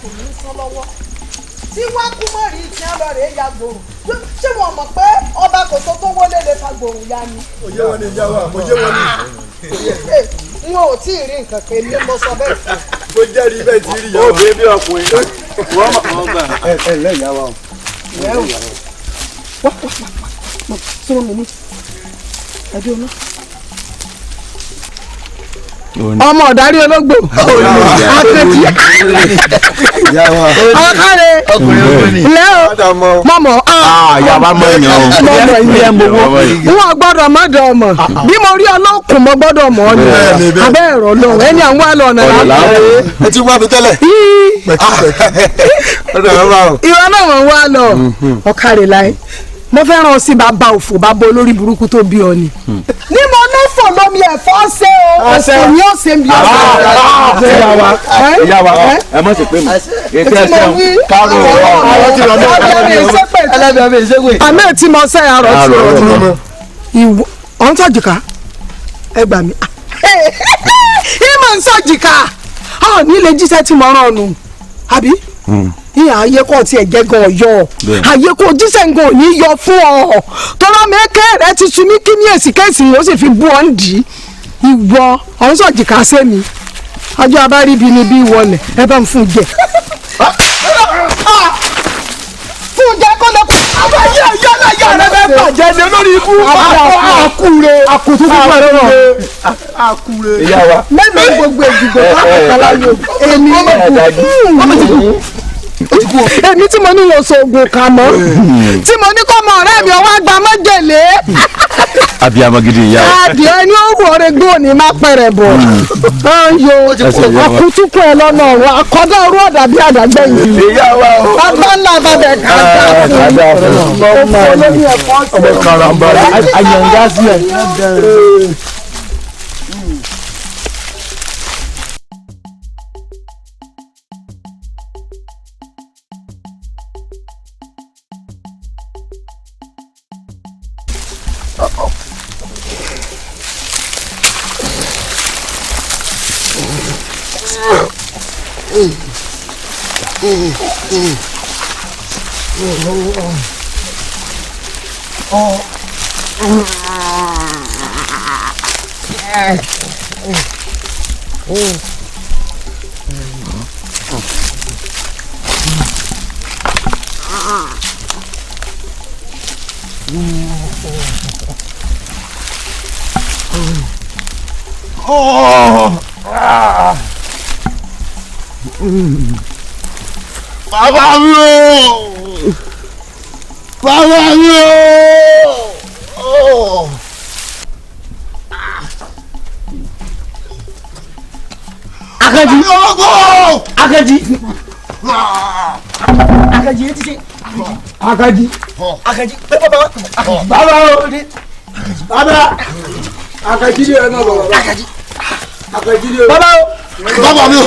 kò ní sán lọ́wọ́ tí wọ́n kú mọ́ rí ìtì àlọ́ rẹ̀ ya gbòòrò ṣé wọ́n mọ̀ pé ọba kò tó wọlé lè fa gbòòrò ya ni. òye wọn ni ìyá wa òye wọn ni. n ò tí ì rí nǹkan kan ní mo sọ bẹ́ẹ̀ fún. mo jẹ́rìí bẹ́ẹ̀ tí rí ìyá wa. ó bèbí ọkùnrin wọ́n mọ̀ gbà. ẹ lẹ́ ìyá wa o. wá sọ́rọ́ mi ní ẹbí ọ̀nà. ọmọ ọ̀darí ológbò àtẹ̀tí ọ̀kàrẹ̀ ilé o mọ̀mọ́ yàrá mọ̀ èèyàn o. wọn gbọ́dọ̀ má dọ̀ ọmọ bí mo rí ọlọ́kùn mo gbọ́dọ̀ mọ̀ ọ́ ni abẹ́ ẹ̀rọ lọ ẹni àwọn àlọ́ ọ̀nà láàbù. ẹ ti wá mi tẹ́lẹ̀. ìwọ náà wọ́n wá lọ ọ̀kàrẹ̀ láì mo fẹ́ràn ọ sí bàbá òfò bàbá olórí burúkú tó bí ọ ni. ní mo ní fò lómi ẹ̀fọ́ ṣe o òfò ni ó ṣe ń bí ọ. ìyá wa ẹ mọ̀ sí pé mi ètò ẹsẹ̀ kárò ọ̀rọ̀ tí lọ́dọ̀ ẹlẹ́bẹ̀ẹ́ ìṣègùn. àmì tí mo ṣe àrò tí o ìwọ ọ̀n sọ̀jìká ẹ gbà mí. ìmọ̀ ń sọ̀jìká ọ̀ nílé jíṣẹ́ tí mo rán ọ nù àbí ìyá ayé kò tiẹ̀ jẹ́ gan ọ̀yọ́ ayé kò jíṣẹ́ gan ò ní yọ fún ọ tọ́lá mẹ́kẹ́ rẹ ti sun mí kí ní èsì kẹ́sì yìí ó sì fi bú ọ ń dì í ìwọ ọ̀hún sọ̀jì ká sẹ́mi ọjọ́ abáríbi ni bí wọlé ẹ bá ń fún jẹ. fún jẹ kó lè kó àwọn ayé ọjọ́ náà yà rẹ bẹ́ẹ̀ bàjẹ́ ní olórí ikú àkúre àkútú fún ẹ̀rọ àkúre ìyá wa mẹ́rin gbogbo èjìgbò káàkiri yóò èmi tí mo ní wọ́n sọ̀gùn kà mọ́ tí mo ní kọ́ mọ ọ̀rẹ́ mi ọwọ́ àgbà mọ́jèlé. abiyamọ gidi ìyá wa. adìẹ ni ó wọ ọrẹ gbọ́ ní má pẹ̀rẹ̀ bọ̀. yo akutukun ẹ lọ́nà ọ̀run akọ́dọ̀ ọ̀run ọ̀dà bí àdàgbẹ́ yìí. ìyá wa o. bàbá ńlá bàbá ká dà fún mi. ọmọ olórí ẹ̀fọ́ ọmọ karamba ayọ̀ǹda sílẹ̀. Bàbá mi o! Bàbá mi o! Akaji! Akaji! Akaji yẹn ti ṣe. Akaji! Akaji! Bàbá Bàbá o! Bàbá! Akaji ni ẹ náà bàbá. Akaji! Akaji ni ẹ. Bàbá o! Bàbá mi o!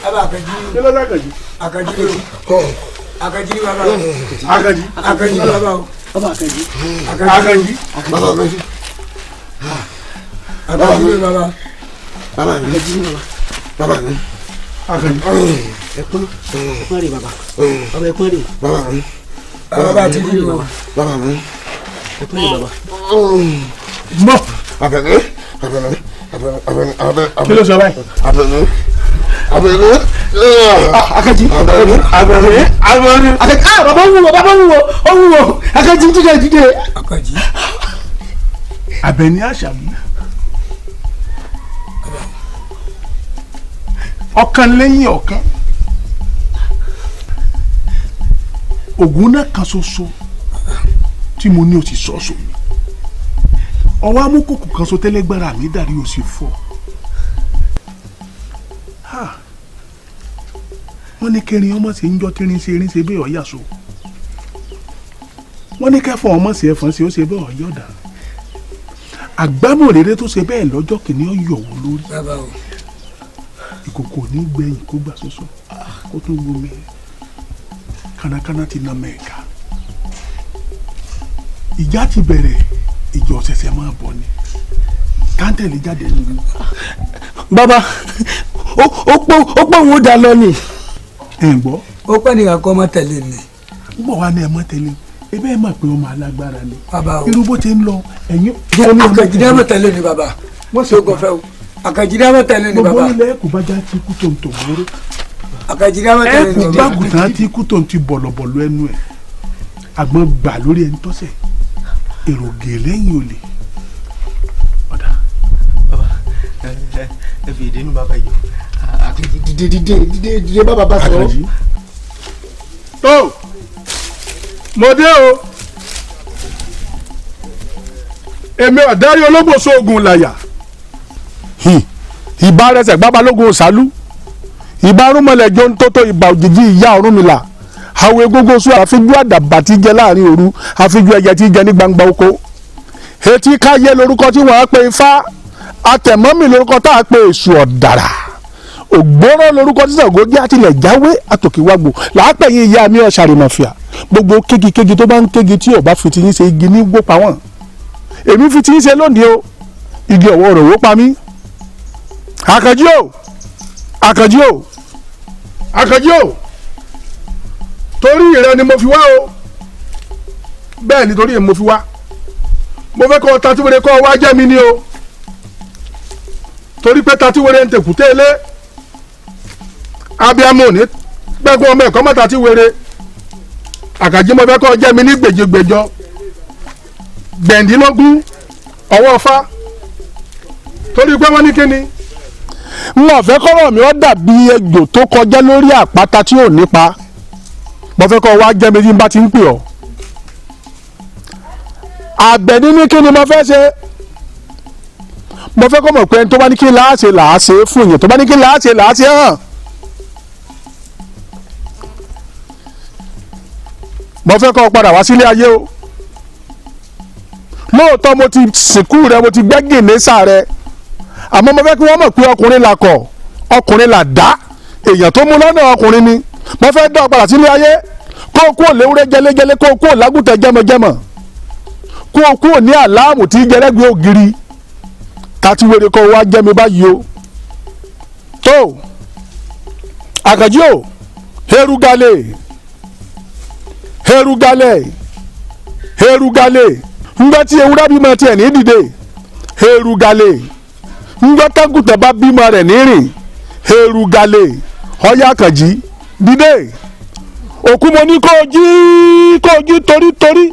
Bàbá Akaji! Kí ló lákàjì? Akaji ni o. Akaji ni bàbá o. Akaji! Akaji ni bàbá o. Bàbá Akaji! Akaji! Bàbá mi. Akaji ni bàbá. Bàbá mi. Akaji ni bàbá. Bàbá mi. Akaji! Ẹkún rè bàbá. Bàbá ẹkún rè. Bàbá mi. Bàbá ti di o. Bàbá mi. Ẹkún rè bàbá. Mọ. Bàbá mi. Bàbá mi. Bàbá mi. Kí ló sọ báyìí? Bàbá mi. Abẹ́rẹ́. Akaji! Abẹ́rẹ́. Abẹ́rẹ́. Abẹ́rẹ́. Akaji! Bàbá wúwo, bàbá wúwo, ó wúwo. Akaji dídé. Akaji! Àbẹ̀ní Àṣàbí ọ̀kan lẹ́yìn ọ̀kan ògùn náà kan ṣoṣo tí mo ní o ti sọ sómi ọwọ́ amúkòkò kan so tẹ́lẹ́gbára mi dàrí o sì fọ́ wọ́n ní kẹrin ọmọ sí ń jọ tírin ṣe erin ṣe bẹ́ẹ̀ ọ̀yà so wọ́n ní kẹfọ́ ọmọ sí ẹ̀fọn ṣe ó ṣe bẹ́ẹ̀ ọ̀yọ̀dà àgbámọ̀ rere tó ṣe bẹ́ẹ̀ lọ́jọ́ kìíní ọ̀yọ̀ wò lórí ìkòkò ní gbẹ̀yìn kó gbà soso kó tún wo mi kánakáná ti na mẹ́ẹ̀ka ìjà ti bẹ̀rẹ̀ ìjà ọ̀sẹ̀sẹ̀ máa bọ̀ ni káńtẹ̀lì jáde nínú. Bàbá ó pọ̀ òun ó dà lọ ni. ẹ̀ ń gbọ́. ó pẹ́ nìkan kọ́ ọmọ tẹ̀lé ni. ń bọ̀ wá ní ẹ̀ mọ́ tẹ̀lé ebe ẹ̀ mọ̀ pé ọmọ alágbára ni. bàbá o irú bó ti ń lọ ẹ̀yìn. Àkànjí ọmọ tẹ̀lé ni bàbá. wọ́n ṣe ogun fẹ́ o. Àkànjí ọmọ tẹ̀lé ni bàbá. gbogbo ilẹ̀ ẹ̀kú bá já ti kú tó ń tò wóró. Àkànjí ọmọ tẹ̀lé ni ẹ̀kú bàbá. gbàgùtàn ti kú tó ń ti bọ̀lọ̀bọ̀lọ̀ ẹnu ẹ̀ àgbọn gbà lórí ẹni tọ́sẹ̀ èrò gèlẹ́yìn olè. ọ̀dà. bàbá ẹ fi ìdí inú bàbá yìí Àkànjí dìde bá bàbá sọ̀rọ̀. Àkànjí. tó mo dé o èmi ọ̀dárí ológbòso ogun làyà ìbá rẹsẹ̀ gbábalógun ṣálú ìbá rúmọlẹ̀ jóńtótó ìbà òjijì ìyá Ọ̀rúnmìlà àwọn egungun sùn àfijú àdàbà tí jẹ láàrin òru àfijú ẹyẹ tí jẹ ní gbangba oko etí káyé lórúkọ tí wọ́n á pe Ifá atẹ̀mọ́mì lórúkọ tá a pe Èṣù Ọ̀dàrà ògbóró lórúkọ tí Ṣàngó jẹ́ àtìlẹ̀ jáwé àtòkèwágbò làápẹ̀yìn ìyá mi ọ̀sàrìmọ̀fìà gbogbo kégi tó bá ń kégi tí ọba fi ti yín ṣe igi ní wó pa wọ́n èmi fi ti yín ṣe lónìí o igi ọ̀wọ́ rẹ̀ wó pa mí. Àkànjí o Àkànjí o Àkànjí o torí ìrẹ ni mo fi wá o bẹ́ẹ̀ ni torí ẹ̀ mo fi wá mo fẹ́ kọ́ tatíwèrè kọ́ wá jẹ́ mi ni o torí pé tatíwèrè ń tẹ̀kù tẹ́lẹ̀ abiyamọ ò ní gbẹ́gun ọmọ ẹ̀kọ́ mọ́ tatíwèrè Àkànjí mo fẹ́ kọ́ jẹ́ mi ní gbèjègbèjọ gbẹ̀ndínlógún ọwọ́ Ifá torí pé wọ́n ní kíni. n ò fẹ́ kọ́rọ̀ mi ó dàbí ejò tó kọjá lórí àpáta tí ò nípa mo fẹ́ kọ́ wá jẹ́ mi tí n bá ti ń pè ọ́. Àbẹ̀ní ní kí ni mo fẹ́ ṣe mo fẹ́ kọ́ mọ̀ pé ẹni tó bá ní kí láàṣẹ làáṣẹ fún èèyàn tó bá ní kí láàṣẹ làáṣẹ hàn. mo fẹ́ kọ́ padà wá sílé ayé o lóòótọ́ mo ti sìnkú rẹ mo ti gbẹ́gìn nésà rẹ àmọ́ mo fẹ́ kí wọ́n mọ̀ pé ọkùnrin là kọ̀ ọkùnrin là dá èèyàn tó mú lọ́nà ọkùnrin ni mo fẹ́ dá ọ padà sílé ayé kó o kúrò léwúrẹ́ jẹlẹ́jẹlẹ́ kó o kúrò lágùntàn jẹmọjẹmọ kó o kúrò ní àláàmù tí jẹrẹ́gbẹ́ ògiri Tatíwèrè kó o wá jẹ́ mi báyìí o tó Àkànjí o herugale ńgbà tí ewúrẹ́ bímọ tiẹ̀ ní dìde herugale ńgbà tágùtàn bá bímọ rẹ̀ ní rìn herugale ọ̀yá Àkànjí dìde òkú mo ní kó o jí torítorí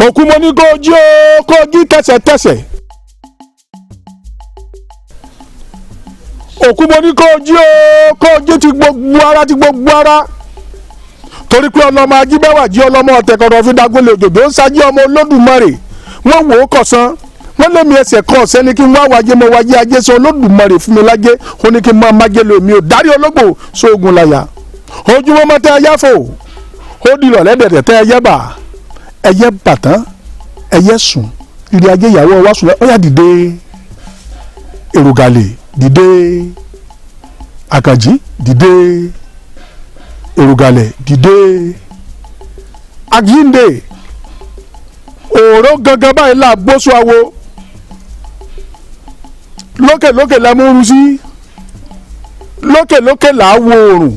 òkú mo ní kó o jí tẹ̀sẹ̀tẹ̀sẹ̀ òkú mo ní kó o jí ti gbogbo ara torí pé ọlọ́mọ ajíbẹ́wà jí ọlọ́mọ ọ̀tẹ̀kọ̀rọ̀ fi dagolè òjòjò ń sájí ọmọ Olódùmarè wọ́n wò ó kọ̀sán wọ́n lé mi ẹsẹ̀ kan ọ̀sẹ́ ni kí n wá wájé mo wájé ajé sọ Olódùmarè fún mi lájé ó ní kí n máa májé lómi ò dárí ológbò sóògùn láyà ojúmọ́ mọ́ tẹ́ ẹ yáfò ó dìrọ̀ lẹ́dẹ̀dẹ̀ tẹ́ ẹ yẹ́ bà ẹyẹ bàtán ẹyẹ sùn ìrì ajé ìyàwó wa sùn ó yá dìde èrògàlè dìde Àkànjí dìde èrògàlẹ̀ dìde àjíǹde òòró gangan báyìí là bóṣù awo lókèlókè la múru sí lókèlókè là á wo oòrùn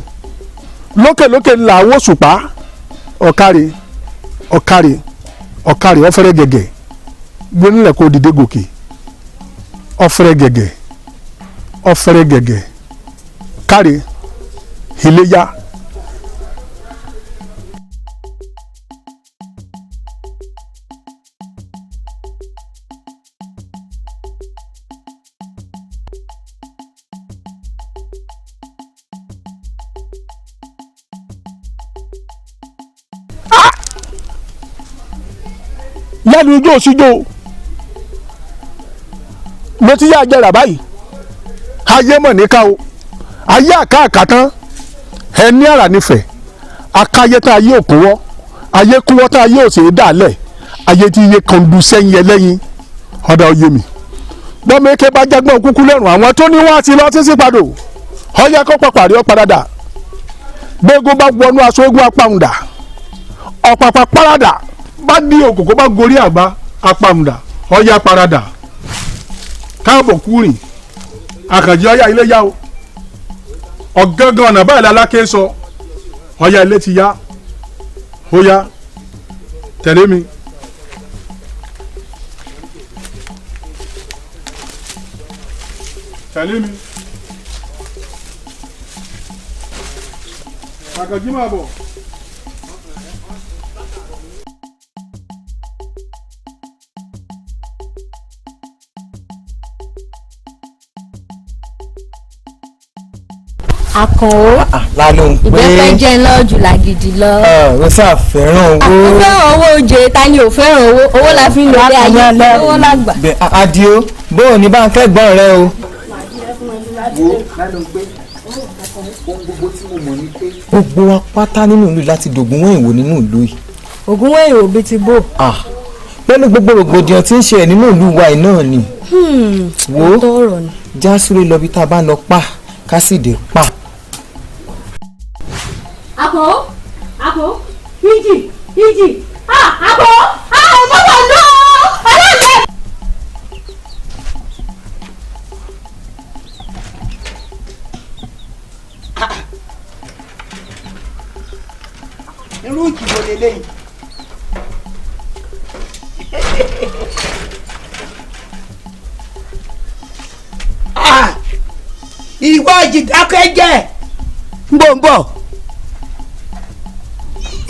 lókèlókè là á wo ṣùpá ọ̀kàrè ọ̀fẹ́rẹ́ gẹ̀gẹ̀ gbónílẹ̀ kó dìde gòkè ọ̀fẹ́rẹ́ gẹ̀gẹ̀ kárè Iléyá. lẹ́nu ijó síjó mo ti yá jẹrà báyìí ayé mọ̀ níka o ayé àkáàká tán ẹni àrà nífẹ̀ẹ́ akáyé tá ayé òkúwọ́ ayé kúwọ́ tá ayé òsè dàlẹ̀ ayé tí iye kan du sẹ́yìn ẹlẹ́yin ọ̀dà oyè mi gbọ́mọ eke bá jágbọ́n kúkú lẹ́rùn àwọn tó ní wọ́n á ti lọ sí sípadò ọyẹ kó pàpàrí ọ̀padàdà gbégún bá wọnú aṣọ ogun apáhùndà ọ̀pàpà párádà bá dí òkòkò bá gorí àgbá apáhùndà ọyẹ paradà káàbọ̀ kúrìn Àkànjí ọ̀yá ilé yá o ọ̀gángan ọ̀nà báyìí lálákè sọ ọ̀yá ilé ti yá ó yá tẹ̀lé mi. tẹ̀lé mi. Àkànjí máa bọ̀. Àkànó lálóhùn pé ìgbẹ́fẹ́ jẹ́ lọ́jù làgìdì lọ. ó sà fẹ́ràn owó. Ó fẹ́ràn owó oje ta ni ò fẹ́ràn owó owó la fi ń lò dé ayé owó lágbà. Adio bóò ní bá ń kẹ́gbọ́n rẹ o. wo lálọ́ pé ohun gbogbo tí mo mọ̀ ni pé. gbogbo wa pátá nínú ìlú láti dògún wọ́n ìwò nínú ìlú yìí. Ògún wẹ̀yìn òbí ti bò. pẹ̀lú gbogbo rògbòdìyàn tí ń ṣe nínú ìlú wa yìí náà ni. wo tọrọ ni. já súré lọ bí tá a bá lọ pa ká sì dé pa. Àkànó ìjì Àkànó ọmọ wà lọ ọlọ́lẹ̀. irú ìjìbò lélẹ́yìn. ìwọ ìjìdákẹ́jẹ́ gbòǹbọ̀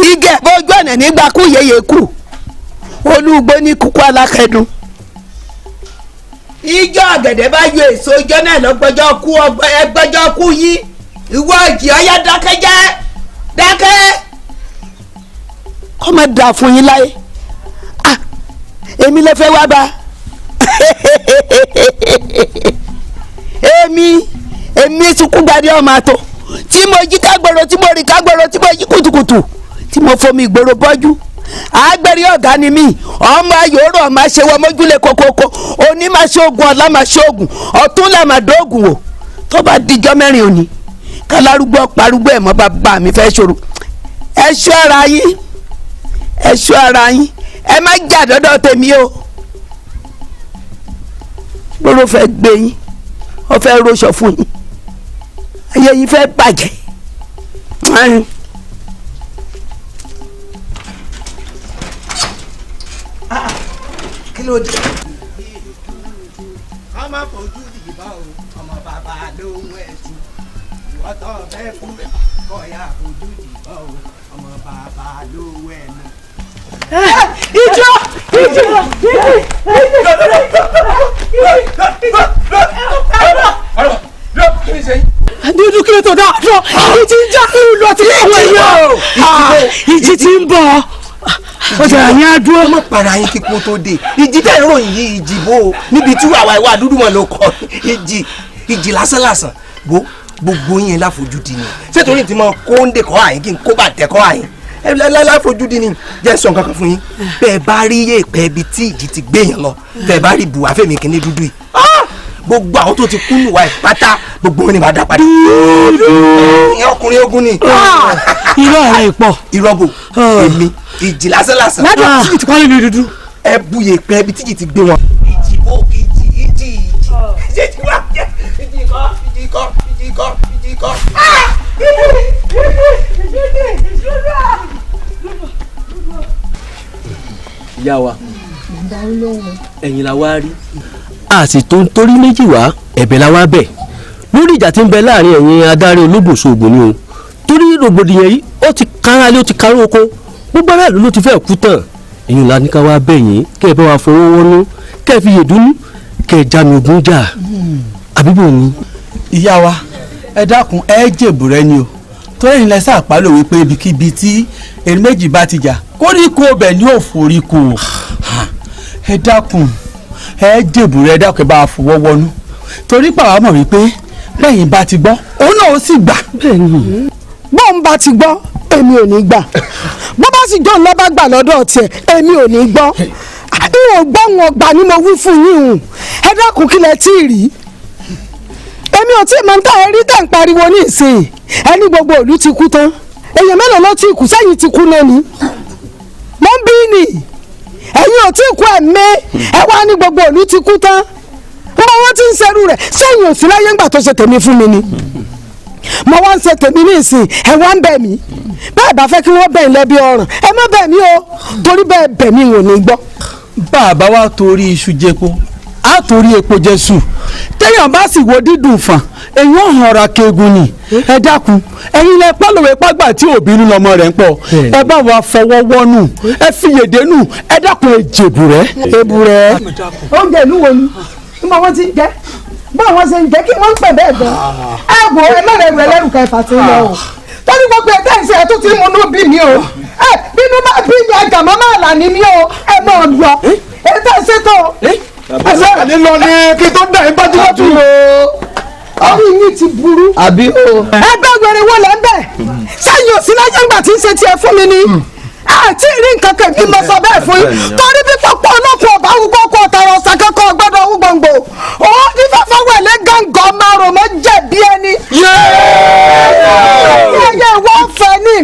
igẹ̀ bójú ọ̀nà nígbà kú yeye kù olúgbó ní kúkú alákẹ́dùn ìjọ ọ̀gẹ̀dẹ̀ bá yọ èso ìjọ náà lọ́gbọ́jọ́ kú ẹgbẹ́jọ́ kú yí ìwọ ìjì ọ̀yá dákẹ́jẹ́ dákẹ́ kọ́ máa dà fún yín láyé èmi lè fẹ́ wá bá èmi sunkún gbadé ọmọ àtọ tí mo jí kágboro tí mo rìn kágboro tí mo jí kùtùkùtù tí mo fomi ìgboro bọ́jú àgbẹ̀rí ọ̀gá ni mí ọmọ ayòrò ọmọ aṣèwọ mójúlé kokoko òní máa ṣe oògùn ọ̀la máa ṣe oògùn ọ̀tún là máa dóògùn o tó bá dijọ́ mẹ́rin òní kálárúgbó parúgbó ẹ̀ mọ́ bàbá mi fẹ́ ṣòro ẹ ṣọ́ ara yín ẹ ṣọ́ ara yín ẹ má jà dọ́dọ̀ tèmi o lóró fẹ́ gbé yín ó fẹ́ róṣọ fún yín ayé yín fẹ́ bàjẹ́ kí ló dé. ká má fojú dìbò ọmọ bàbá lóhùn ẹ̀sìn ìwọ́tọ̀ bẹ́ẹ̀ fún kọ́ya fojú dìbò ọmọ bàbá lóhùn ẹ̀nu. ìjọ dúdú kí ló tó dáa lọ ìjì ń já lọ tí àwọn èèyàn ìjì tí ń bọ̀ ọjà ní adúró. ọmọ para yín kí kó tó dé ìjì tẹ̀ ń ròyìn yìí ìjì bò ó níbi tí àwa ìwà dúdú mọ̀ ló kọ ìjì lásánlàsàn bó gbogbo yẹn láfojúdi ni ṣé torí ti mọ kóńdé kọ́ àyín kí n kó bàtẹ́ kọ́ àyín láfojúdi ni jẹ́ sọ nǹkan kan fún yín bẹ́ẹ̀ bá rí èèpẹ̀ ibi tí ìjì ti gbé yẹn lọ bẹ́ẹ̀ bá rí buwá fèmí kìíní dúdú yìí gbogbo àwọn tó ti kú nùwà ẹ̀ pátá gbogbo wọn ni màá dá padà. ìyẹn ọkùnrin ogun ni. irọ́ rẹ̀ pọ̀. irọ́ bò èmi ìjì lásánlàsàn. ládùn tí ìjì kọ́ lé ní dúdú. ẹ bu èèpẹ̀ ibi tí ìjì ti gbé wọn. ìjì bò ìjì ti wá jẹ ìjì kọ́. ìyá wa ẹ̀yin la wá rí a sì tó ń torí méjì wá ẹ̀bẹ̀ la wá bẹ̀ lórí ìjà tí ń bẹ láàrin ẹ̀yin adarí olóbòsò ògùn ni o torí rògbòdìyàn yìí ó ti kára lé ó ti kára oko gbogbo aráàlú ló ti fẹ́ kú tán ẹ̀yin la ní ká wá bẹ̀ yín kẹ́ ẹ bá wa fọwọ́ wọnú kẹ́ ẹ fi yèdúnú kẹ́ ẹ já mi ogun jà àbíbò ni. ìyá wa ẹ dákun ẹ jèbù rẹ ni o tó ẹ̀yin lẹ sàpálò wípé ibikíbi tí èrè méjì bá ti jà koríko ọbẹ̀ ni ò foríko ẹ dákun ẹ jèbù rẹ dákun ẹ bá fọwọ́ wọnú torí pàwọ́ mọ̀ wípé lẹ́yìn bá ti gbọ́ òun náà ó sì gbà. bọ́n bá ti gbọ́ èmi ò ní gbà bó bá sì jọ̀ọ́ lọ́ba gbà lọ́dọ̀ tiẹ̀ èmi ò ní gbọ́ ìwọ̀n gbọ́ wọn gbà ni mo wí fún yín hùn ẹ dákun kí lẹ tí ì rí èmi ò tí ì máa ń tà ẹ rí tẹ̀ ń pariwo ní ìsìn ẹni gbogbo ìlú ti kú tán èèyàn mélòó ló ti kú sẹ́yìn ti kú náà ni mo ń bí ni ẹ̀yin ò tí ì kú ẹ̀mí ẹ wá ní gbogbo ìlú ti kú tán wọ́n ti ń ṣerú rẹ̀ sẹ́yìn òsì láyé ńgbà tó ṣe tèmi fún mi ni mo wá ń ṣe tèmi ní ìsìn ẹ wá ń bẹ̀ mí bẹ́ẹ̀ bá fẹ́ kí wọ́n bẹ̀ ń lẹ́bi ọ̀ràn ẹ má bẹ̀ mí o torí bẹ́ẹ̀ bẹ̀ mí ò ní gbọ́. bàbá wa torí iṣu jẹpo a torí epo jẹsù téèyàn bá sì wo dídùn fàn èyàn hànra kegun ni ẹ dákun ẹ̀yin lẹ pálọwẹ pàgbà tí òbí nínú ọmọ rẹ̀ ń pọ̀ ẹ bá wa fọwọ́ wọ́nù ẹ fi yèdè nù ẹ dákun ẹ jèbù rẹ. èbù rẹ oúnjẹ ìlú wo ni bí wọn ti ń jẹ báwọn ṣe ń jẹ kí wọn ń pè bẹ́ẹ̀ gan ẹ wò ẹ lọrẹ rẹ lẹrù kẹfà tí ń lọ o torí gbogbo ẹ tẹ̀sí ẹ tó ti múnú bí mi o ẹ bínú máa bí mi àgàmọ́ máa là ní mi o ẹ máa lọ ẹ tẹ̀sí tó. ẹsẹ̀ ní lọ ní kí tó dà ẹ́ bájúbájú o. orí yín ti burú. àbí o. ẹgbẹ́ wẹ̀rẹ̀ wo lẹ́ ń bẹ̀ sẹ́yìn òsì láyé ńgbà tí ń ṣe tiẹ̀ fún mi ni àti rí nǹkan kan kí n lọ sọ bẹ́ẹ̀ fún yín torí bí pọ́pọ́ ọlọ́pàá ọba ń kókó tọrọ ṣàkẹ́kọ̀ọ́ gbọ́dọ̀ owó gbòǹgbò òun ní fẹ́fẹ́ wẹ̀lẹ́ gángan máa rò mọ́ jẹ̀bi ẹni. ẹyẹ wọ́n fẹ́ ni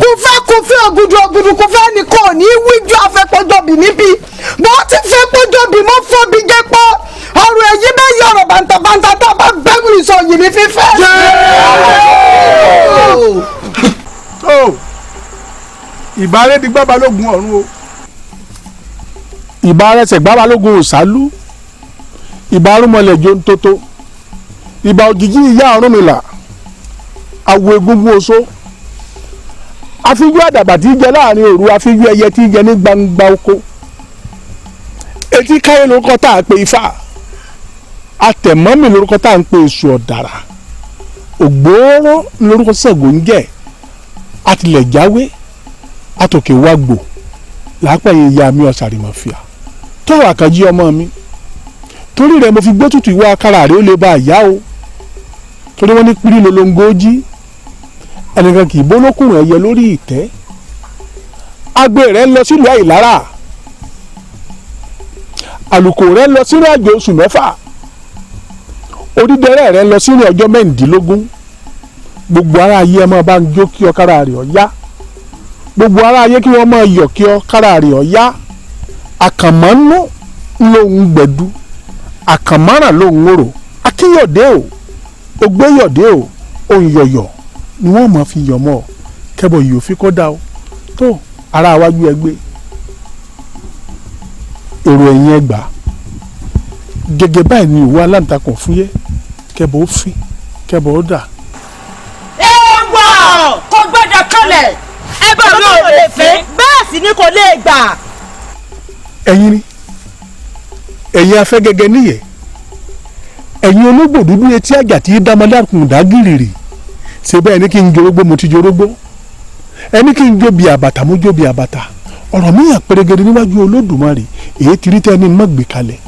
kúfẹ́ ògùdù kúfẹ́ ni kò ní wíjú afẹ́pọ́jọ́bì níbí bó ti fẹ́ pọ́jọ́bì mọ́ fọ́bi jẹ́ pọ́ ọ̀rọ̀ ẹ̀yìn bẹ́ẹ̀ yọ̀rọ̀ bàǹtàbàǹtà tó bá bẹ́ẹ̀ sọ yìí ní fífẹ́. ìbárẹ́ di gbábalógun ọ̀run o ìbárẹsẹ̀ gbábalógun òsálú ìbárúmọlẹ̀ jóntótó ìbà òjìjí ìyá Ọ̀rúnmìlà àwọ̀ egungun oṣó àfijú àdàbà tí í jẹ láàrin òru àfijú ẹyẹ tí í jẹ ní gbangba oko etí káyé lórúkọ tá à ń pe Ifá àtẹ̀mọ́mì lórúkọ tá à ń pe Èṣù Ọ̀dàrà ògbóró lórúkọ Ṣàngó ń jẹ́ àtìlẹ̀ jáwé àtòkè wá gbò lápẹ̀yìn ìyá mi ọ̀sàrìmọ̀fìà tọ́wọ́ àkànjí ọmọ mi torí rẹ̀ mo fi gbé tutù ìwà kára rẹ̀ ó lè bá àyá o torí wọ́n ní pírí lolongo jí ẹnìkan kì í bólókùnrin ẹ̀yẹ lórí ìtẹ́ agbe rẹ̀ ń lọ sílùú Àìlára àlùkò rẹ̀ ń lọ sínú àjò oṣù 6 orídẹrẹ́ rẹ̀ ń lọ sínú ọjọ́ 16 gbogbo ara ayé ẹ máa bá ń jó kí ọ kára rẹ̀ ọ yá gbogbo ara ayé kí wọ́n máa yọ̀ kí ọ kára rẹ̀ ọ yá àkànmọ́nú lòun gbẹ̀dú àkànmọ́ràn lòun òrò akínyọ̀dé o ògbéyọ̀dé o òǹyọ̀yọ̀ ni wọ́n máa fi yọ̀ mọ́ ọ kẹ́bọ̀ yìí ò fi kọ́ da o tó ara wájú ẹgbẹ́ èrò ẹ̀yìn ẹgbàá gẹ́gẹ́ báyìí ni ìwọ aláǹtakùn fúyẹ́ kẹ́bọ̀ ó fi kẹ́bọ̀ ó dà. kò gbọ́dọ̀ kọlẹ̀ ẹbọ mi ò lè fẹ́ bẹ́ẹ̀ sì ni kò lè gbà. ẹ̀yin ni ẹ̀yin afẹ́ gẹ́gẹ́ níyẹ̀ ẹ̀yin ológbò dúdú etí àjà tí dámadàkùn dágìrìrì ṣe bẹ́ẹ̀ ni kí n jorógbó mo ti jorógbó ẹni kí n jó bí àbàtà mo jó bí àbàtà ọ̀rọ̀ mi yàn pérégede níwájú Olódùmarè èyí ti rí tẹ́ni mọ́ gbé kalẹ̀.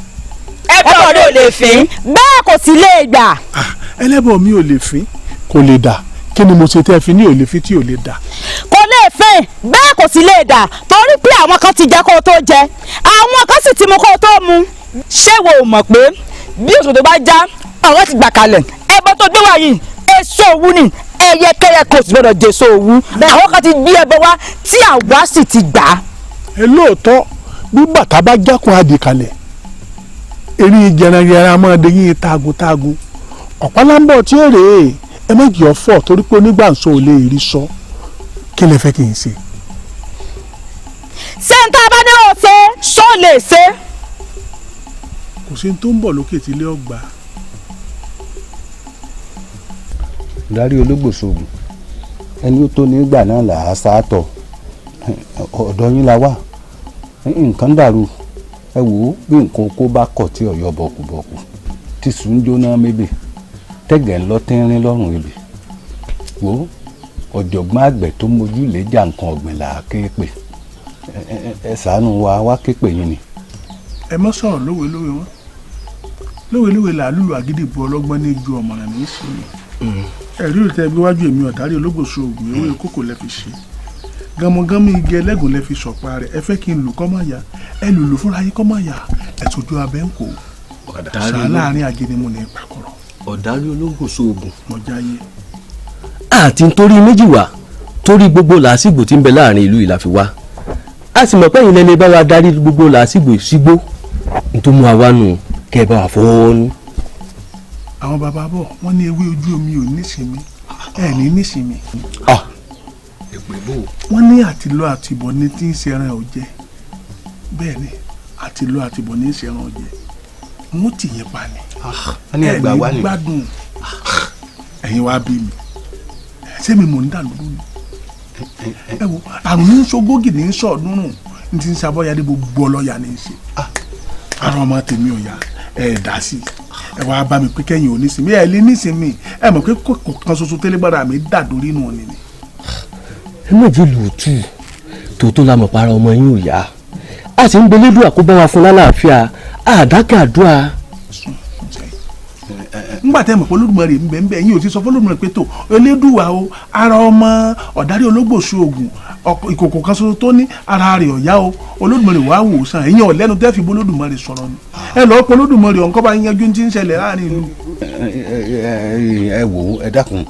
ẹbọ mi ò lè fẹ́ bẹ́ẹ̀ kò sì lè gbà. ẹlẹ́bọ̀ mi ò lè fín kò lè dà kí ni mo ṣe tẹ́ fi ní ò lè fi tí ò lè dà. kò lè fẹ́ bẹ́ẹ̀ kò sì lè dà torí pé àwọn kan ti jẹ kó o tó jẹ àwọn kan sì ti mu kó o tó mu. ṣé wo ò mọ̀ pé bí òṣòdò bá já ọ̀rọ̀ ti gbà kalẹ̀ ẹbọ tó gbé wá yìí èso òwú ni ẹyẹkẹyẹ kò sì gbọdọ̀ jèso òwú àwọn kan ti gbé ẹbọ wá tí àwa sì ti gbà á. ẹ lóòótọ́ bí bàtà bá jákun adì kalẹ̀ eré jẹranyẹra máa de yín taagun ọ̀pálábọ̀ tí ó rèé ẹ méjì ọ̀fọ̀ torí pé onígbàǹso ò lè rí sọ kí lẹ fẹ́ kí n ṣe. ṣé n tá a bá ní o ṣe ṣó lè ṣe. kò sí ní tó ń bọ̀ lókè tí ilé ọgbà. darí ológbòsògùn ẹni ó tó nígbà náà là á sáàtọ̀ ọ̀dọ̀ yín la wà nǹkan dàrú ẹ wò ó bí nǹkan oko bá kọ̀ tí ọ̀yọ́ bọ̀kùbọ̀kù tí sùn jóná mébè tẹ́gẹ̀ ńlọ tẹ́rín lọ́rùn ebè wò ó ọ̀jọ̀gbọ́n àgbẹ̀ tó mójú lè jà nǹkan ọ̀gbìn là á ké pè ẹ ṣàánú wa wá ké pè yín ni. ẹ mọ sọ̀rọ̀ lówelówe wọn lówelówe là á lùlù àgídìbò ọlọ́gbọ́n ní ju ọ̀mọ̀ràn ní í sí i ẹ̀rí òtẹ́ bí wájú èmi ọ̀dárí ológbòsògùn ewé kókò lẹ́ fi ṣe gánmọ́gánmọ́ igi ẹlẹ́gùn lẹ́ fi sọ̀pá rẹ̀ ẹ fẹ́ kí n lù kọ́ máa yá ẹ lùlù fúnra yín kọ́ máa yá ẹ tójú abẹ́ ń kó sá láàrin àgẹnimú ní ìpàkọ́rọ̀. ọ̀dárí ológbòsògùn. mọ̀já yé. àti nítorí méjì wá torí gbogbo làásìgbò tí ń bẹ láàrin ìlú ìlà fi wá a sì mọ̀ pé ìyẹn lè bá wa darí gbogbo làásìgbò sígbó nítorí mu àwa nù kẹ́ ẹ bá wa fọwọ́ ní. àwọn bàbá bọ̀ wọ́n ní ewé ojú omi ò nísinmi ẹ̀ ní nísinmi. wọ́n ní àtìlọ àtìbọ̀ ní tí ń ṣẹran ọ̀jẹ̀ bẹ́ẹ̀ ni àtìlọ àtìbọ̀ ní ṣẹran ọ̀jẹ̀ wọ́n tì yín pa ni ẹ̀ ní gbádùn ẹ̀yin wá bí mi ṣé mi mò ń dà lóru ni ẹ wo àrùn ní sọgógì ní sọ̀ọ́dúnrún ní ti ń sábọ́yadé gbogbo ọlọ́yà ní í ṣe àrùn ọmọ tèmi ò yá ẹ dá sí ẹ wá bá mi pé kẹ́yìn ò ní sinmi ẹ lé ní sinmi ẹ mọ̀ pé kò kan ṣoṣo tẹ́lẹ̀gbára mi dà dórí nù ni. ẹ méjì lòótù tòótọ́ la mọ̀ para ọmọ yín ò yá a sì ń belédùn àkóbá wa fún lálàáfíà àdákẹ́ àdúrà. ńgbà tẹ́ mọ̀ pé Olódùmarè ń bẹ ń bẹ yín ò ti sọ fún Olódùmarè pé tó Elédùwà o ara ọmọ Ọ̀dárí Ológbòsú Ògùn ìkòkò kan ṣoṣo tó ní ara rẹ̀ ọ̀yá o Olódùmarè wàá wò sàn ẹ̀yìn ọ̀lẹ́nu tẹ́ fi bó Olódùmarè sọ̀rọ̀ ni ẹ lọ́ọ́ pé Olódùmarè ọ̀nkọ́ bá yanjú ti ń ṣẹlẹ̀ láàrin ìlú. ẹ wò ó ẹ dákun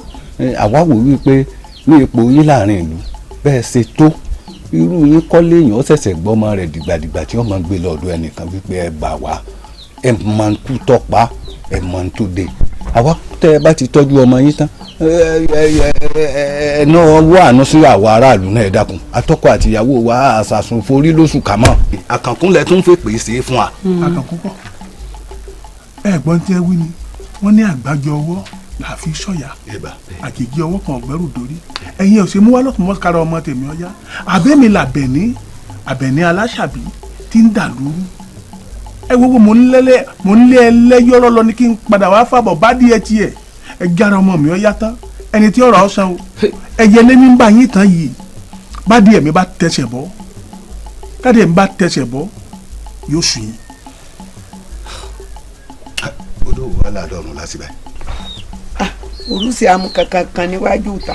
àwa wò wípé ní ipò yín láàrin ìlú bẹ́ẹ̀ ṣe tó irú yín kọ́lé èèyàn ó ṣẹ̀ṣẹ̀ gbọ́mọ rẹ̀ dìgbàdìgbà tí wọ́n máa ń gbé lọ́dọ̀ ẹnìkan wípé ẹ gbà wá ẹ máa ń tú tọ́pa ẹ máa ń tó dé àwa tẹ́ ẹ bá ti tọ́jú ọmọ yín tán ẹ náà wọ àánú sí àwọn aráàlú náà ẹ dákun atọ́kọ àtìyàwó wa àṣàsùn forí lóṣù kàmọ́ àkànkúnlẹ̀ tó ń fẹ́ pè é ṣe é fún wa. àkànkún pọ̀ ẹ̀gbọ́n tí ẹ wí ni wọ́n ní àgbájọ ọwọ́ làá fi sọ̀yà àjèjì ọwọ́ kan ọ̀gbẹ́rù dórí ẹ̀yin ọ̀sẹ̀ mú wá lọ́kùnrin mọ́kára ọmọ tèmi ọ̀yá àbẹ́mi làbẹ̀ní aláṣàbí tí ń dà lóru ẹ wo mo ń lé ẹlẹ́yọ̀rọ̀ lọ ní kí n padà wá fàbọ̀ bá díẹ̀ tiẹ̀ ẹ jára ọmọ mi ọ̀yá tán ẹni tí ọ̀rọ̀ ọ̀sán o ẹ̀yẹ lé ní ń bá yín tán yìí bá díẹ̀ mi bá tẹsẹ̀ bọ́ káàdì mi bá tẹsẹ̀ bọ́ yóò sùn yín. odò wà ládọ́rùn lásìbẹ̀. orúsì amú kankan níwájú ìta.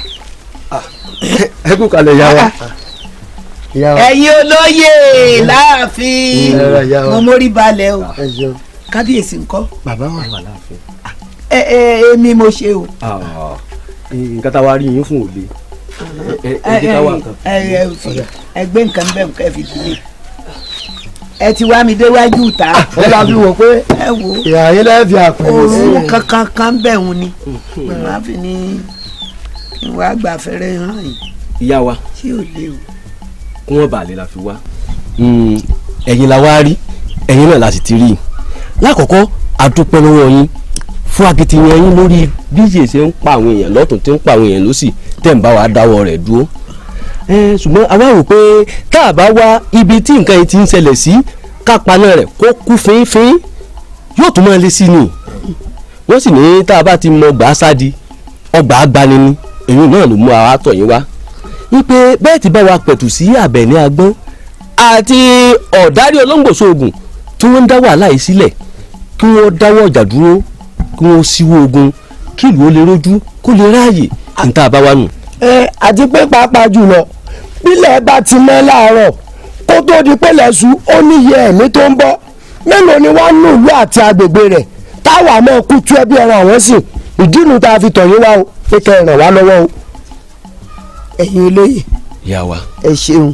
ẹ kú kalẹ̀ yá wa. ẹ̀yin olóyè láàfin mo mórí balẹ̀ o kábíyèsí ńkọ́. bàbá wa wà láàfin. èmi mo ṣe o. nǹkan tá a wá rí yín fún òde ẹ jẹ́ ká wà nǹkan. ẹ gbé nǹkan bẹ́ẹ̀ nǹkan fi dìde ẹ ti wá mi déwájú ìta. ẹ la fi wò pé ìyá yín lẹ́ẹ̀ fi àpẹẹrẹ sí. òun kankan bẹ̀ wọ́n ni màá fi ní kí wàá gbà fẹ́rẹ́ hàn yìí. ìyá wa tí ò lè o. kí wọ́n bàálẹ̀ la fi wá. ẹ̀yin la wá rí ẹ̀yin náà la sì ti rí i. lákọ̀ọ́kọ́ a dúpẹ́ lọ́wọ́ yín fún akitiyan yín lórí bí yìí ṣe ń pa àwọn èèyàn lọ́tún tí ń pa àwọn èèyàn lọ́sì tẹ̀ ń bá wa dáwọ́ rẹ̀ dúró. ṣùgbọ́n àwa rò pé tá a bá wá ibi tí nǹkan yìí ti ń ṣẹlẹ̀ sí ká paná rẹ̀ kó kú fínfín yóò tún máa lé sí ni. wọ́n sì ní tá a bá ti mọ gbà á sádi ọgbà agbani ni èyí náà ló mú àwa tọ̀ yín wá. wípé bẹ́ẹ̀ ti bá wa pẹ̀tù sí Àbẹ̀ní Agbọ́n àti Ọ̀dárí Ológbòsú Ògùn tí wọ́n ń dá wàhálà yìí sílẹ̀ kí wọ́n dáwọ́ ọjà dúró kí wọ́n síwó ogun kí ìlú ó lè rójú kó lè ráàyè níta bá wà nù. àti pé pàápàá jùlọ bílẹ̀ bá ti mọ́ láàárọ̀ kó tó di pé lẹ́sùn ó níye ẹ̀mí tó ń bọ́ mélòó ni wọ́n nù ìlú àti agbègbè rẹ̀ táwa náà kú tú ẹbí ẹran àwọn sì ìdí nu tá a fi tọ̀yìn wá o pé kẹ́ ẹ ràn wá lọ́wọ́ o. ẹ̀yin olóyè ìyá wa ẹ ṣeun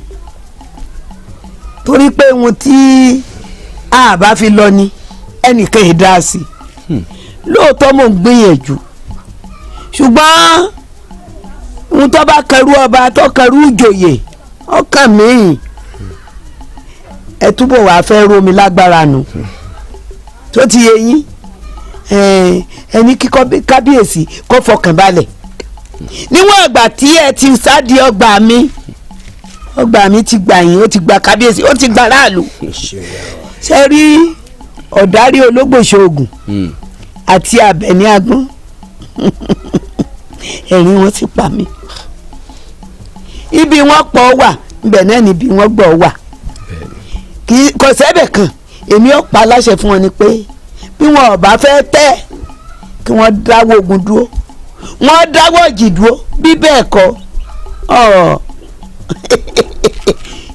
torí pé ohun tí a bá fi lọ ni ẹnìkan ì dá sí lóòótọ́ mò ń gbìyànjú ṣùgbọ́n ohun tó bá kẹrù ọba tó kẹrù ìjòyè ọkàn mi ẹ túbọ̀ wàá fẹ́ rómi lágbára nù tó ti yé yín ẹni kíkọ́ kábíyèsí kó fọkàn balẹ̀ níwọ̀n ìgbà tí ẹ ti sáàdì ọgbà mi ti gbà yín ó ti gba kábíyèsí ó ti gba aráàlú ṣe rí Ọ̀dárí Ológbòsú Ògùn àti Àbẹ̀ní Agbọ́n ẹ̀rín wọn ti pa mí ibi wọn pọ̀ wà ibẹ̀ náà níbi wọn gbọ́ wà kò sẹ́bẹ̀ kan èmi ò pa aláṣẹ fún wọn ni pé bí wọn ò bá fẹ́ tẹ́ kí wọ́n dáwọ́ ogun dúró wọ́n dáwọ́ ìjì dúró bí bẹ́ẹ̀ kọ́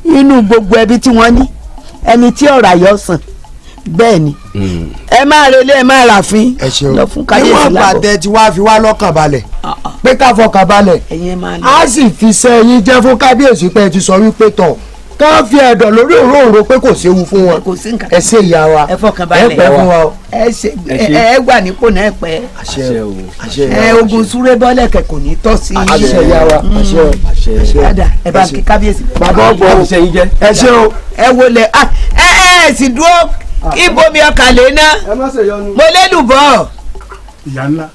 inú gbogbo ẹbí tí wọ́n ní ẹni tí ọ̀rọ̀ àyọ̀ sàn bẹ́ẹ̀ ni ẹ máa relé ẹ máa rà fín lọ fún káyọ̀sí lábọ̀. níwọ̀n pàtẹ tí wàá fi wá lọ́kàn balẹ̀ pé ká fọkàn balẹ̀ á sì fi sẹ́yìn jẹ́ fún kábíyèsí pé ẹ ti sọ wípé tọ̀ ká fi ẹ̀dọ̀ lórí òróǹro pé kò séwu fún wọn. kò sí nǹkan. ẹ ṣe ìyá wa ẹ fọkàn balẹ̀ ẹ pẹ́ fún wa o. ẹ gbà nípò náà pẹ́. àṣẹ o àṣẹ ẹ ogun súré bọ́lẹ̀ kẹ̀ kò ní tọ́ sí. àṣẹ ìyá wa àṣẹ o àṣẹ. dada ẹ bá kí kábíyèsí. bàbá ọgbọ o ẹ ṣe o. ẹ wọlé ẹ sì dúró kí bomi ọkà lè ná mo lẹ́nu bọ̀. ìyá ńlá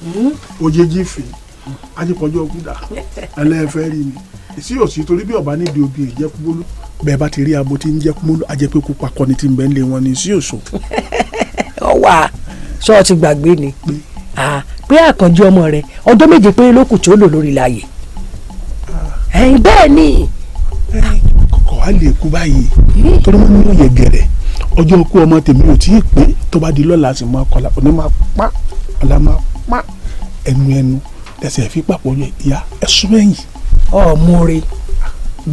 òjèjì fè ajípọ̀jọ́ ògùdà ẹlẹ́fẹ́ rí mi èsì òsì torí bí ọba nídìí obì ìjẹkúbólú bẹ́ẹ̀ bá ti rí abo tí ń jẹkúbólú ajẹpẹ́kú pakọ́ni tí ń bẹ́ ń lé wọn ní sí òṣò. ọwà ṣọ́ọ̀tì gbàgbé ni pé àkànjú ọmọ rẹ ọdún méje péré ló kù tí ó lò lórí láàyè bẹ́ẹ̀ ni. kọ̀kọ́ wa lè kú báyìí torí wọn ní òye gẹ̀rẹ̀ ọjọ́ kú ọmọ tèmi ò tí ì pé tó bá di lọ́la sì máa kọlà òní máa pa ọ̀la máa pa ẹnu ẹsẹ̀ fi papọ̀ yẹ ìyá ẹ̀sùn ẹ̀yìn. ọmọre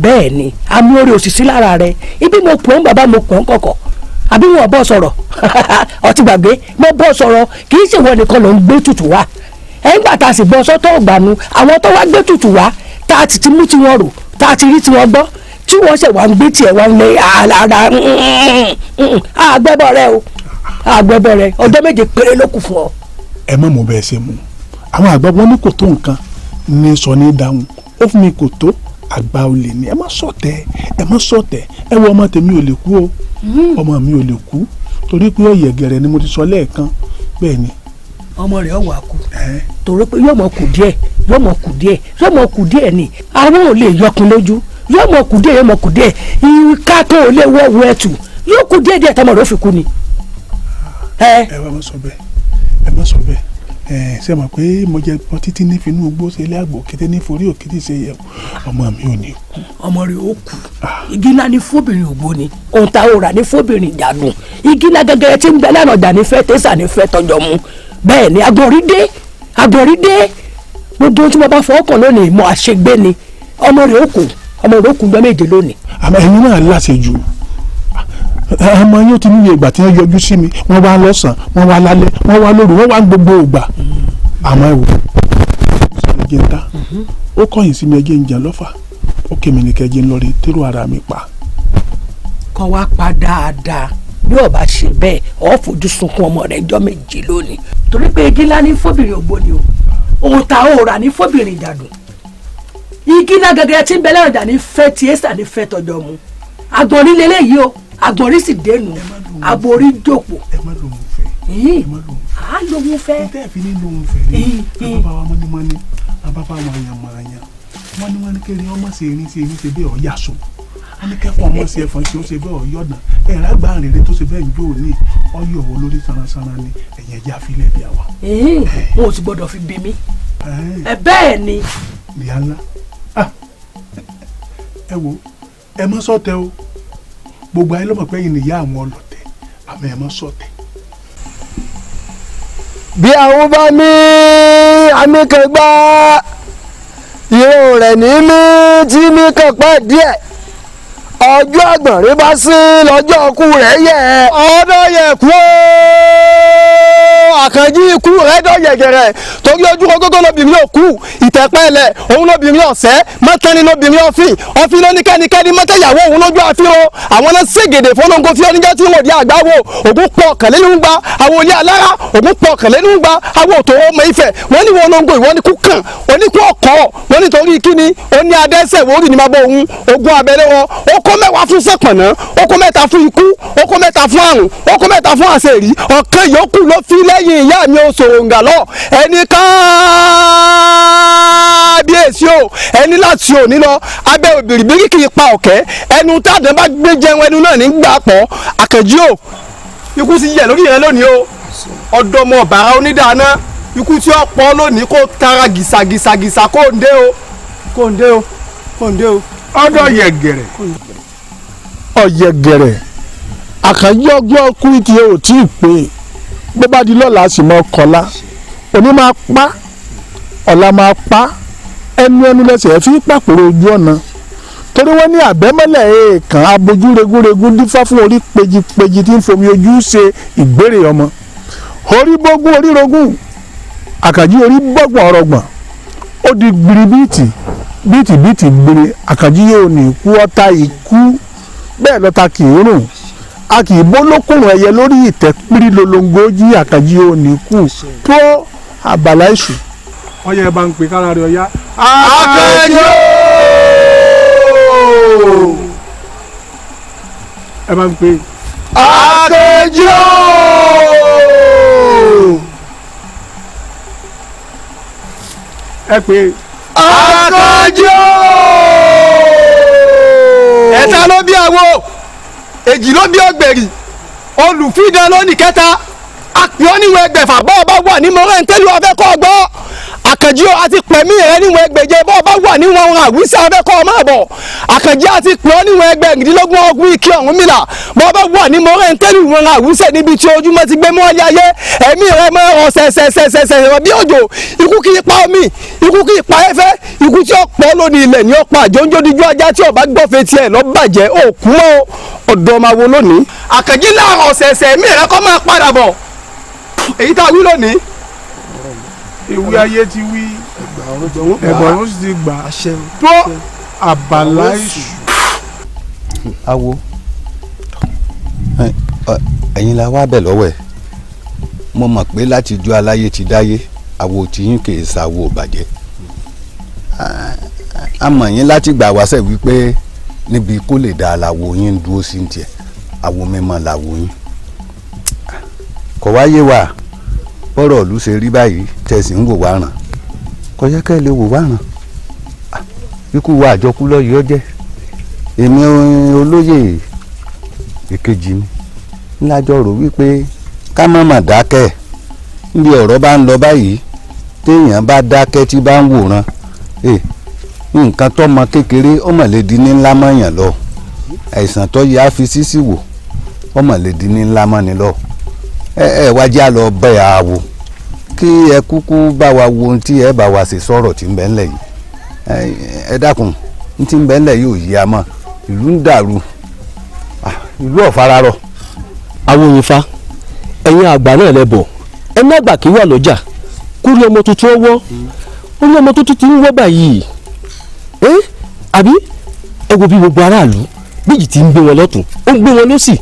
bẹ́ẹ̀ ni amúore òṣìṣẹ́ lára rẹ ibi mo pọ̀ ń bàbá mo pọ̀ ń kọ̀kọ̀ àbí wọn bọ́ sọ̀rọ̀ ọtí gbàgbé mo bọ́ sọ̀rọ̀ kì í ṣèwọ nìkan ló ń gbé tutù wá ẹ̀yìn gbà tá a sì bọ́ sọ́tọ̀ ọ̀gbànú àwọn tó wá gbé tutù wá tá a ti mú tiwọn rò tá a ti rí tiwọn gbọ́ tí wọ́n ṣẹ̀ wá ń gbé tiẹ̀ wá ń lé àlàra àgbẹ̀bọ̀ rẹ o àgbẹ̀bọ̀ rẹ ọjọ́ méje péré ló kù fún ọ. ẹ má mọ bẹ́ẹ̀ ṣe mú àwọn àgbà wọn ní kò tó nǹkan ní sọ ní dáhùn ó fún mi kò tó àgbà olè ní ẹ má ṣọ̀tẹ̀ ẹ wọ ọmọ tèmi ò lè kú o ọmọ mi ò lè kú torí pé ọ̀yẹ̀ gẹ̀rẹ̀ ni mo ti sọ lẹ́ẹ̀kan bẹ́ẹ̀ ni. ọmọ rẹ̀ ọ̀wà kú torí pé yóò mọ̀ kù díẹ̀ ni àwọn ò lè yọkun lójú yóò mọ̀ kù díẹ̀ ìka tó ò lè wọ́wọ́ ẹ̀tù yóò kù díẹ̀ tọmọ rẹ̀ ó fi kú ni. ẹ má sọ bẹ́ẹ̀ ṣe mọ̀ pé mo jẹ pọ́ títí ní finú ogbó ṣe ilé àgbò kété ní forí òkété ṣe yẹ ọmọ mi ò ní kú. ọmọ rẹ̀ ó kú igi ńlá ní fóbìnrin ògbó ni ohun tá a rà ní fóbìnrin ìdànù igi ńlá gẹ́gẹ́ tí ń bẹ lánàá ọjà ní fẹ́ tẹ́sà ní fẹ́ tọjọ́ mu bẹ́ẹ̀ ni agbọ̀nrín dé gbogbo ohun tí mo bá fọwọ́ kàn lónìí mo àṣegbé ni ọmọ rẹ̀ ó kú gbọ́ méje lónìí. àmọ́ ẹ̀yin náà láṣejù ọmọ yóò ti níye ìgbà tí wọ́n yọjú sí mi wọ́n wá lọ́sàn wọ́n wá lálẹ́ wọ́n wá lóru wọ́n wá gbogbo ìgbà àmọ́ ẹ̀wò ẹ̀jẹ̀ ń ta ó kọ̀yìn sí mi ẹ̀jẹ̀ ń jẹun lọ́fà ó kémi ní kẹ́jẹ́ ń lọ rí tẹ́rù ara mi pa. kọ́ wá pa dáadáa bí ọba ṣe bẹ́ẹ̀ ọ̀ fojú sunkún ọmọ rẹ̀ jọ́ méje lónìí torí pé igi ńlá ní fóbìnrin ògbóni o òun ta òòrà ní fóbìnrin ìdàdùn igi ńlá gẹ́gẹ́ tí ń bẹ lẹ́rọ̀dà ní fẹ́ tí èsà ní fẹ́ tọjọ́ mu àgbọ̀nrín lélẹ́yìí o àgbọ̀nrín sì dénú aborí jòpó. ẹ má lòun fẹ́ á lòun fẹ́. ẹ tẹ́ fi ní lòun fẹ́ ní bàbá wa mọ́nímọ́ní bàbá wa yànmọ̀ọ́yàn mọ́nímọ́ní kéré ọmọ sí erin ṣe bẹ́ẹ̀ ọ̀yà so wọ́n ní kẹ́kọ̀ọ́ ọmọ sí ẹ̀fọn ṣe ó ṣe bẹ́ẹ̀ ọ̀yọ̀dà ẹ̀rọ àgbà rere tó ṣe bẹ́ẹ̀ ń jó ní ọyọ̀ wo lórí sanransanra ni ẹ̀yìn ẹja filẹ̀ bí àwa. wọn ò sì gbọdọ̀ fi bí mi ẹ bẹ́ẹ̀ ni. ìyá ńlá ẹ wo ẹ má ṣọ̀tẹ̀ o gbogbo ayé lọ́mọ pé yìí nìyá àwọn ọlọ́tẹ̀ àmọ́ ẹ má ṣọ̀tẹ̀. bí àwọn bá ní amíkẹgbá ìró rẹ̀ ní mí tí mí kàn pẹ́ díẹ̀ ọjọ́ àgbọ̀nrín bá sí lọ́jọ́ ọkú rẹ̀ yẹ ọdọ yẹ kú àkànjí ikú rẹ̀ dọ̀ yẹ̀gẹ̀rẹ̀ torí ojú kókó lóbìnrin òkú ìtẹ̀pẹ́lẹ̀ òun lóbìnrin ọ̀sẹ́ mọ́tẹ́ni lóbìnrin ọ̀fìn ló ní kẹ́nikẹ́ni mọ́tẹ́yàwó òun lójú àfihàn àwọn náà ségèdè fọlọ́ngọ fi oníjẹ́ tí wọ́n di àgbáwo ògún pọ̀ kẹ̀lẹ́nugba àwọn olè alára ògún pọ̀ kẹ̀lẹ́nugba àwọn òtò ọmọ Ifẹ̀ wọ́n ní wọn lóńgò ìwọ́n ní kú kàn oníkú ọkọ̀ wọ́n nítorí kíni ó ní adẹ́sẹ̀ wọ́n rí ní máa bọ òun ogun abẹ́rẹ́ wọn ó kó mẹ́wàá fún sẹ̀pọ̀nà ó kó mẹ́ta fún ikú ó kó mẹ́ta fún àrùn ó kó mẹ́ta fún àṣẹ̀rí ọ̀kan yòókù ló fi lẹ́yìn ìyá mi ó sòròǹgà lọ ẹni káàbíyèsí o ẹni láti òní lọ abẹ́ òbìrìbìrì kì í pa ọ̀kẹ́ ẹnu tàdán bá gbé jẹun ẹnu náà ní gbà pọ̀ àkànjí o ikú sì yẹ lórí rẹ lónìí o ọ̀dọ́mọ bàrà onídàáná ikú tí ó pọ̀ lónìí kó tara gìsàgìsàgìsà kó ń dé o ọdọ yẹ̀gẹ̀rẹ̀ ọ̀yẹ̀gẹ̀rẹ̀ àkànjí ọgbọ́n kú tí o tí ì pé bó bá di lọ́la sì mọ́ kọ́lá òní máa pa ọ̀la máa pa ẹnu lẹ́sẹ̀ fi pàpòrò ojú ọ̀nà torí wọ́n ní àbẹ́mọ́lẹ̀ èèkàn abojú regúnregún dífá fún orí péjipéji tí ń fomi ojú ṣe ìgbérè ọmọ orí bógún orí rogún àkànjí orí bọ́gbọ̀n ọ̀rọ̀gbọ̀n ó di gbiri bíìtì gbére àkànjí yóò ní ikú ọ̀tá ikú bẹ́ẹ̀ lọ́ta kì í rùn a kì í bó lókùnrin ẹyẹ lórí ìtẹ́ pírí lolongo jí àkànjí òní kù tó àbàlá èṣù. ọyẹ ẹ bá ń pè kára rẹ ọyá. Àkànjí ẹ bá ń pè. Àkànjí ẹ pè. Àkànjí ẹ̀ta ló bí àwo èjì ló bí ọ̀gbẹ̀rì olùfídàn lónìí kẹta àpìọ́ níwọ̀n ẹgbẹ̀fà bọ́ọ̀ bá wà ní mọ́rẹ́ ntẹ́lú ọbẹ̀ kọ́ gbọ́ Àkànjí àti pẹ̀mí rẹ níwọ̀n ẹgbẹ̀je bọ́ọ̀ bá wà níwọ̀n ohun àwísẹ́ ọbẹ̀ kọ́ máa bọ̀ Àkànjí àti pẹ̀ọ́ níwọ̀n ẹgbẹ̀rìndínlógún ọgbọ̀n ìkí ọ̀hún mìlá bọ́ọ̀ bá wà ní mọ́rẹ́ ntẹ́lú ìwọ̀n àwísẹ́ níbi tí ojúmọ́ ti gbé mọ́lẹ̀ ayé ẹ̀mí rẹ mọ́ ọ̀rọ̀ sẹ̀sẹ̀sẹ̀sẹ̀ bí òjò ikú kì í pa omi ikú kì í pa ẹ̀fẹ́ ikú tí ó pọ̀ lónìí ilẹ̀ ní ọ̀pá àjọ́njódíjú ajá tí ọba gbọ́fẹ́ tiẹ̀ lọ bàjẹ́ òkú mọ́ ọ̀dọ́ máa wo lónìí Àkànjí láàrọ̀ ọ̀sẹ̀ẹ̀sẹ̀ ẹ̀mí rẹ kọ́ máa padà bọ̀ èyí tá a wí lónìí. ìwé ayé ti wí ẹ̀gbọ́n sì ti gbà tó àbàlá èṣù. awo ẹ̀yin la wá bẹ̀ lọ́wọ́ ẹ̀ mo mọ̀ pé láti jọ́ aláyé ti dáyé àwo tiyín kì í ṣàwo bàjẹ́ a mọ̀ yín láti gbà wáṣẹ̀ wípé níbi kó lè dá aláwo yín dúró sí tiẹ̀ àwo mímọ́ làwo yín kò wáyé wa bọ́rọ̀ ìlú ṣe rí báyìí tẹ̀sí ń wò wá ràn kò yẹ kẹ́ ẹ lè wò wá ràn ikú wa àjọkú lọ́yìí ọjẹ́ èmi olóyè èkejì mi ńlájọ rò wípé ká má mà dákẹ́ níbi ọ̀rọ̀ bá ń lọ báyìí téèyàn bá dákẹ́ tí bá ń wòran nǹkan tọ́mọ kékeré ọmọlédi ní ńlá mọ̀yàn lọ àìsàn tó yẹ á fi sísì wò ọmọlédi ní ńlá mọ́ni lọ ẹ wájà lọ bẹ̀ àwò kí ẹ kúkú bá wa wo ohun tí ẹ bá wa ṣe sọ̀rọ̀ tí ń bẹ ńlẹ̀ yìí ẹ dákun ní tí ń bẹ ńlẹ̀ yìí ò yí a mọ́ ìlú ń dàrú ìlú ọ̀fararọ̀. awòyìnfa ẹ̀yin àgbà náà lẹ́bọ̀ ẹ má gbà kí wà lọ́jà kó rí ọmọ tuntun ọwọ́ ó ní ọmọ tuntun ti ń wọ́ báyìí àbí ẹ wo bí gbogbo aráàlú bíjì ti ń gbé wọn lọ́tún ó ń gbé wọn lọ́sì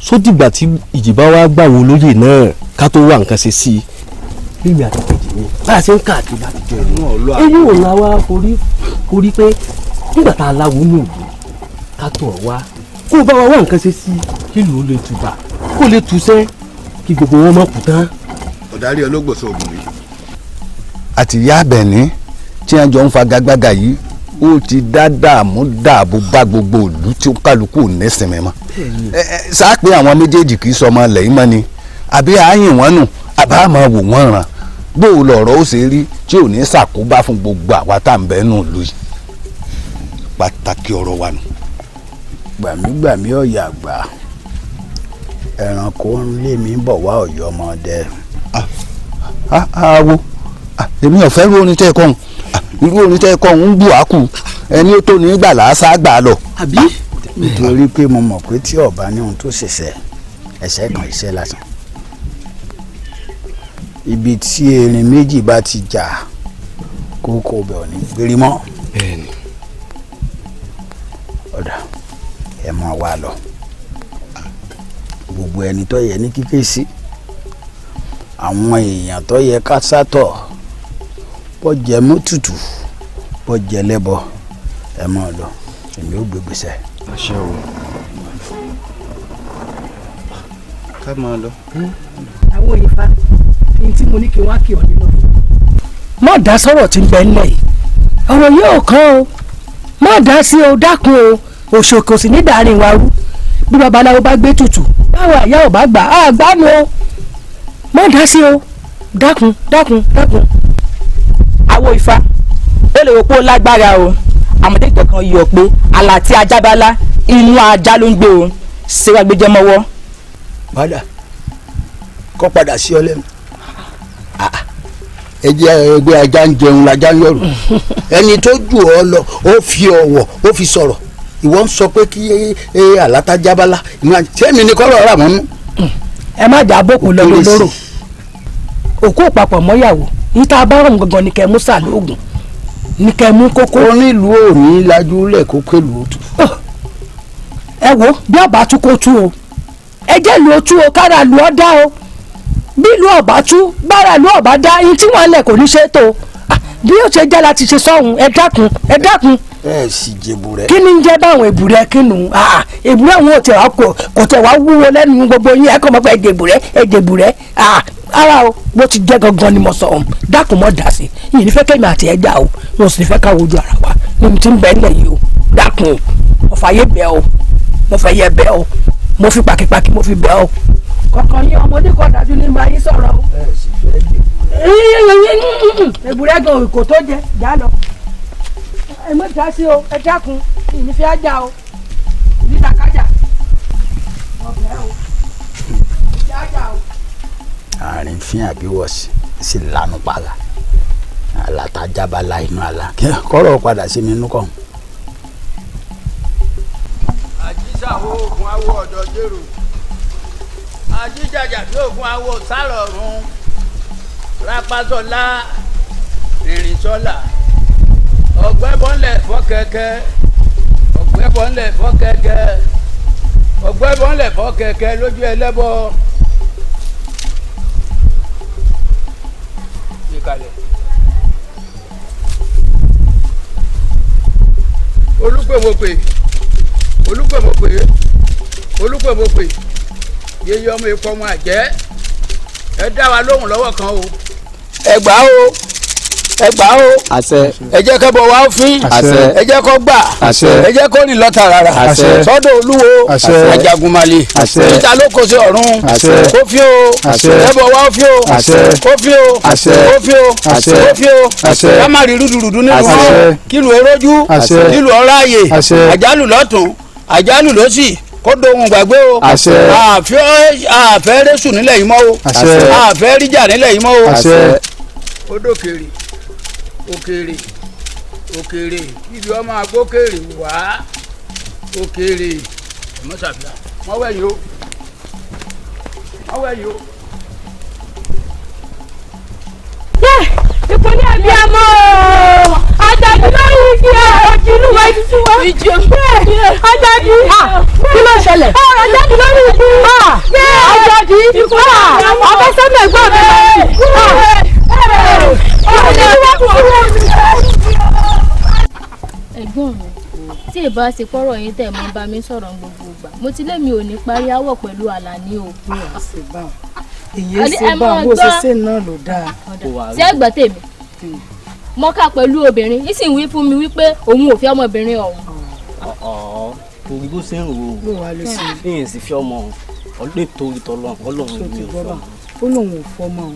sódìgbà tí ìjìbá wa gbà wo lóye náà ká tó wá nǹkan ṣe sí i bíbí àtẹ̀kẹ̀jì mi bá a ṣe ń káàkiri àtijọ́ ẹ̀ èyí ò la wá forí pé nígbà tá a láwo ní òbí ká tó ọ̀ wá kó o bá wa wá nǹkan ṣe sí i kí ló lè tùbà kó lè túṣẹ́ kí gbogbo wọn má kú tán. ọ̀darí ológbòsó ògùn yìí. àti ìyá Àbẹ̀ní tí wọ́n jọ ń fagagbága yìí ó ti dá dààmú dààbò bá gbogbo ìlú tí ó kálukú ò ní sinmi mọ́. sáà pé àwọn méjèèjì kì í sọ ọmọ lẹ́yìn mọ́ ni àbí àáyìn wọn nù àbá máa wò wọ́n ràn bó o lọ̀rọ̀ ó ṣe rí tí ò ní ṣàkóbá fún gbogbo àwa tá à ń bẹ nù lù yìí pàtàkì ọ̀rọ̀ wa nù. gbàmígbàmí ọ̀yà àgbà ẹranko ń lé mi bọ̀ wá ọ̀yọ́ ọmọdé. àwo èmi ò fẹ́ rú orin tẹ́ ẹ kọ́ irú orin tẹ́ ẹ kọ́ ń bù á kù ẹni ó tó ní gbà láásá gbà lọ. nítorí pé mo mọ̀ pé tí ọba ní ohun tó ṣẹ̀ṣẹ̀ ẹ̀ṣẹ̀ kan iṣẹ́ lásán ibi tí erin méjì bá ti jà kókó bẹ̀ ọ́ ní gbérí mọ́. ọ̀dà ẹ mọ̀ wá lọ gbogbo ẹni tó yẹ ní kíké sí àwọn èèyàn tó yẹ ká sátọ̀ bọ́ jẹ mọ́tùtù bọ́ jẹ lẹ́bọ ẹ mọ̀ lọ èmi ò gbégbèsè. àṣẹ o ká máa lọ. àwọn òyìnbá ní tí mo ní kí wọ́n á kí ọ nínú. má dá sọ̀rọ̀ tí ń bẹ nílẹ̀ yìí ọ̀rọ̀ yóò kàn ó má dá sí o dákun o òṣòkè òsì ní dàárín wa rú bí babaláwo bá gbé tutù báwo àyà ò bá gbà á gbánu o má dá sí o dákun dákun dákun. àwo Ifá ó lè wò pé ó lágbára o àmọ́dé kankan yọ pé àlà tí ajá bá lá inú ajá ló ń gbé o ṣé wàá gbé jẹ mọ́wọ́. padà kọ́ padà sí ọ lẹ́nu ẹgbẹ́ ajá ń jẹun lajá ń yọ̀rù ẹni tó jù ọ lọ ó fi ọ̀wọ̀ ó fi sọ̀rọ̀ ìwọ ń sọ pé kí àlátájábálá sẹ́mi ni kọ́rọ̀ rà mọ́nú. ẹ má jà bòkù lọ́dún lóró òkú òpapọ̀ mọ́yàwó níta bá rọrùn gangan ní kẹ́ mú sàlóògùn ní kẹ́ mú kókó. onílùú òní lajú lẹ̀ kó kélu òtù. ẹ wo bí ọba tún kó tú o ẹ jẹ́ lu otú o kára lu ọ́ dá o bí ìlú ọba tú bára lu ọba dá yín tí wọ́n lẹ̀ kò ní ṣe tó bí ó ṣe jẹ́ láti ṣe sọ́hun ẹ dákun. ẹ sì jẹ̀bù rẹ. kí ni ń jẹ́ báwọn èbù rẹ kí nù èbù rẹ wọn kò tẹ̀ wá wúwo lẹ́nu gbogbo yín ẹ kọ́ mọ́ pé ẹ jẹ̀bù rẹ ara o bó ti jẹ́ gangan ni mo sọ ọ́n dákun mọ́ dà sí yìí nífẹ̀ẹ́ kẹ́mi àti ẹja o mo sì nífẹ̀ẹ́ ká wojú ara wa níbi tí ń bẹ́ẹ̀ lẹ̀ yìí o dákun o mo fà yé bẹ́ẹ̀ o mo fẹ́ yẹ bẹ́ẹ̀ o mo fi pàkípàkí mo fi bẹ́ẹ̀ o kọ̀ọ̀kan yín ọmọdé kọ́ dájú ní máa yín sọ̀rọ̀ o. èbúrẹ́ gan kò tó jẹ já lọ ẹ mọ̀ já sí o ẹ dákun ìnífẹ́ ajá o nídàkájà ọ̀bẹ o ìjà ajá o. àárín fín àbíwọ̀sì sì lanu pààlà alátajàbálà inú àlà kọ́rọ̀ padà sí mi nínú kàn. àjíṣàwọ̀ oògùn awo ọ̀dọ̀ jèrò àjíjàjà tí oògùn awo sálọ̀rùn rápásọ̀lá rìnrìnsọ́là ọ̀gbẹ́bọ̀nlẹ̀ fọ́kẹ́kẹ́ ọ̀gbẹ́bọ̀nlẹ̀ fọ́kẹ́kẹ́ ọ̀gbẹ́bọ̀nlẹ̀ fọ́kẹ́kẹ́ lójú ẹlẹ́bọ. olùpèmọ̀pè yeye ọmọ ikọ̀ ọmọ àjẹ́ ẹ dá wa lóhùn lọ́wọ́ kan o. ẹ gbà o àṣẹ. ẹ jẹ́ kẹ́ bọ̀ wá fín àṣẹ. ẹ jẹ́ kó gbà àṣẹ. ẹ jẹ́ kó rìn lọ́tà rárá àṣẹ. sọ́dọ̀ olúwo àṣẹ. ajagunmalè àṣẹ. ìta ló kó sí ọ̀run àṣẹ. kó fi o àṣẹ. ẹ bọ̀ wá fi o àṣẹ. kó fi o àṣẹ. kó fi o àṣẹ. kó fi o àṣẹ. ká má rí rúdurùdu nínú àṣẹ. wọn kílù erójú àṣẹ. kílù ọ̀ráyè àṣẹ. àjálù lọ́tún àjálù lọ́sì kó dohun gbàgbé o àṣẹ. àfẹ́ rẹ́sù nílẹ̀ yìí mọ́ o àṣẹ. àfẹ́ ríjà nílẹ̀ yìí mọ́ o. àṣẹ. ó dókèrè òkèrè ibi ọmọ agbókèrè wá òkèrè ẹ̀mọ́sàbíà wọ́n wẹ̀yìn o. ìpínlẹ̀ abiyamọ Àjàdí lórí igi òjìlú wa ìtútù wa Àjàdí kí ló ṣẹlẹ̀ Àjàdí lórí igi Àjàdí ọbẹ̀ sẹ́mi ẹ̀gbọ́n mi. ẹ̀gbọ́n mi tí ì bá ṣe pọ́rọ̀ yín tẹ̀ mọ́ bá mi sọ̀rọ̀ gbogbo ìgbà mo ti lé mi ò ní parí áwọ̀ pẹ̀lú Àlàní o. ìyẹn ṣe bá bó ṣe ṣe náà ló dáa. ṣé ẹgbẹ́ tèmi mo kà pẹ̀lú obìnrin yìí sì ń wí fún mi wípé òun ò fi ọmọbìnrin ọ̀hún. òun bó ṣe ń rò ó èyí sì fi ọmọ ọdún torí tọlọ Ọlọ́run ní ìfọ. ó lóun ò fọmọ o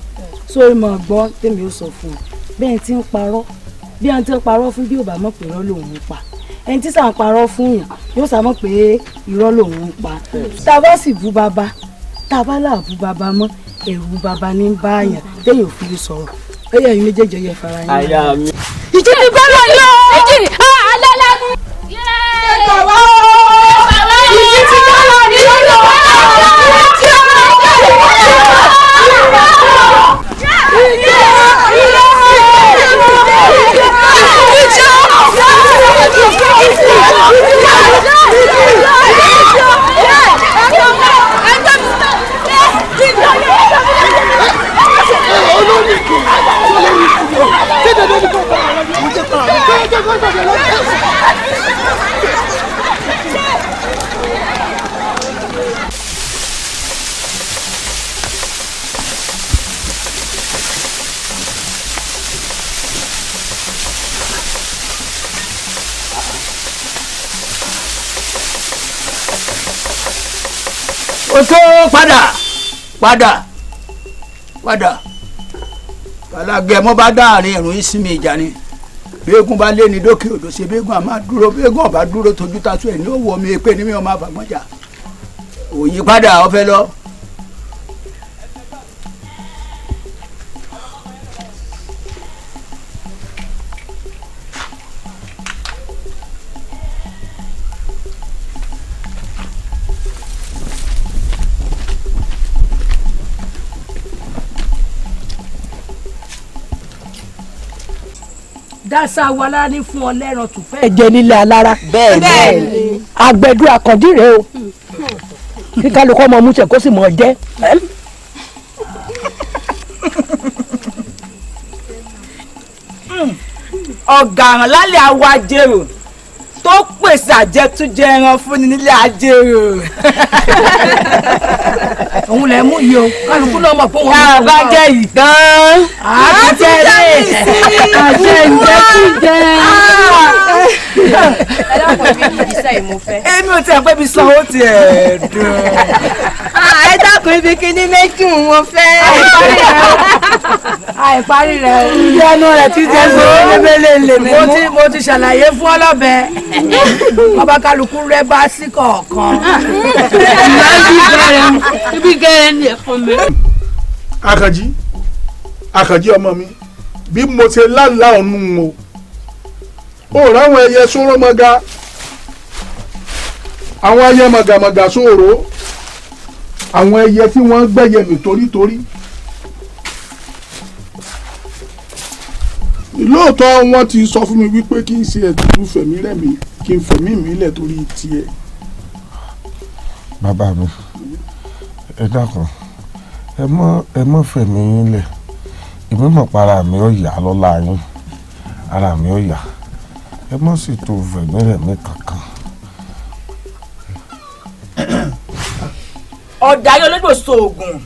sórí mọ gbọ́n tèmi ó sọ fún un bẹ́ẹ̀ tí ń parọ́ bí ẹni tí ń parọ́ fún bí ò bá mọ̀ pé irọ́ lòun ń pa ẹni tí sàn parọ́ fún yàn yóò sá mọ̀ pé irọ́ lòun ń pa tá a bá sì bú bàbá tá a bá là bú bàbá mọ́ ẹ̀rù bàbá ní bá yàn téèyàn ò fi sọ̀rọ̀ ẹ̀yà yìí méjèèjì yẹ fara yín. àyà mi. ìjì ni bọ́lá yọ ìjì alẹ́lẹ́ mi. ìjì ti bọ́lá ní lọ́dọ̀ o tó padà alágẹmọ bá dáàrin ẹrùn ìsinmi ìjà ni béègùn bá lé ní dókè odò ṣe béègùn àmà dúró béègùn ọba dúró tójú tásù ẹ ní òwò mi pé ní mi ò máa fàgbọ́n jà òyìn padà ọfẹ lọ. dásà wàlá ní fún ọ lẹ́ràn tó fẹ́ jẹ nílé alára. bẹ́ẹ̀ ni àgbẹ̀dù àkàndí rèé o kí kálukọ́ ọmọ mú tẹ̀ kó sì mọ̀ jẹ́. ọ̀gàràn lálẹ́ àwọ̀ ajérò tó pèsè àjẹtújẹ ẹran fúnni nílé ajérò. òun lè mú yìí o kálukú náà mọ̀ pé wọ́n mú un. bá jẹ́ ìtàn. àtijọ́ àjẹ ìjẹkújẹ. ẹ dákun ibi kìí sẹ́yìn mo fẹ́. èmi ò tiẹ̀ pé ibi sanwó tiẹ̀ dùn. ẹ dákun ibi kíní méjì mo fẹ́. àìparí rẹ̀ o. ìyanu rẹ̀ ti jẹ́ sọ lébélé lèmi mú. mo ti ṣàlàyé fún ọlọ́bẹ ọba kálukú rẹ bá sí kọ̀ọ̀kan. ibi gẹ́rẹ́ ni ẹ̀fọn mi. Àkànjí ọmọ mi bí mo ṣe lálàá ọ̀nù o ò ráwọn ẹyẹ sóró mọ́gá àwọn ẹyẹ mọ̀gàmọ̀gà sóró àwọn ẹyẹ tí wọ́n gbẹ́yẹ mi torítorí lóòótọ́ wọ́n ti sọ fún mi wípé kí n ṣe ẹ̀tùtù fẹ̀mí rẹ̀ mi kí n fẹ̀mí mi lẹ̀ torí tiẹ̀. bàbá mi ẹ dákun ẹ mọ fẹ̀mí yín lẹ̀ èmi mọ̀ pa ara mi ò yá lọ́la yín ara mi ò yá ẹ mọ̀ sì tó fẹ̀mí rẹ̀ mi kankan. ọ̀dà ayé olódò sóògùn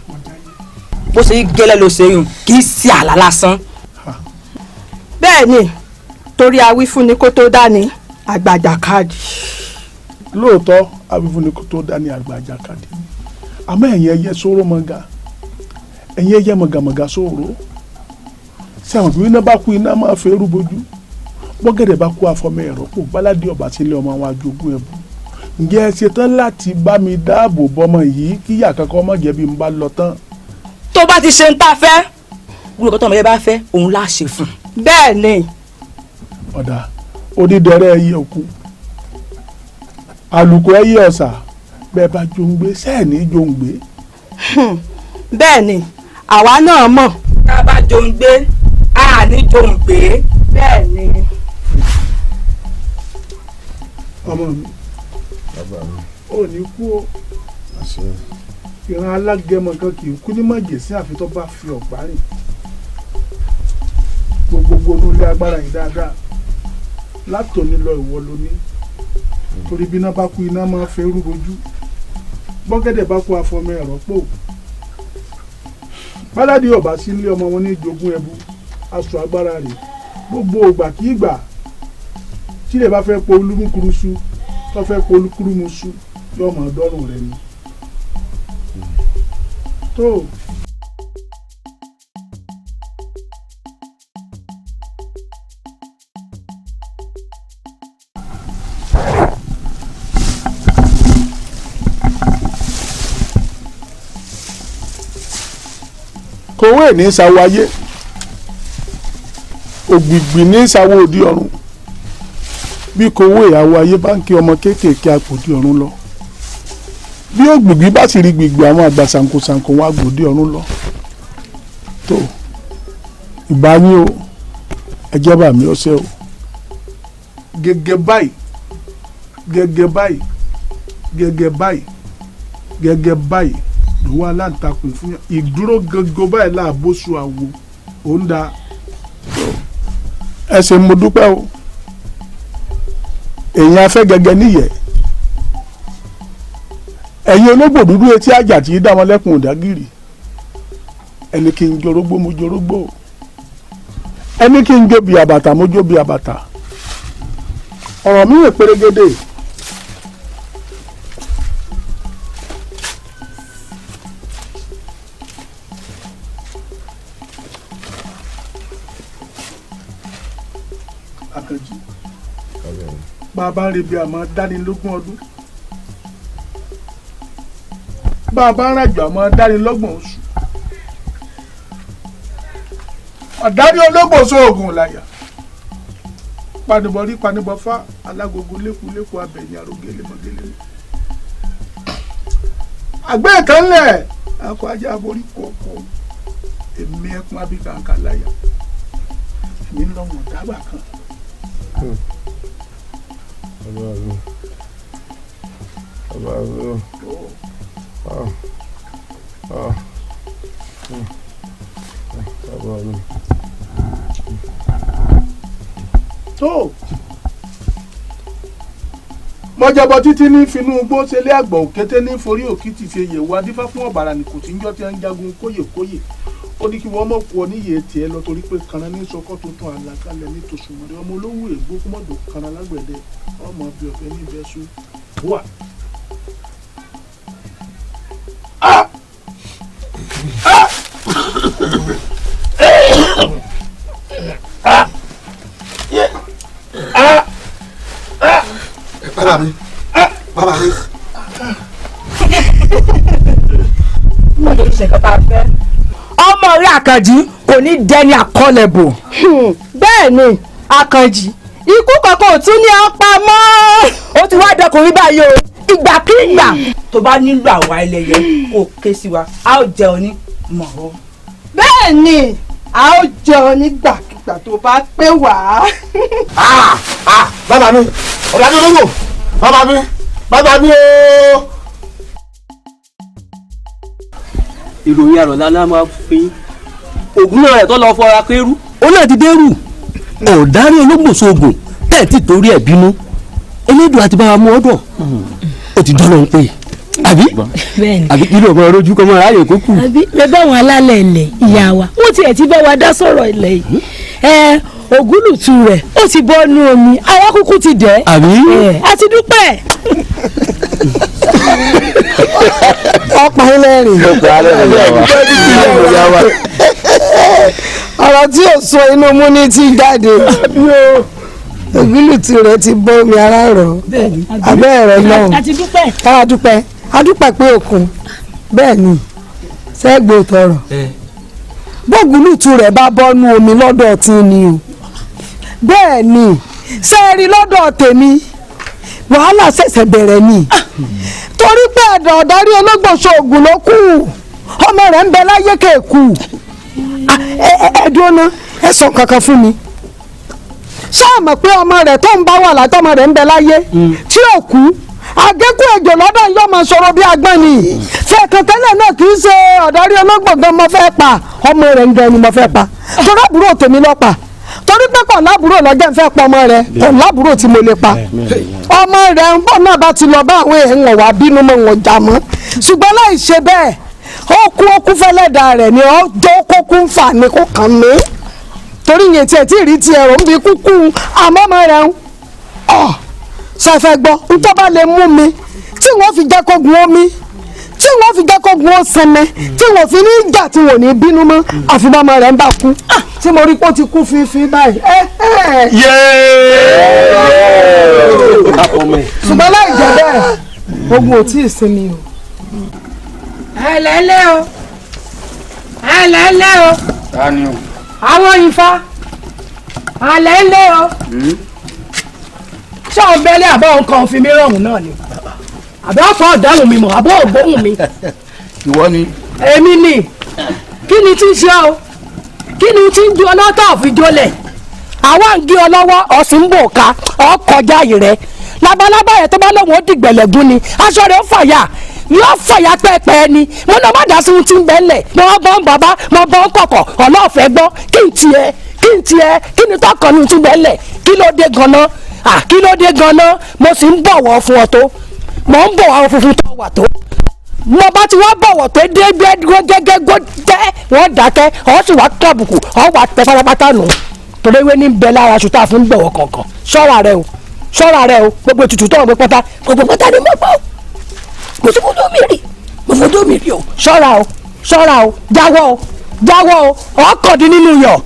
bó ṣe gẹ́lẹ́ ló ṣe yùn kì í ṣe àlá lásán. bẹ́ẹ̀ ni torí awífúnni kó tó dání àgbàjàkadì. lóòótọ́ awífúnni kó tó dání àgbàjàkadì àmọ́ ẹ̀yin ẹyẹ sóró mọ́gà ẹ̀yin ẹyẹ mọ̀gàmọ̀gà sóró ṣé àwọn ìbí iná bá kú iná máa fẹ́ rú bojú bọ́gẹ̀dẹ̀ bá kú afọmọ ẹ̀rọ pò gbáládé ọ̀bà sílé ọmọ àwọn ajogún ẹ̀bùn ǹjẹ́ ẹ ṣetán láti bá mi dáàbò bọ́mọ yìí kíyà kankan ọmọ jẹ̀bi ń bá lọ tán. tó bá ti ṣe ń ta fẹ́ gbogbo tó ọmọ yẹn bá fẹ́ òun lá ṣe fún. bẹ́ẹ̀ ni. ọ̀dà odídẹrẹ́ ẹyẹ òkú àlùkò ẹyẹ ọ̀sà bẹ́ẹ̀ bá jòǹgbé sẹ́ẹ̀ní jòǹgbé. bẹ́ẹ̀ ni àwa náà mọ̀. tá a bá jòǹgbé a ní jòǹgbé. bẹ́ẹ̀ ni. ọmọ mi ò ní kú o ìran alágẹmọ kan kì í kú ní májèsí àfi tó bá fi ọ̀pá rìn gbogbo olólè agbára yìí dáadáa látòní lọ ìwọ ló ní torí bí iná bá kú iná máa fẹ́ rú rojú bọ́gẹ́dẹ̀ bá kú afọmọ ẹ̀rọ pò báládì ọ̀bá sí ilé ọmọ wọn ní jogún ẹbú aṣọ agbára rẹ̀ gbogbo ògbà kí ìgbà tí lè bá fẹ́ po olúmúkuruṣu tó fẹ́ po olúkúrúmuṣu yóò mọ̀ ọ́dọ́rùn rẹ̀ ni. tó kòwé ní sáwọ ayé ògbìgbì ní sáwọ òdi ọ̀run bí kòwé àwọ ayé bá ń kí ọmọ kéékèèké àpòdì ọ̀run lọ bí ògbìgbì bá sì rí gbìgbì àwọn àgbà ṣàǹkóṣàǹkó wọn àgbòdì ọ̀run lọ tó ìbá yín o ẹjẹ́ bà mí ọsẹ o gẹ́gẹ́ báyìí gẹ́gẹ́ báyìí gẹ́gẹ́ báyìí gẹ́gẹ́ báyìí ló wá láǹtakùn fún yàn ìdúró gẹ́gẹ́ báyìí láàbòsù àwo ò ń da ẹsẹ̀ mo dúpẹ́ o èèyàn afẹ́ gẹ́gẹ́ níyẹ̀ ẹ̀yin ológbò dúdú etí àjà tí dá wọn lẹ́kùn òdágìrì ẹni kí n jorógbó mo jorógbó ẹni kí n jó bí àbàtà mo jó bí àbàtà ọ̀rọ̀ mi rè pérégedé. Àkànjí bàbá ń rebi àmọ́ dánilógún ọdún bàbá ń ràjò àmọ́ dánilọ́gbọ̀n oṣù ọ̀dárí ológbò sóògùn làyà panibọ̀rí panibọ̀fá alágogo lékuléku abẹ̀yìn àrògélé mọ̀gélé àgbẹ̀ kan lẹ̀ akọ ajá aborí kọ̀ọ̀kọ̀ èmi ẹkùn abíkàǹkà láyà èmi ń lọ́wọ́n dábàá kan. bàbá mi o. Bàbá mi. tó mọ̀jọ̀bọ̀ títí ní finú igbó ṣe lé àgbọ̀ òkété ní forí òkìtì ṣe yẹ̀wò adífá fún ọ̀bàrà ní kò tí ń jọ́ tí ń jagun kóyèkóyè ó ní kí wọ́n mọ̀ kú ọ níyè tiẹ̀ lọ torí pé kanra ní sọkọ́ tuntun àlàkalẹ̀ ní tòṣùmọ̀rẹ́ ọmọ olówó ègbó kúmọ̀dọ̀ kanra lágbẹ̀dẹ ọmọ bíi ọ̀fẹ́ ní ibẹ̀ sùn wà. Bàbá mi. Bàbá mi. mo lè ṣe kọ́ta fẹ́. ọmọ rẹ Àkànjí kò ní dẹni àkọlẹ̀ bò. bẹ́ẹ̀ ni Àkànjí ikú kankan ò tún ní apá mọ́. ó ti wá dọkùnrin báyìí o ìgbàkigbà tó bá nílò àwa ẹlẹ́yẹ kó ké sí wa a ó jẹ òní mọ̀ọ́. bẹ́ẹ̀ ni a ó jẹ ọ nígbàkigbà tó bá pé wá. Bàbá mi. Ọ̀gá mi lóko. Bàbá mi. Bàbá mi o. ìròyìn àròlá náà máa fi ògùn náà rẹ̀ tó lọ fọra kérú ó náà ti dérú ọ̀darí ológbòso ogun tẹ̀ tí torí ẹ̀ bínú elédùn àti bá wa mú ọdọ̀ ó ti dọ́nà ń pè àbí àbí kí ló mọ rojú kọ́ mọ́ aráyè kó kù. àbí bẹ́ẹ̀ àwọn alálẹ̀ ilẹ̀ ìyá wa wọ́n tiẹ̀ ti bá wa dá sọ̀rọ̀ ilẹ̀ yìí ògúlùtù rẹ̀ ó ti bọ́ nú omi àwa kúkú ti dẹ̀ àbí a ti dúpẹ́. ọ̀pá ẹlẹ́rìn ọ̀rọ̀ tí ò sọ inú mú ní ti jáde ògúlùtù rẹ̀ ti bọ́ omi ara rọ̀ abẹ́ ẹ̀rọ náà káwá dúpẹ́ adúpẹ́ pé òkun bẹ́ẹ̀ ni sẹ́gbẹ̀ẹ́ tọrọ bógúlùtù rẹ̀ bá bọ́nú omi lọ́dọ̀ tí ni o bẹ́ẹ̀ ni sẹ́ẹ̀rí lọ́dọ̀ tèmi wàhálà ṣẹ̀ṣẹ̀ bẹ̀rẹ̀ ni torí pé ẹ̀dọ̀ ọ̀darí ológbòso ògùn ló kù ọmọ rẹ̀ ń bẹ láyé kéèkù ẹ̀dùn ọ̀nà ẹ sọ kankan fún mi ṣáà mọ̀ pé ọmọ rẹ̀ tó ń bá wà látọ́mọ rẹ̀ ń bẹ láyé tí ò kú àgékù ẹjọ lọ́dọ̀ yóò máa sọ̀rọ̀ bí agbọ́n ni fẹ̀kàn tẹ́lẹ̀ náà kì í ṣe ọ̀darí ológbòǹgàn mo fẹ́ pa ọmọ rẹ̀ ń gan ni mo fẹ́ pa torí àbúrò tèmi lọ pa torí pé kò lábúrò lọ́jọ́ ń fẹ́ pa ọmọ rẹ̀ kò lábúrò tí mo lè pa ọmọ rẹ̀ ń bọ̀ náà bá ti lọ bá àwọn èèyàn wà bínú mọ́ wọn jà mọ́ ṣùgbọ́n láì ṣe bẹ́ẹ̀ ó kú fẹ́lẹ́dà rẹ̀ ni ó jẹ́ kókó ń fà ní kó kàn mí torí yẹn tiẹ̀ tí ì rí tiẹ̀ rò ń bi kúkú àmọ́ ọmọ rẹ̀ ń ṣàfẹ́ gbọ́ n tó bá lè mú mi tí wọ́n fi jẹ́ kógun omi tí wọ́n fi jẹ́ kógun ọ̀sẹ̀mẹ́ tí wọ́n fi ní ìjà tí wọ́n ní bínú mọ́ àfibọ́mọ rẹ̀ ń bá kú tí mo rí pé ó ti kú fífi báyìí. ṣùgbọ́n láì jẹ́ bẹ́ẹ̀ ogun ò tí ì sinmi o. ẹlẹ́lẹ́ o ẹlẹ́lẹ́ o àwọn Ifá ẹlẹ́lẹ́ o ṣé òun bẹ́lẹ̀ àbọ̀ nǹkan fi mí rọrùn náà ni àbọ̀ ọ̀fọ̀ ọ̀dáhùn mi mọ̀ àbọ̀ ògbóhùn mi. ìwọ ni. èmi ni kí ni tí ń ṣe o kí ni tí ń ju ọlọ́tọ̀ òfin jólẹ̀ àwa ń gé ọ lọ́wọ́ ọ̀sìn ń bò ká ọkọjá yìí rẹ labalábá yẹn tó bá lóun ó dìgbẹ̀lẹ̀gún ni aṣọ rẹ̀ ó fàyà yóò fàyà pẹ́ẹ́pẹ́ ni mo náà má dá sí ohun tí ń bẹ́ ńlẹ̀ mo bọ́ ń bàbá mo bọ́ ń kọ̀kọ̀ ọlọ́ọ̀fẹ́ gbọ́ kí n tiẹ̀ kí ni tọkàn ní ti bẹ́ ńlẹ̀ kí ló dé gan-an kí ló dé gan-an mo sì ń bọ̀wọ̀ fún ọ tó mo ń bọ̀wọ̀ funfun tó wà tó mo bá ti wá bọ̀wọ̀ tó dé gẹ́gẹ́ jẹ́ wọ́n dákẹ́ ọ sì wá kábùkù ọ wà tẹ pátápátá nù torí ewé ní bẹ lára aṣọ tá a fún bọ̀wọ̀ kọ̀ọ̀kan ṣọ́ra rẹ o gbogbo ètùtù tó ọ̀gbẹ́ pátá gbogbo pátá ni mo gbọ́ kò sí fojú mi rí o ṣọ́ra o jáwọ́ o ọkọ̀dín nínú yọ̀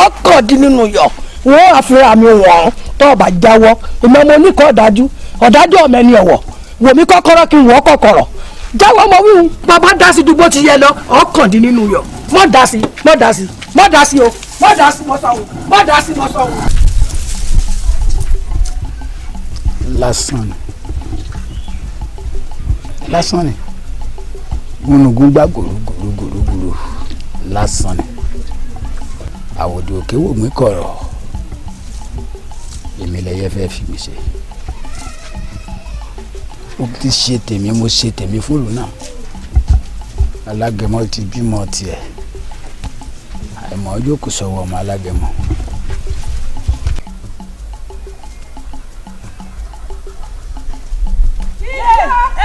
ọkọ̀dín nínú yọ̀ wọ́n àfihàn mi wọ̀n tó ọba jáwọ́ ìmọ̀mọ́ oníkọ̀ ọ̀dájú ọmọ ẹni ọ̀wọ̀ wòmí kọ́kọ́rọ́ kí n wọ́ kọ̀kọ̀rọ̀ jáwọ́ ọmọ wíwú bàbá dá sí dúgbò ti yẹ lọ ọkọ̀dín nínú yọ̀ mọ́ dá sí o mọ́ dá sí mọ́sọ̀wọ́. lásán ni gúnugún gbá gòrògòrògòrò lásán ni àwòdì òkè wò mí kọ̀rọ̀ èmi lẹ́yẹ fẹ́ fi mi ṣe ó ti ṣe tèmi mo ṣe tèmi fúlù náà alágẹmọ ti bímọ tiẹ̀ àìmọ̀ ọjọ́ kò sọ̀wọ́ ọmọ alágẹmọ.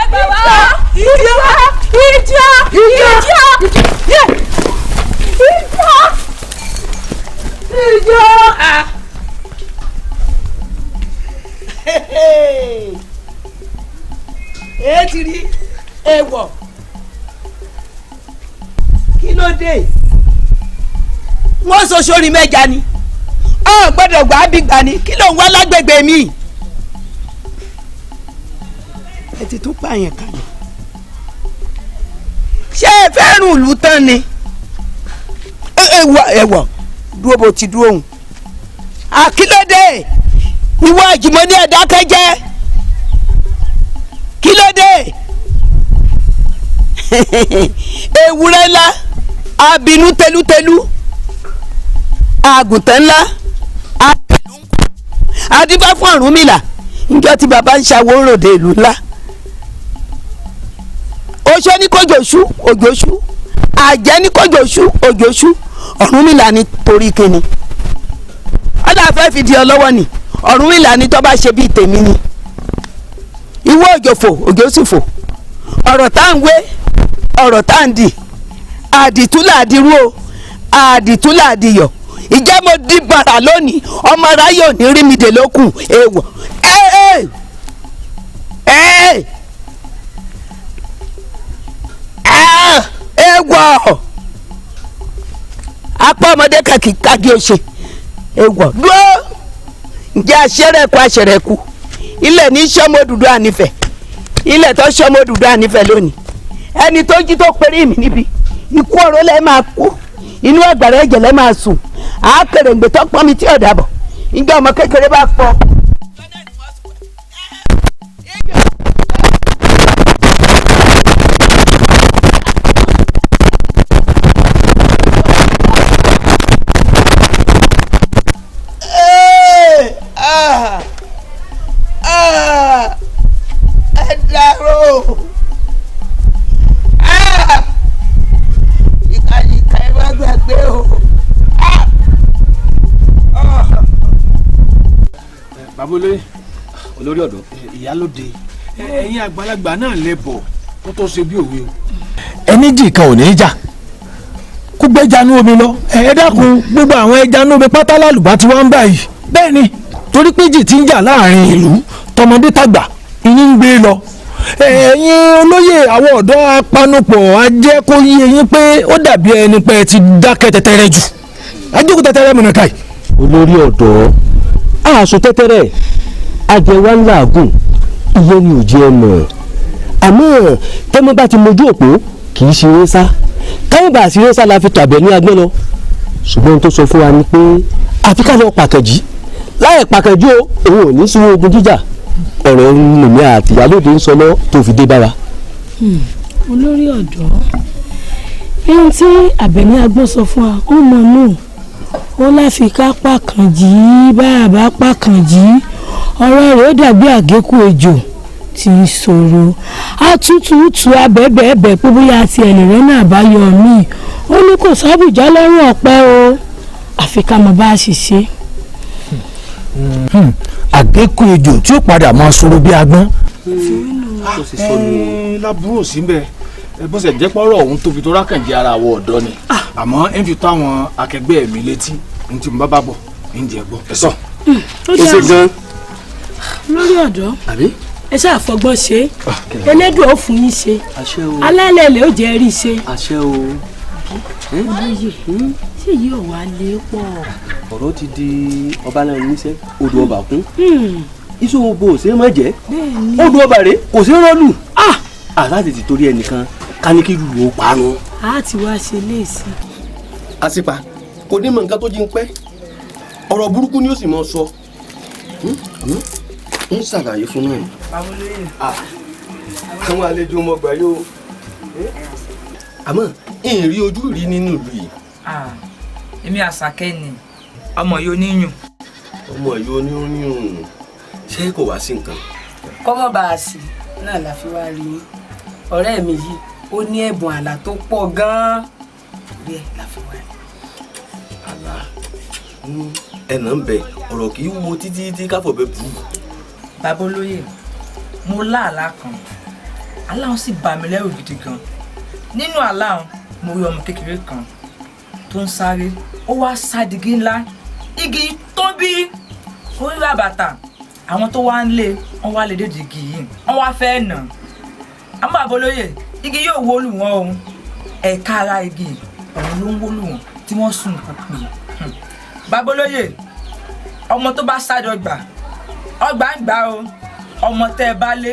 ẹgbẹ́ wa ìjọ ẹ ti rí ẹwọ kí ló dé wọ́n sọ sórí mẹ́ja ni ọ gbọ́dọ̀ gbà á bí gbà ni kí ló ń wá lágbègbè mi ẹ ti tún pààyàn kalẹ̀ ṣé ẹ fẹ́ràn ìlú tán ni ẹwọ dúró bó ti dúró hùn àkílódé ìwọ àjùmọ̀ ní ẹ̀dákẹ́jẹ́ kí ló dé ewúrẹ́ ńlá abinú tẹlútẹlú àgùntàn ńlá adíbá fún Ọ̀rúnmìlà níjọ́ tí baba ń ṣàwó ròde ìlú ńlá oṣó ní kójòṣú òjòṣú àjẹ́ ní kójòṣú òjòṣú Ọ̀rúnmìlà ní torí kíni ọ̀dà fẹ́ fi di ọ lọ́wọ́ ni Ọ̀rúnmìlà ní tó bá ṣe bíi tèmi ni ìwọ òjòfò òjòsìfò ọ̀rọ̀ tá à ń wé ọ̀rọ̀ tá à ń dì àdìtúlà àdìrú o àdìtúlà àdìyọ̀ ìjẹ́ mo di bàrà lónìí ọmọ aráyé ò ní rí mi dè lókun èèwọ̀ èèwọ̀ apá ọmọdé kàkí ọ̀sẹ̀ èèwọ̀ dúró ǹjẹ́ àṣẹrẹ́kù àṣẹrẹ́kù ilẹ̀ ní sọ́mọ́ dúdú ànífẹ̀ ilẹ̀ tó sọ́mọ́ dúdú ànífẹ̀ lónìí ẹni tó jí tó perí mi níbi ikú ọ̀rọ̀ lẹ́ máa kú inú àgbàrá ẹ̀jẹ̀ lẹ́ máa sùn àákèrèǹgbè tó pọ́n mi tí ọ̀dà bọ̀ ìjọ ọmọ kékeré bá fọ́. ẹ dàrú ìkàyíkà ẹ má gbàgbé o. bàbá olóyè olórí ọ̀dọ́ ìyálóde ẹ̀yin àgbàlagbà náà lè bọ̀ kó tó ṣe bí òwe o. ẹni jì kan ò ní í jà kó gbẹ́jà ní omi lọ ẹ dákun gbogbo àwọn ẹja ní omi pátá lálùbá tí wọ́n ń báyìí bẹ́ẹ̀ ni torí pé jì ti ń jà láàrin ìlú tọmọdé tàgbà ìní ń gbé lọ ẹ̀yin olóyè àwọn ọ̀dọ́ apanupọ̀ ajẹ́ kó yé eyín pé ó dàbí ẹni pé ẹ ti dákẹ́ tẹ́tẹ́rẹ́ jù ajókòó tẹ́tẹ́rẹ́ mọ̀nà káì. olórí ọ̀dọ́ àṣọ tẹ́tẹ́rẹ́ ajẹwà ńlá àgùn iye ni ò jẹ́ mọ̀ àmọ́ tẹ́mọ́ bá ti mojú òpó kì í ṣe eré sá káwọn bá sí eré sá la fi tàbẹ̀ ní agbẹ́ lọ ṣùgbọ́n tó sọ fún wa ni pé àfi ká lọ pàkẹ́jì láì pàkẹ́jì o òun ò ní sí ogun jíjà ọ̀rọ̀ mùmí àti ìyálòde ń sọ lọ tó fi dé bá wa. olórí ọ̀dọ́ ohun tí Àbẹ̀ní Agbọ́n sọ fún wa ó mọ̀ nù ó láfi ká pàkànjì bàbá pàkànjì ọ̀rọ̀ rẹ̀ ó dàbí àgékù ejò tí ń ṣòro àtútùtù abẹ́bẹ́ẹ̀bẹ́ pé bóyá àti ẹ̀lẹ́rẹ́ náà bá yọ mí ó ní kò sábùjá lọ́rùn ọ̀pẹ o àfi ká mọ bá a ṣe ṣe. àgékù ejò tí ó padà máa ṣòro bí agbọ́n. lábúrò síbẹ̀ bó ṣe jẹ́ pọ́rọ̀ ọ̀hún tóbi tó rákànjẹ́ ara àwọ̀ ọ̀dọ́ ni àmọ́ ẹ̀ ń fi tó àwọn akẹgbẹ́ mi létí ní tí mo bá bọ̀ ń jẹ́ gbọ́. ẹ sọ ó ṣe gan. lórí ọ̀dọ́ ẹ ṣáà fọgbọ́n ṣe elédùn ó fún yín ṣe alálẹ̀ lè ó jẹ́ rí ṣe. olóyè ṣé yìí ò wá lé pọ̀. ọ̀rọ̀ ti di ọba náà níṣẹ́ odò ọba kún iṣu gbogbo ò ṣe é má jẹ́ odò ọba rẹ̀ kò ṣe é rọ́ọ̀lù àláti ti torí ẹnìkan ká ní kí lùlù ó parun. a ti wá ṣe léèsì. àṣìpà kò ní mọ nǹkan tó jí ń pẹ́ ọ̀rọ̀ burúkú ni ó sì mọ sọ ń ṣàlàyé fún náà. àwọn àlejò ọmọ ọgbà yóò àmọ́ ń rí ojú rí nínú ìlú yìí. èmi Àṣàkẹ́ ni ọmọ yóò níyùn ọmọ yìí ó ní oníhùn ṣé kò wá sí nǹkan. kọ́mọ́ bá a sí náà la fi wá rí i ọ̀rẹ́ mi yìí ó ní ẹ̀bùn àlá tó pọ̀ gan-an rí ẹ̀ la fi wá rí i. àlá ẹnà ń bẹ ọ̀rọ̀ kì í wo títí tí káfọ̀ bẹ bù. bàbá olóyè mo lá àlá kan àlá ọ̀hún sì bà mí lẹ́rù gidi gan nínú àlá ọ̀hún mo rí ọmọ kékeré kan tó ń sáré ó wá sádìgí ńlá igi tóbi orí àbàtà àwọn tó wá ń lé wọn wá lè dédìí igi yìí wọn wá fẹ́ nà àmọ́ bàbá olóyè igi yóò wólù wọn o ẹ̀ka ara igi ọ̀hún ló ń wólù wọn tí wọ́n sùn kò pè bàbá olóyè ọmọ tó bá sádọgbà ọgbà ń gbà o ọmọ tẹ́ ẹ bá lé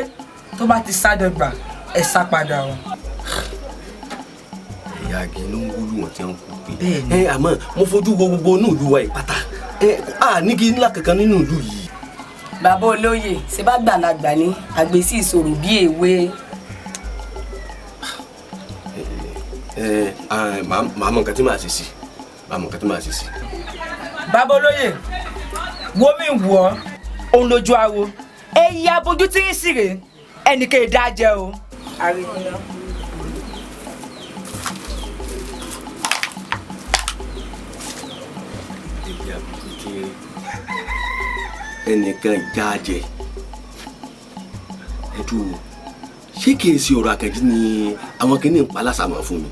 tó bá ti sádọgbà ẹ sá padà o. ìyá igi ló ń wólù wọn tí wọn kò pè àmọ́ mo fojú wo gbogbo inú ìlú wa ìpátá nígi ńlá kankan nínú ìlú yìí. bàbá olóyè ṣe bá gbàlagbà ní àgbèsí ìṣòro bí èwe. màá mọ nǹkan tí màá ṣe sí bàbá olóyè wo mi wọ òun lójú awo èyí abojú tí ń sì rè ẹnìkan ìdájẹ o. ẹnìkan ìjáàjẹ ẹdú ṣé kìí ṣe ọ̀rọ̀ Àkànjí ni àwọn kìíní ń pa lásàmọ fún mi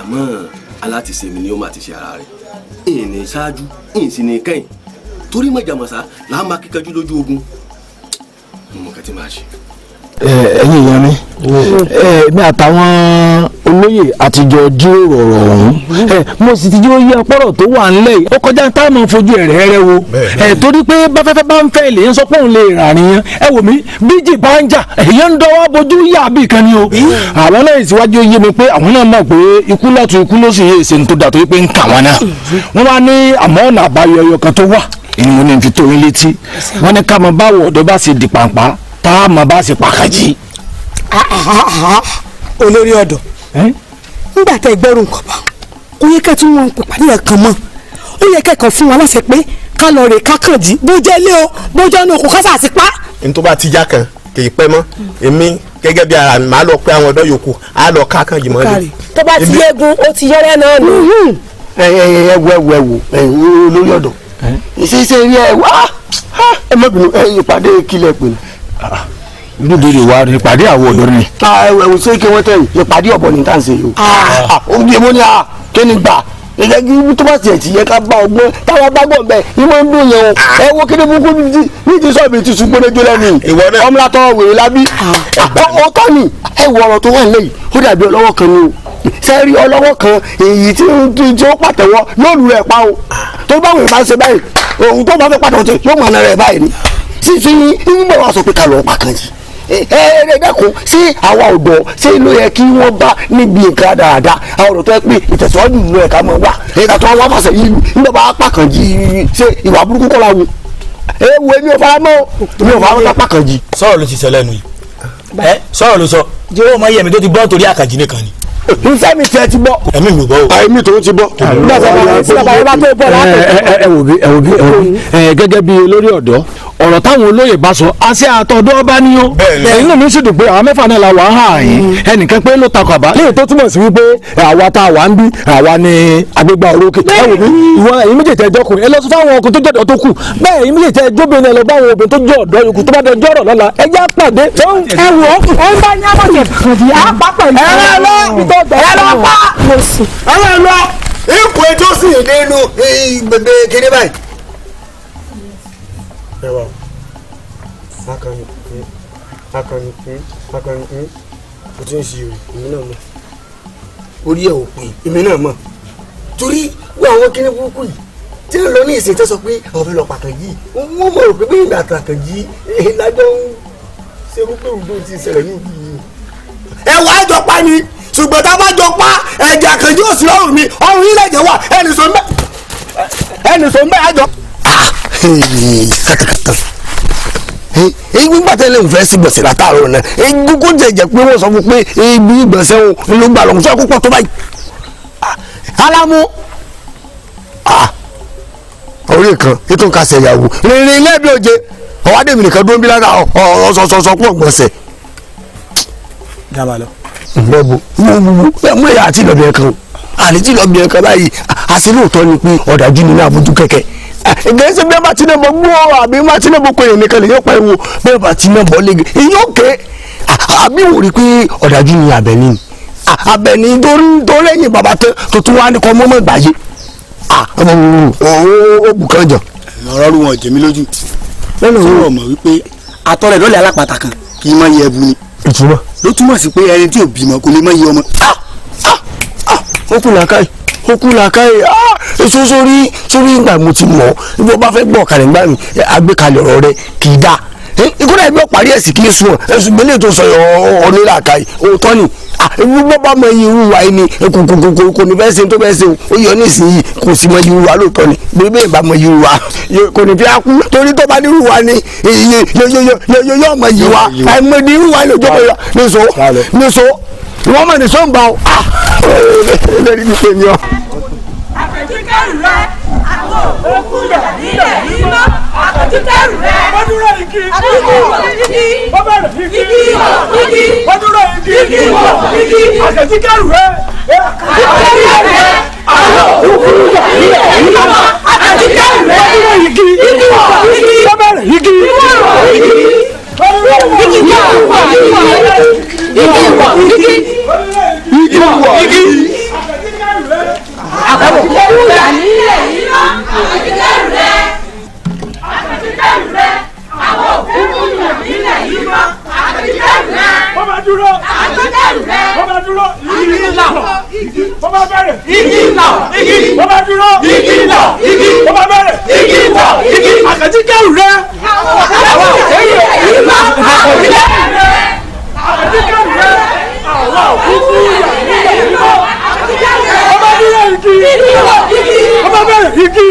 àmọ́ alátìṣe mi ni ó máa ti ṣe ara rẹ̀ ìní ṣáájú ìsìn ní kẹ́yìn torí mọ̀jàmọ̀sá làá máa kíkanjú lójú ogun mo mọ̀ kẹ́ tí máa ṣe. ẹ̀yin èèyàn mi àtàwọn olóyè àtijọ́ jíròrò ọ̀rọ̀ ọ̀hún mo sì ti jẹ́ oyè ọpọ́rọ̀ tó wà ńlẹ̀ yìí ó kọjá tá a máa fojú ẹ̀rẹ́ rẹ wo torí pé báfẹ́fẹ́ bá ń fẹ́ ilé ń sọ pé òun lè ràrin yẹn ẹ wò mí bíjì bá ń jà èyí ń dọwọ́ bojú yà bí kan ni o àwọn náà ìsíwájú oyè mi pé àwọn náà mọ̀ pé ikú lọ́tún ikú ló sì yé èsè tó dà tó pé ń kà wọ́n náà wọ́n wá ní àmọ́ ọ̀nà àbáyọ ẹyọ kan tó wà èyí mo ní fi tó yín létí wọ́n ní ká mọ báwo ọ̀dọ́ bá ṣe di pàǹpá tá a mọ bá ṣe pàkàjì. olórí ọ̀dọ́ nígbà tẹ́ gbẹ́rù nǹkan bá kó yẹ kẹ́ tún wọn pàdé ẹ̀ kan mọ́ ó yẹ kẹ́kọ̀ọ́ fún wa láṣẹ pé ká lọ rè kákànjí bó jẹ́ ilé o bó jẹ́ inú oko kásà ti pa. n tó bá ti já kan kì í pẹ́ mọ́ èmi gẹ́gẹ́ bí ara mi máa lọ pé àwọn ọ̀dọ́ yòókù á lọ kákànjí mọ́ ni. tó bá ti yégun ó ti yẹ́rẹ́ náà nù. ẹ wo olórí ọ̀dọ́ ìṣe rí ẹ wá ẹ má bínú ìpàdé kílẹ̀ pè ní. olùdíje wa ni ìpàdé àwọn ọ̀dọ́ ni. ẹ̀wù ṣé kí wọ́n tẹ̀yìn ìpàdé ọ̀bọ̀ ní tàǹsẹ̀ yìí o. oúnjẹ mo ní kí ni gbà ẹ̀jẹ̀ kí tó bá tiẹ̀ ti yẹ ká bá ọgbọ́n táwa bá gbọ̀n bẹ́ẹ̀ ni wọ́n ń dùn yẹn o. ẹ wo kí ni burúkú ní ti sọ́ọ̀bì ti sùn gbọ́dọ̀jọ́ lẹ́nu yìí ọmọlatọ́ wèrè lábí. ọ̀tọ̀ ni ẹ wo ọ̀rọ̀ tó wà nílẹ̀ yìí ó dàbí ọlọ́wọ́ kan ni o sẹ́rí ọlọ́wọ́ kan èyí tí ó pàtẹ́wọ́ yóò lù rẹ̀ pa o tó bá wọn máa ń ṣe báyìí òun tó bá fẹ́ pàtẹ́wọ́ tó yóò máa nà rẹ̀ báyìí ni títí ń bọ̀ wá sọ pé ká lọ́ọ́ pa kan yìí ẹ dẹ́kun sí àwa ọ̀dọ́ ṣé ló yẹ kí wọ́n bá níbi nǹkan dáadáa àwọn ọ̀dọ́ tó yẹ pé ìtẹ̀síwájú ìlú ẹ̀ ká mọ̀ wá ẹ̀ka tó wá fàṣẹ yìí nígbà bá pàkàn jí ṣe ìwà burúkú kọ́ la wù ewu èmi ò fara mọ́ èmi ò fara mọ́ ká pàkàn jí. sọ̀rọ̀ ló ti sọ lẹ́nu yìí sọ̀rọ̀ ló sọ jẹ́ ọmọ yẹmi tó ti bọ́ torí Àkànjí nìkan ni. nfẹ́ mi tiẹ̀ ti bọ́. ẹ̀mí mi bọ́ o. ẹ̀mí tó ti bọ́. ẹ wò bí gẹ́gẹ́ bí olórí ọ̀dọ́ ọ̀rọ̀ táwọn olóyè bá sọ àṣẹ àtọ̀dọ́ bá ní o ẹ̀yin náà mi sì dùn pé àwọn mẹ́fà náà la wà á hàn yín ẹnìkan pé ló takọ̀ àbá léyìí tó túmọ̀ sí wípé àwa tá a wà ń bí àwa ni agbègbè orókè ẹ wò bí ìwọ ẹ̀yin méjèèjì ẹjọ́ kùnrin ẹ lọ sọ fáwọn ọkùnrin tó jẹ́ ọ̀dọ́ tó kù bẹ́ẹ̀ ẹ̀yin méjèèjì ẹjọ́ bẹ́ẹ̀ lọ bá àwọn obìnrin tó jẹ́ ọ̀dọ́ yòókù tó bá dẹ jọ́rọ̀ lọ́la ẹ já pàdé. ẹ wò ó ń bá ní àmọ̀tẹ̀ kàndí àpá pẹ̀lú ẹ lọ ikú ẹjọ́ sì nínú gbẹgbẹ kéde báyìí. akọni o ti ń ṣe èmi náà mọ̀ orí ẹ̀ ò pé èmi náà mọ̀ torí wọ́n àwọn kíní burúkú yìí tí ń lọ ní ìsìn tó sọ pé ọ̀fẹ́ lọ pàkànjí wọ́n mọ̀ rò pé bẹ́ẹ̀ ní àtàkànjí lájọ́ ń ṣe rúpé òdò ti ṣẹlẹ̀ ní ìlú yìí. ẹ wá ẹjọ pa ni ṣùgbọ́n tá a bá jọ pa ẹ̀jẹ̀ Àkànjí òsì lọ́rùn mi ọrùn yìí lẹ̀jẹ̀ wà ẹnì sọ ń bẹ́ àjọ. kàkàkàkà nígbà tẹ́lẹ̀ ń fẹ́ sí gbèsè látàárọ̀ náà gbogbo jẹ̀jẹ̀ pé wọ́n sọ fún pé ibi ìgbọ̀nsẹ̀ òun ló gbà lọ́hùn sọ púpọ̀ tó báyìí. Alamu orí kan ètò ìkàsẹ̀ ìyàwó rìnrìn ilé bí oje ọ̀wádìí nìkan dúró bí lára ọ̀sọ̀ọ̀sọ̀ pọ̀ gbọ̀nsẹ̀. dábàá lọ. bẹ́ẹ̀ mú ẹ̀yà àti ìlọ̀bì ẹ̀kan àlejò ìlọ̀bì ẹ̀kan báyìí àṣẹ lóòótọ́ ni pé ọ̀dájú ni ní àbójú kẹ̀kẹ́ ìgbésẹ̀ bí ẹ bá ti náà bọ̀ gbọ́ àbí má ti náà bọ̀ pé èèyàn nìkan lè yóò pa ewu bí ẹ bá ti náà bọ̀ lége èyí ó ké àbí wò rí pé ọ̀dájú ni Àbẹ̀ní ni Àbẹ̀ní tó lẹ́yìn bàbá tó tún wá ní kọ́ mọ́mọ́ ìgbàyé ó bù kán jọ. ọ̀rọ̀ rú wọn jẹ̀mí lójú sọ̀rọ̀ mọ̀ wípé atọ́rẹ̀ lọ́lẹ̀ alápàtà kan kì í má yẹ ẹbu ni. ìtumọ̀ ló túmọ̀ sí pé ẹni tí ò bímọ kò lè má yẹ ọmọ. ó kú làákàyè èso sórí ìgbà mo ti mọ̀ ibi ọba fẹ́ gbọ́ ọ̀kadà ìgbà mi àgbékalẹ̀ ọ̀rọ̀ rẹ kì í dáa ìkúrẹ́ ẹgbẹ́ parí ẹ̀sìn kì í sùn ẹ̀sùn gbélé tó sọ ọ̀nìlàkàyè òótọ́ ni bó bá mọ iye irú wa yìí ni kò ní fẹ́ ṣe tó fẹ́ ṣe ó yọ nísìnyí kò sì mọ iye irú wa lóòótọ́ ni bébè bá mọ iye irú wa kò ní fi akú torí tó bá ní irú wa ni yóò mọ iye wa àìmọ ní irú wa ni òjò kò níṣó wọ́n mọ̀ níṣó ń bá ọ lórí mi pè mí ọ. àpèjúkẹ́rù rẹ àwọn òkú yà nílẹ̀ yìí mọ́ àpèjúkẹ́rù rẹ. wọ́n dúró igi wọ́n bẹ̀rẹ̀ igi wọ́n dúró igi àpèjúkẹ́rù rẹ. àpèjúkẹ́rù rẹ àwọn òkú yà nílẹ̀ yìí mọ́ àpèjúkẹ́rù rẹ. wọ́n dúró igi wọ́n bẹ̀rẹ̀ igi àpèjúkẹ́rù rẹ nílẹ̀ yìí mọ́ àpèjúkẹ́rù rẹ. àpèjúkẹ́rù rẹ àwọn òkú yà nílẹ̀ yìí mọ́ àpèjúkẹ́rù rẹ. wọ́n máa dúró àpèjúkẹ́rù rẹ. wọ́n máa dúró igi ńlá wọ́n máa bẹ̀rẹ̀ igi ńlá wọ́n máa dúró igi ńlá wọ́n máa bẹ̀rẹ̀ igi ńlá àpèjúkẹ́rù rẹ. àwọn òkú yà nílẹ̀ yìí mọ́ àpèjúkẹ́rù rẹ. àpèjúkẹ́rù rẹ àwọn òkú yà nílẹ̀ yìí mọ́ àpèjúkẹ́rù rẹ. ọba bẹ̀rẹ̀ igi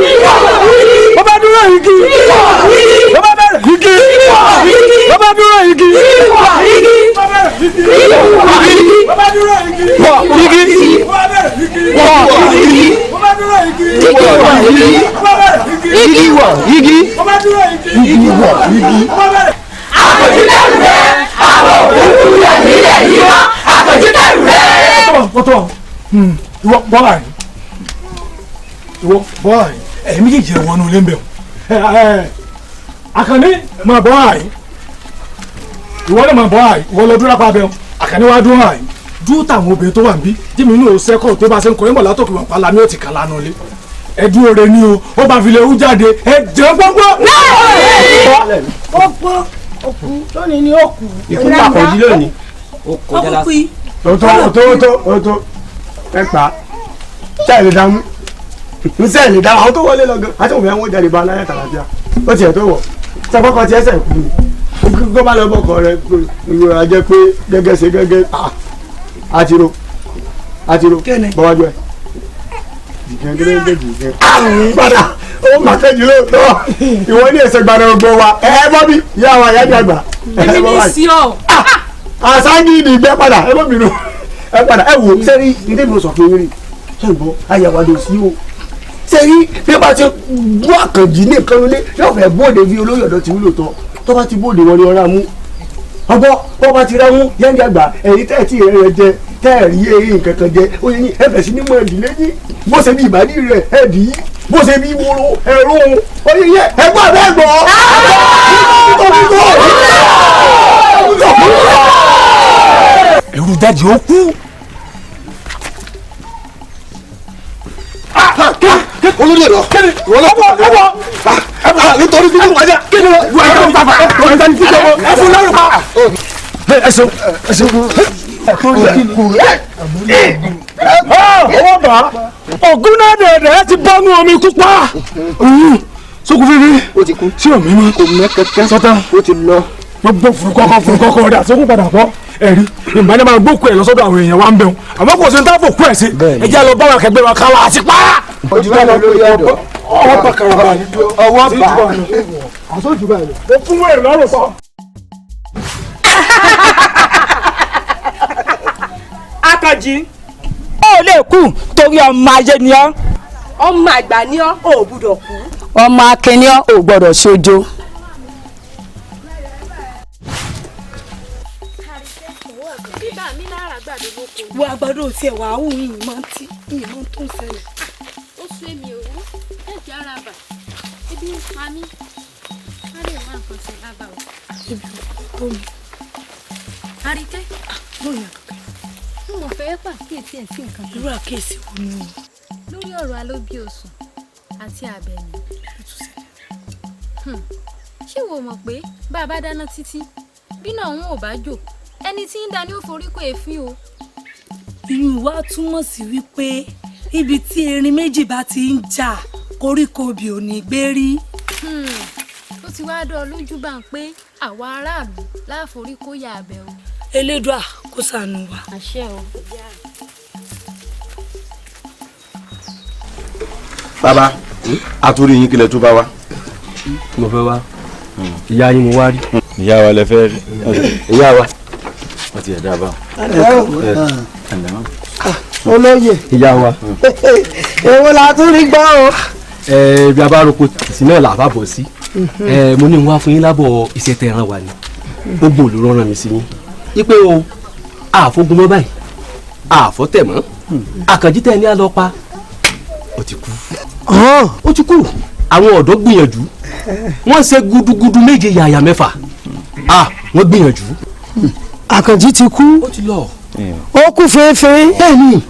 ọba dúró igi ọba bẹ̀rẹ̀ igi ọba dúró igi ọba dúró igi ọba bẹ̀rẹ̀ igi ọba dúró igi ọba dúró igi. àpèjúkẹ́rù rẹ àwọn òkú yà nílẹ̀ yìí mọ́ àpèjúkẹ́rù rẹ. pọtọ ìwọ bọ́lá yìí ìwọ bọ́lá yìí ẹ̀yin méjèèjì ẹ̀ wọnú ilé ń bẹ̀ o Àkànní máa bọ́ àyè ìwọ náà máa bọ́ àyè ìwọ lọ dúró apá bẹ́ẹ̀ o Àkànní wá dúró àyè dúró táwọn obìnrin tó wà ń bí jẹ́mi inú sẹ́kọ̀ọ́ tó bá ṣe ń kọ́ ẹ̀mọ̀ látòkè wọn pàlà ní òtì kan lánàá lé ẹ dúró re ní o ó bá fi lè hú jáde ẹ jẹ́ gbọ́ngbọ́. ó gbọ́ òkú lónìí ni ó kú. ikú pàkọ́jú lónìí. ó kọjá lásán. ọ̀tọ̀ ẹ pa sẹ́ẹ̀lì dáhùn sẹ́ẹ̀lì dáhùn àwọn tó wọlé lọ́gán àti òun ẹ̀wọ̀n jáde bá aláyà tàlàfíà ó tiẹ̀ tó wọ̀ sẹ́kọ̀kọ̀ tí ẹsẹ̀ kú ni kó bá lọ bọ̀kọ̀ rẹ ìrora jẹ́ pé gẹ́gẹ́ ṣe gẹ́gẹ́ àtìrò bọ́wájú ẹ̀ padà ó mà kẹ́jì lóòótọ́ ìwọ ní èsè gbàdá ogbó wa ẹ bọ́ bí ìyá wa ìyá àgbà èmi ní sí ọ. àṣáájú ìdìgbẹ́ padà ẹ bọ́ bínú ẹ padà ẹ wò sẹ́rí ilé mi sọ fún yín rí ṣùgbọ́n ayàwádò sí o sẹ́rí bí wọ́n bá ti bú Àkànjí ní nǹkan lólé yóò fẹ́ bóde bí olóyè ọ̀dọ́ ti wúlò tán tó bá ti bóde wọn ni ọ̀rá mú ọgbọ́ bọ́ bá ti rá mú yẹ́nì àgbà ẹ̀yìn tẹ́ẹ̀tì rẹ̀ jẹ tẹ́ẹ̀rí eyín nǹkan kan jẹ ó yẹ yín ẹ̀fẹ̀ sí ní mọ́ ẹ̀dì lẹ́yìn bó ṣe bí ìbàdí rẹ̀ ẹ̀dì yìí bó ṣe bí wóró ẹ̀rọ ó yẹ yẹ ẹ̀gbọ́n abẹ́ gbọ́ ẹrù jáde ó kú. olórí ẹ̀rọ ẹ̀bọ̀ nítorí fífi wájà kí ni wọ́n ẹ̀rọ fàfà ẹ̀rọ ìdáni fífi ọmọ ẹ̀fún lọ́rùn pa. ẹ̀sùn ọwọ́ bá ògùn náà dẹ̀ẹ̀dẹ̀ ti bọ́nú omi kú pa. sókun fífi sí omi mọ́ kò mẹ́ kẹ́kẹ́ sọ́tà ó ti lọ gbogbo furukọ́kọ́ ọ̀dà sókun padà bọ́ ẹ̀rí ìmọ̀lẹ́ máa gbókù ẹ̀ lọ́sọ́dọ̀ àwọn èèyàn wa ń bẹ̀rù àmọ́ kò sí ní táwọn òkú ẹ̀ sí ẹ jẹ́ lọ bá wa kẹgbẹ́ wa káwa àti pa. ojú bá lọ lórí ọ̀dọ̀ ọwọ́ pa kàràbà ni ọwọ́ pa àsọjù báyìí lọ. ó fún wẹ̀rẹ̀ lọ́rùn sọ. Àkànjí ó lè kú torí ọmọ ayé ni ọ́ ọmọ àgbà ni ọ́ ò gbúdọ̀ kú. ọmọ akẹni ò gbọ́dọ̀ ṣojo. wo àgbàdo tí ẹ wàá hù ìmọ̀ tó ń ṣẹlẹ̀. ó sú èmi ò wú ẹ̀jẹ̀ ara bà ebi ń pa mí má lè wá nǹkan sí lábà o. ibi tó mi. Àríkẹ́. lóyún àkàkẹ́. n ò fẹ́ pàkíyèsí ẹ̀ sí nǹkan. irú àkíyèsí wo ni o. lórí ọ̀rọ̀ alóbíòsùn àti Àbẹ̀ní. ṣé wo mọ̀ pé bá a bá dáná títí bí náà òun ò bá jò ẹni tí ń dání ó forí kó èéfín o. ìyún wa túmọ̀ sí wípé ibi tí erin méjì bá ti ń jà koríko obì ò ní gbé rí. ó ti wáá dán ọ lójú bá ń pé àwa aráàlú láforí kó yà abẹ o. Elédùà kó ṣàánú wa. àṣẹ o. bàbá àtúrí yín kílẹ̀ tó bá wa. mo fẹ́ wá ìyá yín mo wá rí. ìyá wa lẹ fẹ́ rí. ìyá wa wọ́n ti ẹ̀dá bá olóyè ìyá wa. èwo la tún rí gbọ́ o. bí a bá roko tìsí náà là bá bọ̀ sí mo ní wá fún yín lábọ̀ iṣẹ́ tẹ̀ ẹran wa ni gbogbo olùrànràn mi sí yín wípé o àfogun mọ́ báyìí àfọ́tẹ̀ mọ́ àkànjí tẹ̀ ní àlọ́ pa ó ti kú. ó ti kú àwọn ọ̀dọ́ gbìyànjú wọ́n ṣe gudugudu méje yàyà mẹ́fà wọ́n gbìyànjú. àkànjí ti kú. ó ti lọ. ó kú fẹ́ẹ́fẹ́. bẹ́ẹ̀ni.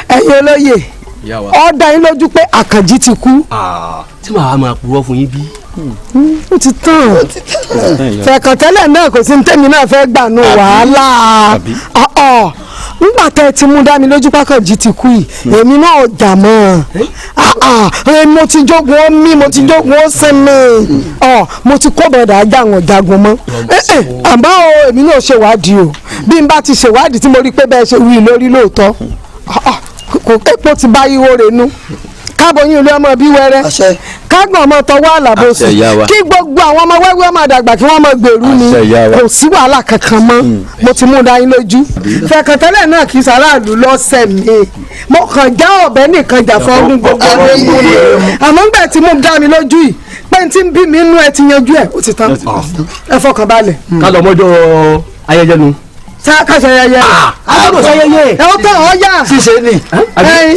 ẹ̀yin olóyè ó dá yín lójú pé àkànjí ti kú. tí màá máa purọ́ fún yín bí. ó ti tán fẹ̀kàntẹ́lẹ̀ náà kò sí ní tèmi náà fẹ́ gbà nù wàhálà nígbà tẹ́ ẹ ti mú dá mi lójú pákànjí ti kú yìí èmi náà jà mọ́ mo ti jogun ó mí mo ti jogun ó sinmi mo ti kó bọ̀dà ajá àwọn jagun mọ́ àmọ́ èmi náà ṣèwádìí o bí n bá ti ṣèwádìí tí mo rí pé bẹ́ẹ̀ ṣe wí lórí lóòótọ́ kò képo ti bá yíwó renú káàbọ̀yìn olú ọmọ bí wẹ́rẹ́ kágbọ̀n ọmọ tọwọ́ àlàbòsùn kí gbogbo àwọn ọmọ wẹ́wẹ́ ọmọ àdàgbà kí wọ́n mọ gbèrú ni kò sí wàhálà kankan mọ́ mo ti mú dání lójú fẹ̀kàntẹ́lẹ̀ náà kì í sàráàlú lọ́sẹ̀ mi mo kàn já ọ̀bẹ nìkan jà fọ́ọ́gùn gbogbo ọdún ni àmọ́ ńgbà tí mo dá mi lójú yìí pé n ti ń bí mi nú ẹ ti yanjú ẹ ó ti tán ẹ fọkàn balẹ̀. ká lọ mọ́jọ́ ayẹyẹ nu. sáàkàṣẹ yẹyẹ àbúrò yẹyẹ ẹ ó tẹ ọ yá ṣíṣe ni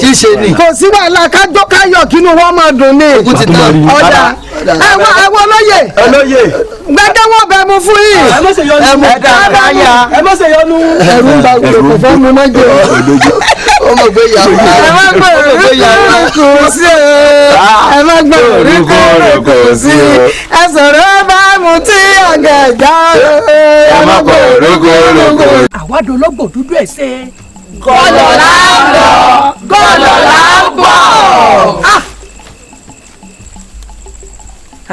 ṣíṣe ni kò sí wàhálà kájọ káyọ kínú wọn máa dùn ní ọjà ẹwọ olóyè gbẹgẹ wọn bẹ mú fún yìí ẹ má ṣe yọnu ẹrú ń ba gbogbo fẹ́ mu náà jẹ ọmọ gbé yàrá ẹ má gbé orí kò sí ẹ má gbé orí kò sí ẹ sọ̀rọ̀ bá mu tí ọ̀gẹ̀dá ẹ má gbé orí kò sí. àwádò lọ́gbọ̀ dúdú ẹ̀ ṣe. gọ́lọ̀ là ń bọ̀ gọ́lọ̀ là ń bọ̀.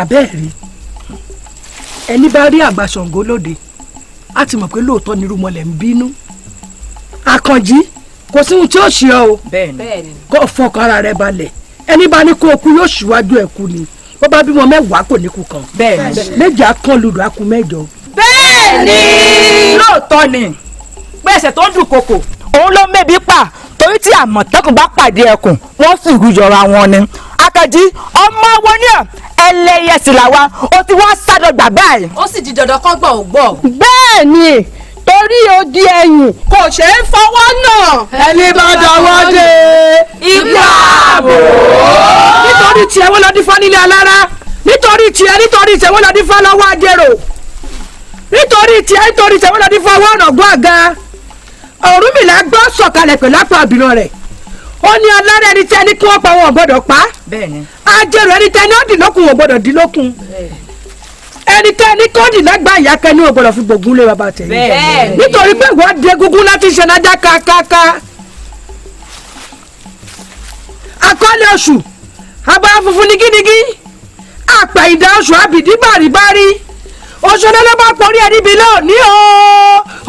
àbẹ́ẹ̀rí ẹni bá rí àgbà Ṣàngó lóde á ti mọ̀ pé lóòótọ́ ni irúmọlẹ̀ ń bínú. àkànjí kò sí ohun tí ó ṣe ọ o kó fọkàn ara rẹ balẹ̀ ẹni bá ní kó o kú yóò ṣíwájú ẹ̀ kú ni bó bá bímọ mẹ́wàá kò ní kú kan méjì á kán lùdù á kú mẹ́jọ. bẹ́ẹ̀ni lóòótọ́ ni pé ẹsẹ̀ tó ń dùn kòkò òun ló mẹ́bí pa torí tí àmọ̀tẹ́kùn bá pàdé ẹkùn wọ́n sì rú yọra wọn ni. Àkànjí ọmọ wo ni ẹ ẹlẹ́yẹ sì làwa ó ti wá sádọgbà báyìí. ó sì di dandan kán gbọ́ ò gbọ́. bẹ́ẹ̀ ni torí odi ẹ̀yìn kò ṣeé fọwọ́ náà. ẹni bá dọwọ́ dé igbá àbò. nítorí tiẹ̀ wọ́n lọ dín fún nílé alára nítorí tiẹ̀ wọ́n lọ dín fún lọ́wọ́ ajérò nítorí tiẹ̀ wọ́n lọ dín fún ọwọ́ ọ̀nàgbọ́n àga Ọ̀rúnmìlà gbọ́ sọ̀kalẹ̀ pẹ̀lú àpò àbìrán rẹ̀ ó ní alára ẹni tẹ́ ní kí wọ́n pa wọn ò gbọ́dọ̀ pa ajérò ẹni tẹ́ ní ó dì lókun ò gbọ́dọ̀ dì lókun ẹni tẹ́ ní kó dì lágbá ìyá kẹ́ni ò gbọ́dọ̀ fi gbògún lé bàbá tẹ̀ nítorí pé wọ́n dé gúngún láti ṣe nájà kákáká akọ́lé oṣù abara funfun ní gídígí àpẹ ìdá oṣù àbìdí bàrìbàrì oṣù lọ́lọ́ bá pọ̀rí ẹni bí lónìí o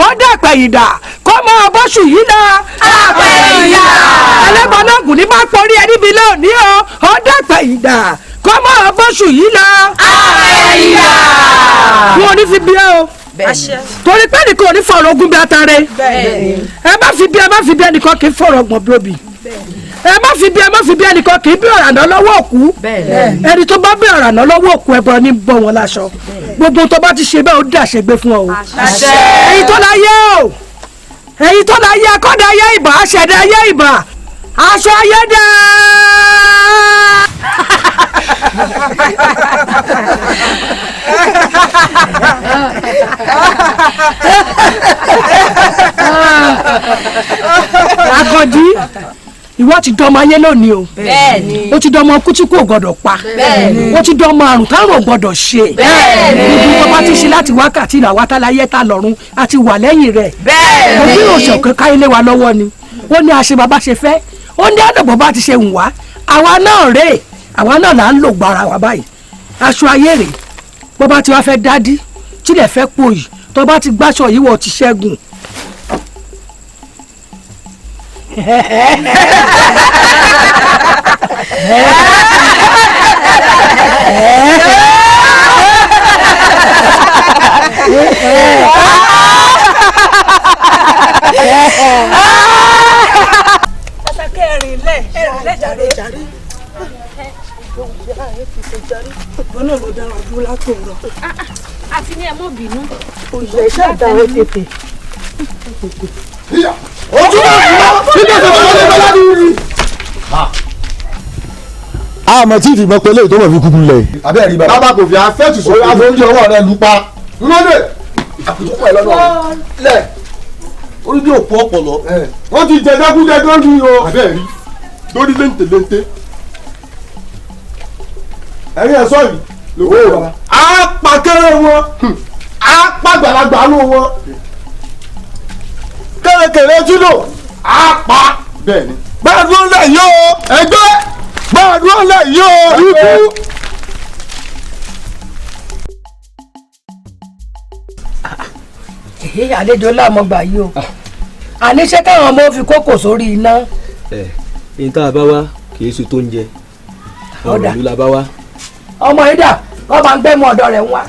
ó dàpẹ̀ ìdá kó mọ ọbọ̀ṣù yìí lọ àpẹ ìdá ẹlẹ́gbọ̀n náà gùn ní bá pọ̀rí ẹni bí lónìí o ó dàpẹ̀ ìdá kó mọ ọbọ̀ṣù yìí lọ àpẹ ìdá. wọn ò ní fi bí ẹ o torí pé nìkan ò ní fọ̀rọ̀ ogun bí atare ẹ bá fi bí ẹnìkan kì í fọ̀rọ̀ ọgbọ̀n bí obì ẹ má fi bí ẹnìkan kì í bí ọ̀ràná lọ́wọ́ òkú ẹni tó bá bí ọ̀ràná lọ́wọ́ òkú ẹbọ ní bọ́ wọn láṣọ gbogbo tó bá ti ṣe bẹ́ẹ̀ ó dàṣẹ gbé fún ọ o. èyí tó láyé o èyí tó láyé akọ́dà ayé ìbà aṣẹ̀dá ayé ìbà aṣọ ayé dá. Akànjí ìwọ ti dọmọ ayé lónìí o bẹ́ẹ̀ni o ti dọmọ kú tí kò gbọdọ̀ pa bẹ́ẹ̀ni o ti dọmọ àrùn táwọn ò gbọdọ̀ ṣe bẹ́ẹ̀ni gbogbo wọn bá ti ṣe láti wákàtí ìlà wátá láyé tá lọ́run àti wà lẹ́yìn rẹ̀ bẹ́ẹ̀ni òbí òṣèké káyé lé wa lọ́wọ́ ni ó ní àṣẹ bàbá ṣe fẹ́ ó ní àdàbọ̀ bá ti ṣe ń wá àwa náà rèé àwa náà là ń lò gbára wa báyìí aṣọ ayé rèé bó bá ti wá fẹ́ dádí tílẹ̀ fẹ́ pòyì tó bá ti gbáṣọ yìí wọ́n ti ṣẹ́gun. ẹ̀rìn lẹ̀ jàre. Ọ̀nà ló dára dúró látòrọ. àti ní ẹ mọ́ bínú. Òṣìṣẹ́ iṣẹ́ àdáwọ̀ tètè. ojú náà kí ló ṣe fọwọ́ lé bọ́lá ní. àmọ́ tí ìfìmọ̀ pẹ̀lú èyí tó mọ̀ fi kúkú lẹ̀. abẹ́rẹ́ rí bàbá kò fi afẹ́tù sórí àforíjì ọwọ́ rẹ̀ lù pa. lóde àkùtùkù ẹ̀ lọ́nà lẹ̀ orí bí òpó ọpọlọ. wọ́n ti jẹ dákújẹ tó ń dun o. abẹ́rẹ́ rí lórí léńtéléńté. ẹ̀yin ẹ̀ sọ yìí lówó bàbá. a pa kéré wọn a pa gbàlagbà ló wọn kéré-kéré júlò a pa. bẹ́ẹ̀ni. gbàdúrà lẹ̀ yìí o ẹgbẹ́ gbàdúrà lẹ̀ yìí o ikú. Àlejò láàmúgbà yìí o àníṣe káwọn ọmọ fi kókò sórí iná. ẹyin tá a bá wá kì í ṣe tó ń jẹ ọ̀rọ̀ ìlú la bá wá. ọmọ yìí dà kọ́ máa ń gbẹ́mú ọ̀dọ́ rẹ̀ ń wá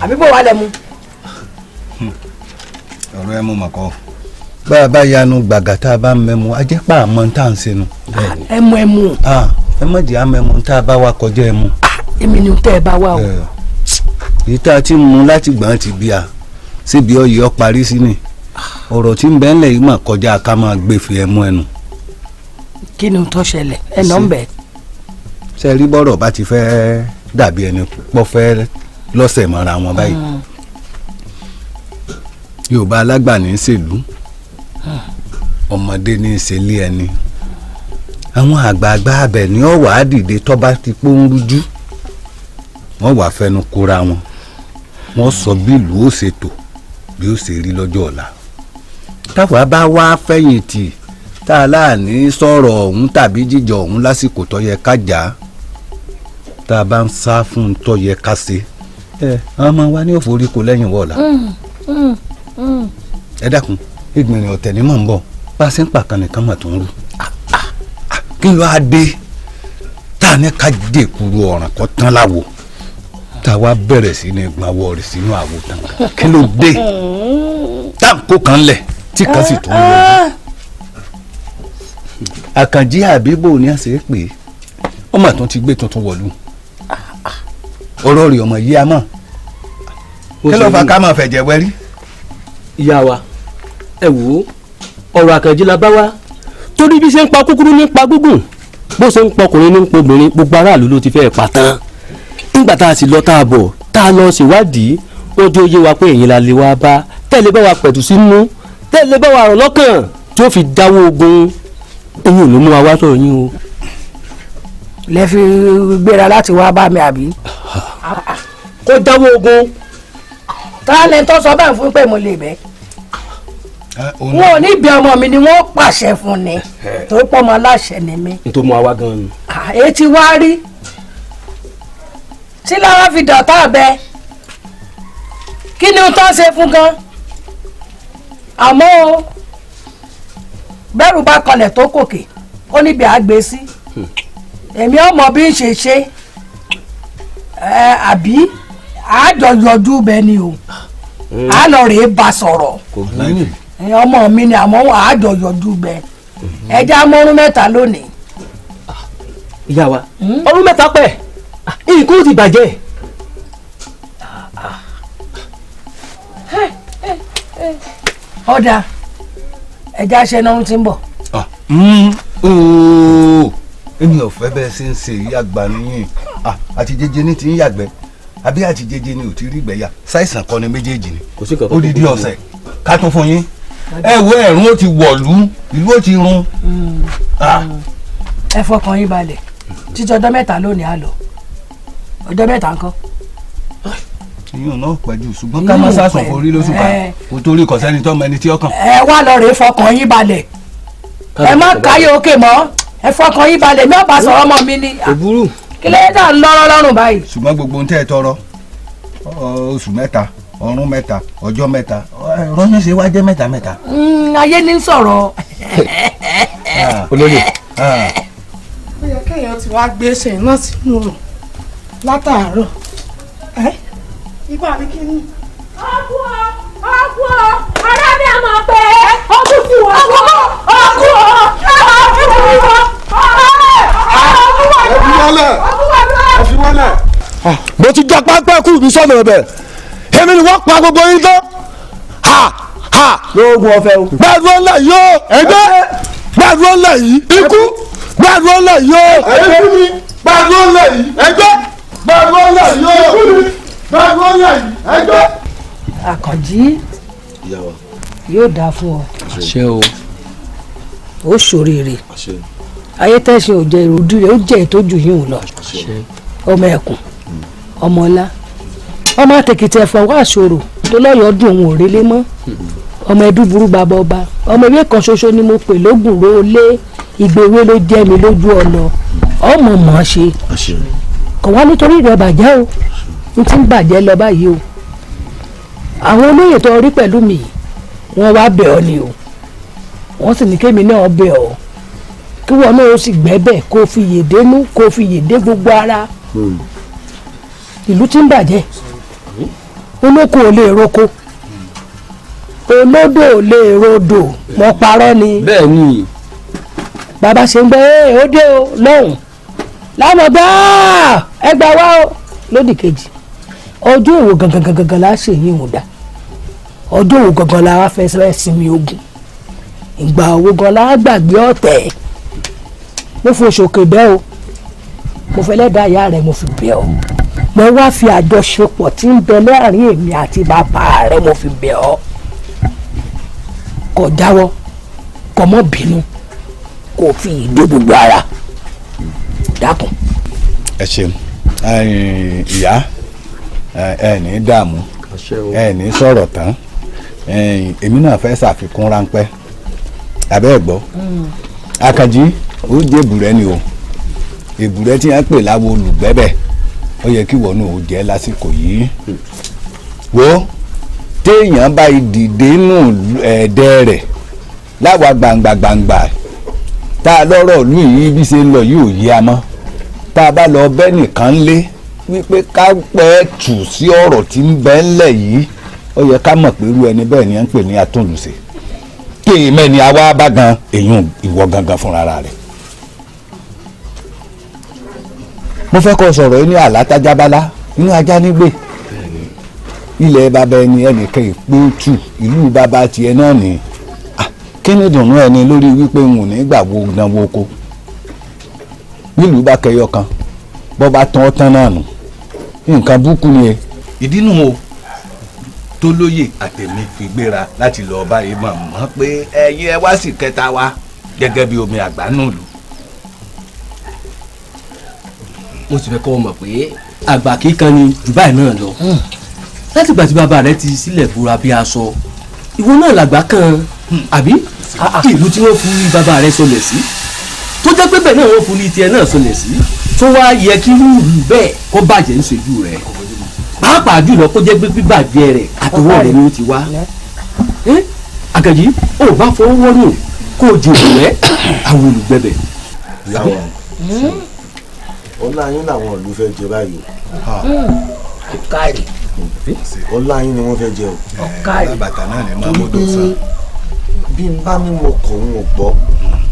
àbí bò wá lẹ̀ mu. ọ̀rọ̀ ẹ mú mọ̀kọ́ bá a bá yanu gbàgà tá a bá mẹ́mu ajẹ́pà àmọ́ tá à ń senu. ẹmu ẹ mọ̀ jẹ́ àmẹ́mu tá a bá wa kọjá ẹmu. èmi ni tẹ́ ẹ bá wà o. èyí tá a ti mú láti gbọ́n ti bí a síbi ọyẹ ọ parí sí ni ọ̀rọ̀ tí ń bẹ ńlẹ̀ yìí mà kọjá ká máa gbé fi ẹmu ẹnu. kí ni tó ṣẹlẹ̀ ẹ nà ń bẹ̀. ṣe rí bọ́rọ̀ bá ti fẹ́ dàbí ẹni pọ́ fẹ́ lọ́sẹ̀ mọ́ra wọn báyìí Yorùbá alágbà ní í ṣèlú ọmọdé ní í ṣe lé ẹni àwọn àgbààgbà abẹ ní ọ̀wà á dìde tọ́ba ti pọ́n rújú wọ́n wàá fẹnu kóra wọn wọ́n sọ bí ìlú ó ṣe tò bí ó ṣe rí lọ́jọ́ ọ̀la táwa bá wá fẹ̀yìntì tá a láàní sọ̀rọ̀ ọ̀hún tàbí jíjọ ọ̀hún lásìkò tó yẹ ká jà á tá a bá ń sá fún un tó yẹ ká ṣe àwọn ọmọ wa ní òforíkò lẹ́yìn wọ̀ọ̀la ẹ dákun ìgbìmọ̀ ọ̀tẹ̀ ní mọ̀ ń bọ̀ bá a ṣe ń pàkan nìkan mà tó ń rú kí ló á dé tá a ní ká dèkuru ọ̀ràn kọ́ tán láwo tá a wá bẹ̀rẹ̀ sí ní gbàwọ́ rẹ̀ sínú àwo tán kí ló dé tá a kó kan lẹ̀ tí kan sì tún lọ. Àkànjí àbíbò ní àṣẹ pé ọmọ tó ti gbé tuntun wọ̀lú ọ̀rọ̀ rẹ̀ ọmọ yìí a mọ̀ kí ló fà ká máa fẹ̀jẹ̀ wẹ́rí. ìyá wa ẹ wò ó ọ̀rọ̀ Àkànjí la bá wá torí bí ṣe ń pa kúkúrú ní pa gúngùn bó ṣe ń pọkùnrin ní ń pobìnrin gbogbo aráàlú ló ti fẹ́ pa tán nígbà tá a sì lọ tá a bọ̀ tá a lọ ṣèwádìí ó jẹ́ òye wa pé èyí la lè wá bá tẹ́lẹ̀ bá wa pẹ̀tù sínú tẹ́lẹ̀ bá wa rọ̀ lọ́kàn tí ó fi dáwọ́ ogun eyín ò ló mú wa wá sọ̀rọ̀ yín o. lẹ fi gbéra láti wá bá mi àbí. kó dáwọ́ ogun. tálẹ̀ tó sọ bẹ́ẹ̀ fún pé mo lè bẹ́. wọn ò ní bí ọmọ mi ni wọ́n pàṣẹ fún ni torí pọ́ ọmọ aláṣẹ ni mí. n tó mú wa wá gan-an nù. etí wá rí tí lára fi dọ̀tá bẹ kí ni tó ṣe fún gan àmọ́ bẹ́rù bá kọlẹ̀ tó kòkè ó níbi àgbè sí èmi ọmọ bí ń ṣe ṣe àbí àjọyọjú bẹ ni o a lọ rèé bá sọ̀rọ̀ ọmọ mi ni àmọ́ àjọyọjú bẹ ẹja mọ́rún mẹ́ta lónìí ìyá wa ọdún mẹ́ta pẹ́ nǹkan ó ti bàjẹ́. ọ̀dà ẹja ṣe náà ti ń bọ̀. èmi ò fẹ́ bẹ́ẹ̀ ṣe ń ṣe èyí àgbà nìyẹn àti jẹjẹ ní ti ń yàgbẹ́ àbí àti jẹjẹ ní ò ti rí gbẹ̀yà ṣàìsàn kan ní méjèèjì ni odidi ọ̀sẹ̀ ká tún fún yín ẹ wo ẹ̀rùn ó ti wọ̀lú ìlú ó ti run. ẹ fọkàn yín balẹ̀ títí ọjọ́ mẹ́ta lónìí á lọ ọjọ́ mẹ́ta ńkọ́. ìyún náà pẹ̀jù ṣùgbọ́n ká má sàsùn forí lóṣù kan kò torí kọ̀sẹ́ni tó mọ ẹni tí ó kàn. ẹ wá lọ rèé fọkàn yín balẹ̀ ẹ má káyọ̀ òkè mọ́ ẹ fọkàn yín balẹ̀ ní ọ̀bá sọ̀rọ̀ ọmọ mi ni. òbúrú. kí ló dé ń lọ́rọ́ lọ́rùn báyìí. ṣùgbọ́n gbogbo ohun tẹ́ ẹ tọrọ oṣù mẹ́ta ọ̀run mẹ́ta ọjọ́ mẹ́ta rọ́yìn ṣe wá jẹ́ mẹ́ta mẹ́ta. ayé ní sọ̀rọ̀. olóyè. ó yẹ kéèyàn ti wá gbé ṣe náà sínú rò látàárọ̀ ibà mi kí ni. ọkùn ara mi àmọ̀ pé ọkùn ti wọ̀ mo ti já pápá kú mi sọ́nà ọbẹ̀ èmi ni wọ́n pa gbogbo yín tán lóògùn ọ̀fẹ́ o. gbàdúrà ńlá yìí o ẹgbẹ́ gbàdúrà ńlá yìí ikú gbàdúrà ńlá yìí o ẹgbẹ́ gbàdúrà ńlá yìí ẹgbẹ́ gbàdúrà ńlá yìí o gbàdúrà ńlá yìí ẹgbẹ́. Àkànjí yóò dáa fún ọ. àṣẹ o. ó ṣoríire ayé tẹ̀sán ò jẹ ìròdú rẹ̀ ó jẹ́ ìtọ́jú yìí lọ ọmọ ẹkùn ọmọ ọlá ọmọ àtẹkìtì ẹ̀fọ́ wá ṣòro tó lọ́yọ̀ọ́ dùn òun ò rélé mọ́ ọmọ ẹdúburú bàbá ọba ọmọ ìwé kan ṣoṣo ni mo pè lógùn ro lé ìgbéwé ló jẹ́ mi lójú ọ̀nà ọmọ mọ̀ ṣe kò wá nítorí rẹ̀ bàjẹ́ o n ti ń bàjẹ́ lọ báyìí o àwọn olóyè tó rí pẹ̀lú mi wọ́n wá bẹ̀ ọ́ ni o wọ́n sì ní kémi náà bẹ̀ ọ́ kí wọn náà ó sì gbẹ́bẹ̀ kó fi yèdénú kó fi yèdé gbogbo ara ìlú tí ń bàjẹ́ olóko ò lè roko olódò ò lè rodò mọ́ parọ́ ni. bẹ́ẹ̀ ni. bàbá ṣe ń gbé ó dé o lọ́hùn láwọn gbá ẹgbà wá o lódì kejì ọjọ́ òwò gangan la ṣe yín ò dá ọjọ́ òwò gangan la wá fẹ́ sinmi ogun ìgbà òwò gan la gbàgbé ọ̀tẹ̀ mo fi òṣòkè bẹ́ o mo fẹ́ lẹ́dàá ìyá rẹ̀ mo fi bẹ́ ọ mo wá fi àjọṣepọ̀ tí ń bẹ láàrin èmi àti bàbá rẹ̀ mo fi bẹ́ ọ kò jáwọ́ kò mọ́ bínú kò fi ìdó gbogbo ara dákun. ẹ ṣeun ìyá ẹ ní dààmú ẹ ní sọ̀rọ̀ tán èmi náà fẹ́ ṣàfikún ráńpẹ́ abẹ́ ẹ̀ gbọ́ Àkànjí ó jẹ́ èbùrẹ́ ni o èbùrẹ́ tí wọ́n pè láwo olùgbẹ́bẹ̀ ó yẹ kí wọ́n náà ó jẹ́ lásìkò yìí wo téèyàn bá dìde nù ẹ̀ẹ́dẹ́ rẹ̀ láwa gbàǹgbàǹgbà tá a lọ́rọ̀ ìlú yìí bí ṣe ń lọ yìí ò yí a mọ́ tá a bá lọ bẹ́ nìkan lé wípé ká pẹ́ tù sí ọ̀rọ̀ tí ń bẹ ńlẹ̀ yìí ó yẹ ká mọ̀ pé irú ẹni bẹ́ẹ̀ ni à ń pè ní atúnlùṣe kí mẹ́ni àwa bá gan èyún ìwọ gangan fúnra rẹ̀. mo fẹ́ kọ́ sọ̀rọ̀ yìí ní àlátájábálá inú ajá nígbè ilẹ̀ bàbá ẹni ẹnìkan ìpé tù ìlú bàbá tiẹ̀ náà ní kí ni dùnú ẹni lórí wípé n ò ní gbà wo dánwó oko nílùú bá kẹyọ kan bọ́ bá tán tán náà nù nǹkan búkú ni e. ìdí nù o tó lóye àtẹ̀mí fi gbéra láti lọ báyìí mọ̀ mọ́ pé ẹ̀yin ẹ wá sí kẹta wa gẹ́gẹ́ bí omi àgbà nù lù. mo sì fẹ́ kọ́ ọ mọ̀ pé àgbà kíkan ni jù báyìí náà lọ láti ìgbà tí bàbá rẹ ti sílẹ̀ búra bí aṣọ ìwọ náà làgbà kan àbí ìlú tí wọ́n fún bàbá rẹ sọlẹ̀ sí tó jẹ́ pé bẹ́ẹ̀ náà wọ́n fún tiẹ̀ náà sọlẹ̀ sí tó wá yẹ kí rúùlù bẹ́ẹ̀ kó bàjẹ́ níṣojú rẹ̀ pàápàá jùlọ kó jẹ́ pé bíbàjẹ́ rẹ̀ àtọwọ́ rẹ̀ ni ó ti wá Àkànjí ò bá fọwọ́ wọ́nù kó o jòkó rẹ̀ àwọn olùgbẹ̀bẹ̀. ọlá yín làwọn ìlú fẹ́ jẹ báyìí ọ̀kárì ọlá yín ni wọ́n fẹ́ jẹ o. ọ̀kárì bàtà náà ni máa mú dòsàn. bí n bá ní mo kọ̀ ń gbọ́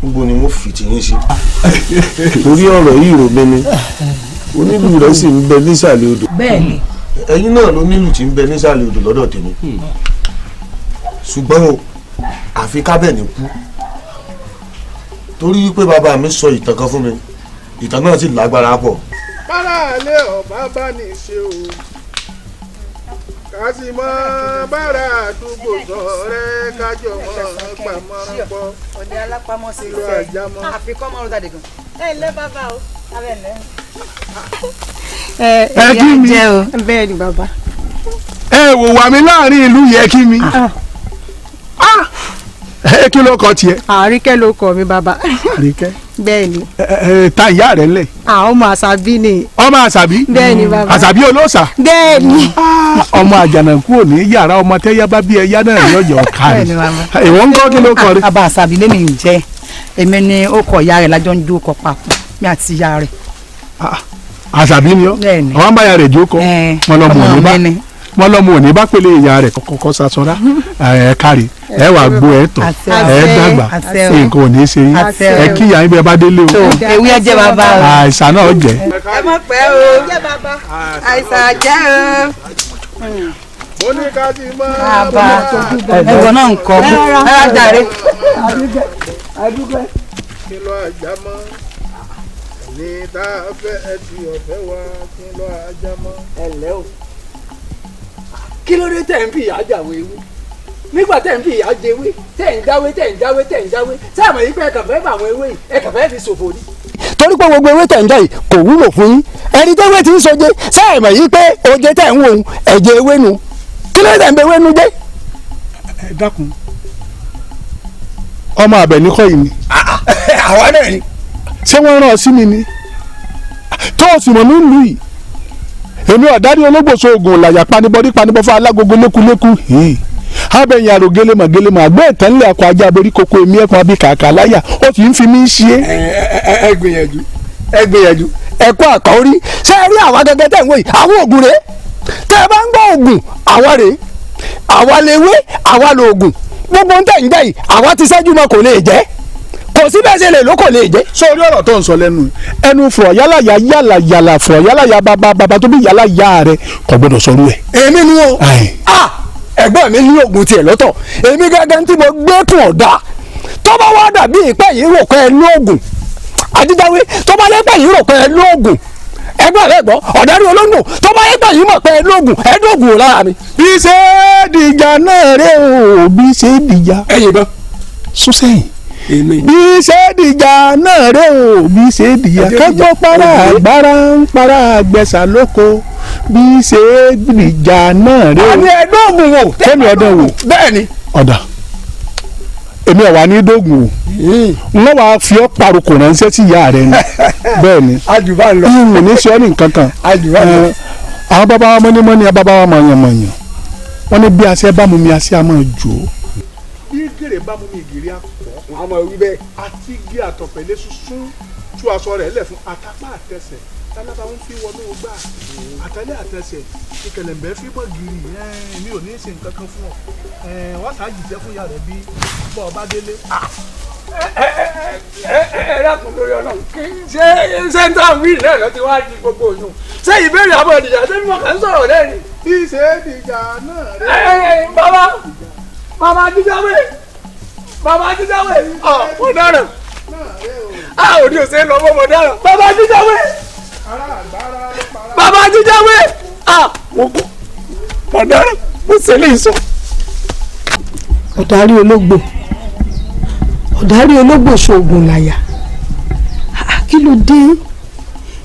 níbo ni mo fi ti yín sí. torí ọ̀rọ̀ yìí rò mí ni onílù rẹ̀ sì ń bẹ nísàlẹ̀ odò. bẹ́ẹ̀ni. ẹ̀yin náà ló nílù tí ń bẹ nísàlẹ̀ odò lọ́dọ̀ tèmi. ṣùgbọ́n o àfi kábẹ̀ni kú torí wípé bàbá mi sọ ìtàn kan fún mi ìtàn náà sì lágbára pọ̀. báràlé ọba bá ní ṣe o ká sì mọ bára àdúgbò sọ̀rẹ́ kájọ mọ́ pàmò pọ̀. ọ̀dẹ alápámọ́ sí ìlú àjámọ́. àfikọ́ mọ́ ọ́n jáde gan. ẹ ǹlẹ́ bàbá o abẹ́ ǹlẹ́. ẹ kí mi bẹ́ẹ̀ ni bàbá. ẹ wò wà mí láàrin ìlú yẹ kí mi. kí ló kọ tiẹ̀. Àríkẹ́ ló kọ mi bàbá. Àríkẹ́. bẹ́ẹ̀ ni. ta ìyá rẹ̀ lẹ̀. ọmọ àṣàbí ni. ọmọ àṣàbí. bẹ́ẹ̀ ni bàbá. àṣàbí olóòṣà. bẹ́ẹ̀ ni. ọmọ àjànàkú ò ní yàrá ọmọ tẹ́yà bá bí ẹyá náà yọjọ kárí. ìwọ ń gbọ́ kí ló kọ rí. bàbá àṣàbí lèmi ń jẹ́ èmi ni ó kọ ìyá rẹ̀ lájọ́ ń jó kọ papọ̀ mi àti ìyá rẹ̀. àṣàbí ni ọ àwọn báyà rẹ̀ jókòó wọn lọmọ òní bá pèlè ìyá rẹ̀ kọ́kọ́ sasọra ẹ kárí ẹ wà gbó ẹ tọ ẹ dàgbà nǹkan ò ní ṣe yín ẹ kí ìyá yín bẹ bá délé o. ewé ẹjẹ bàbá o. àìsàn náà jẹ. ẹ mọ̀ pé o àìsàn jẹ́ o. mo ní ká ti mọ. bàbá ẹ̀wọ̀n náà ń kọ́ ẹ rà jàre. kí ló àjà mọ́ ní tá a fẹ́ ẹ ti ọ̀fẹ́ wa kí ló àjà mọ́. ẹ lẹ́ o kí ló dé tẹ̀ ń fi ìyá jàwé ewu nígbà tẹ̀ ń fi ìyá jẹwé tẹ̀ ń jáwé sáà mọ̀ yí pé ẹ̀kàn fẹ́ bá àwọn ewé yìí ẹ̀kàn fẹ́ fi ṣòfò ni. torí pé gbogbo ewé tẹ̀ ń jẹ́ yìí kò wúlò fún yín ẹni tó ewé ti ń soje sáà mọ̀ yí pé oje tẹ̀ ń wò ó ẹ̀jẹ̀ ewé nu kí ló dé tẹ̀ ń bẹ ewé nu dé. ẹ dákun ọmọ Àbẹ̀ní kọ́ yìí ni. àwa náà ni. ṣé wọ́n rán ọ sí mi ni tó o sì mọ̀ ní ìlú yìí èmi ọ̀dárí ológbòso oògùn làyà panibọ́dí panibọ́fà alágogo lékuléku abẹ́yìn àrò gélémọ̀ àgbẹ̀ ìtẹ́nlẹ̀ akọ ajá aborí koko èmi ẹ̀kọ́ abí kàkà láyà ó fi ń fi mí ṣe. ẹ gbìyànjú ẹ̀kọ́ àkọ́rí ṣé ẹ rí àwa gẹ́gẹ́ tẹ̀ ń wò yìí àwọn oògùn rèé tẹ́ ẹ bá ń gbọ́ oògùn àwa rèé àwa lè wé àwa lè oògùn gbogbo ń tẹ̀ ń jẹ́ yìí àwa ti ṣẹ́jú mọ́ kò lè jẹ́ kò sí bẹ́ẹ̀ ṣe lè ló kò lè jẹ́. sórí ọ̀rọ̀ tó ń sọ lẹ́nu ẹnu fọ̀ yálà fọ̀ yálà bàbá tó bí yálà yá rẹ kò gbọdọ̀ sọrú ẹ̀. èmi ni o ẹ̀gbọ́n mi ní oògùn tiẹ̀ lọ́tọ̀ èmi gẹ́gẹ́ tí mo gbé kùn ọ̀dà tó bá wá dàbí ìpẹ́ yìí rò pé ẹ lóògùn àdídáwé tó bá lẹ́pẹ́ yìí rò pé ẹ lóògùn ẹgbẹ́ rẹ gbọ́ ọ̀dárí olóńgbò tó bá lẹ́pẹ́ yìí mọ̀ pé ẹ lóògùn ẹ lóògùn lára mi. bí ṣe dìjà náà rẹ o bí ṣe dìjà. ẹyin bá sún sẹ́yìn bí ṣe dìjà náà rẹ o bí ṣe dìjà kágbọ́ para àgbára ń para àgbẹ̀sà lóko bí ṣe dìjà náà rẹ o. àmì ẹ̀dọ́gùn wò. tẹ́mi ọdún wò. bẹ́ẹ̀ ni. ọ̀dà èmi ọ̀wá ní dógùn o wọ́n wàá fi ọ́ paroko ránṣẹ́ sí ìyá rẹ ni bẹ́ẹ̀ ni àjùbá lọ ìhùn ní sọ ní nǹkan kan àwọn bàbá wa mọ́nímọ́ní bàbá wa mọ̀nyànmọ̀nyàn wọ́n ní bí aṣẹ́ bá mú mi aṣẹ́ àmọ́ jò ó. bí gèrè bá mú mi gèrè àpọ̀ àmọ́ wí bẹ́ẹ̀. àti gé àtọ̀pẹ̀lẹ̀ sunsun tú aṣọ rẹ̀ lẹ̀ fún àtàpá àtẹsẹ̀ tálábà ń fi wọnú gbà àtẹlẹ àtẹsẹ̀ ìkẹlẹ̀mbẹ́ fi bọ́ gírì mi ò ní í ṣe nǹkan kan fún ọ wọ́n sá jìṣẹ́ fún ìyá rẹ̀ bí bọ́ ọba délé. ẹ dákun lórí Ọlọ́run ṣé ń tàn wí náà lọ ti wá di gbogbo òyìn ṣé ìbéèrè àbọ̀ ìdìjà ṣé mímọ kàn ń sọ̀rọ̀ lẹ́yìn. bí ṣe é dìjà náà rẹ. bàbá jíjáwé mo dáràn òní ò ṣe é lọ mọ́ mo dáràn bàbá jíjáwé mo dáràn mo ṣe lè sọ. ọ̀dárí ológbò ṣoògùn láyà kí ló dé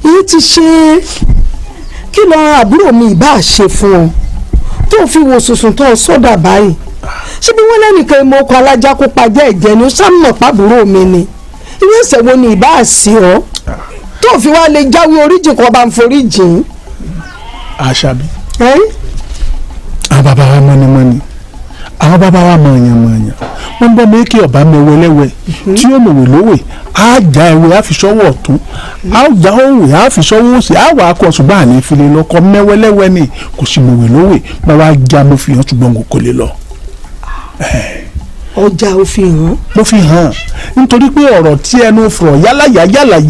èyí ti ṣe kí lọ àbúrò mi ìbá ṣe fún ọ tó fi wo sùsùn tó sọ́dà báyìí ṣé bí wọ́n lẹ́nìkan ìmọ̀ ọkọ̀ alájà kó pàjẹ́ ẹ̀jẹ̀ ni ó sàmùnà pàbúrò mi ni ìwé ìṣẹ̀wò ni ìbá sí ọ tó fi wá lè jáwé oríjì kan bá ń foríjì. Àṣàbí àwọn bàbá wa mọ́nímọ́ní àwọn bàbá wa mọ̀nyàmọ̀nyàn wọ́n bọ́ mi kí ọba mi wẹlẹ́wẹ́ tí yóò mọ̀wé lówè á já ewé á fi sọ́wọ́ ọ̀tún á já òwe á fi sọ́wọ́ òsì á wà á kọ́ ṣùgbọ́n àní ìfilé lọ́kọ́ mẹ́wẹ́lẹ́wẹ́ ni kò sì mọ̀wé lówè mo wá já mo fi hàn ṣùgbọ́n kò lè lọ. ọjà ò fi hàn. mo fi hàn nítorí pé ọ̀rọ̀ tí ẹnu fọ̀rọ̀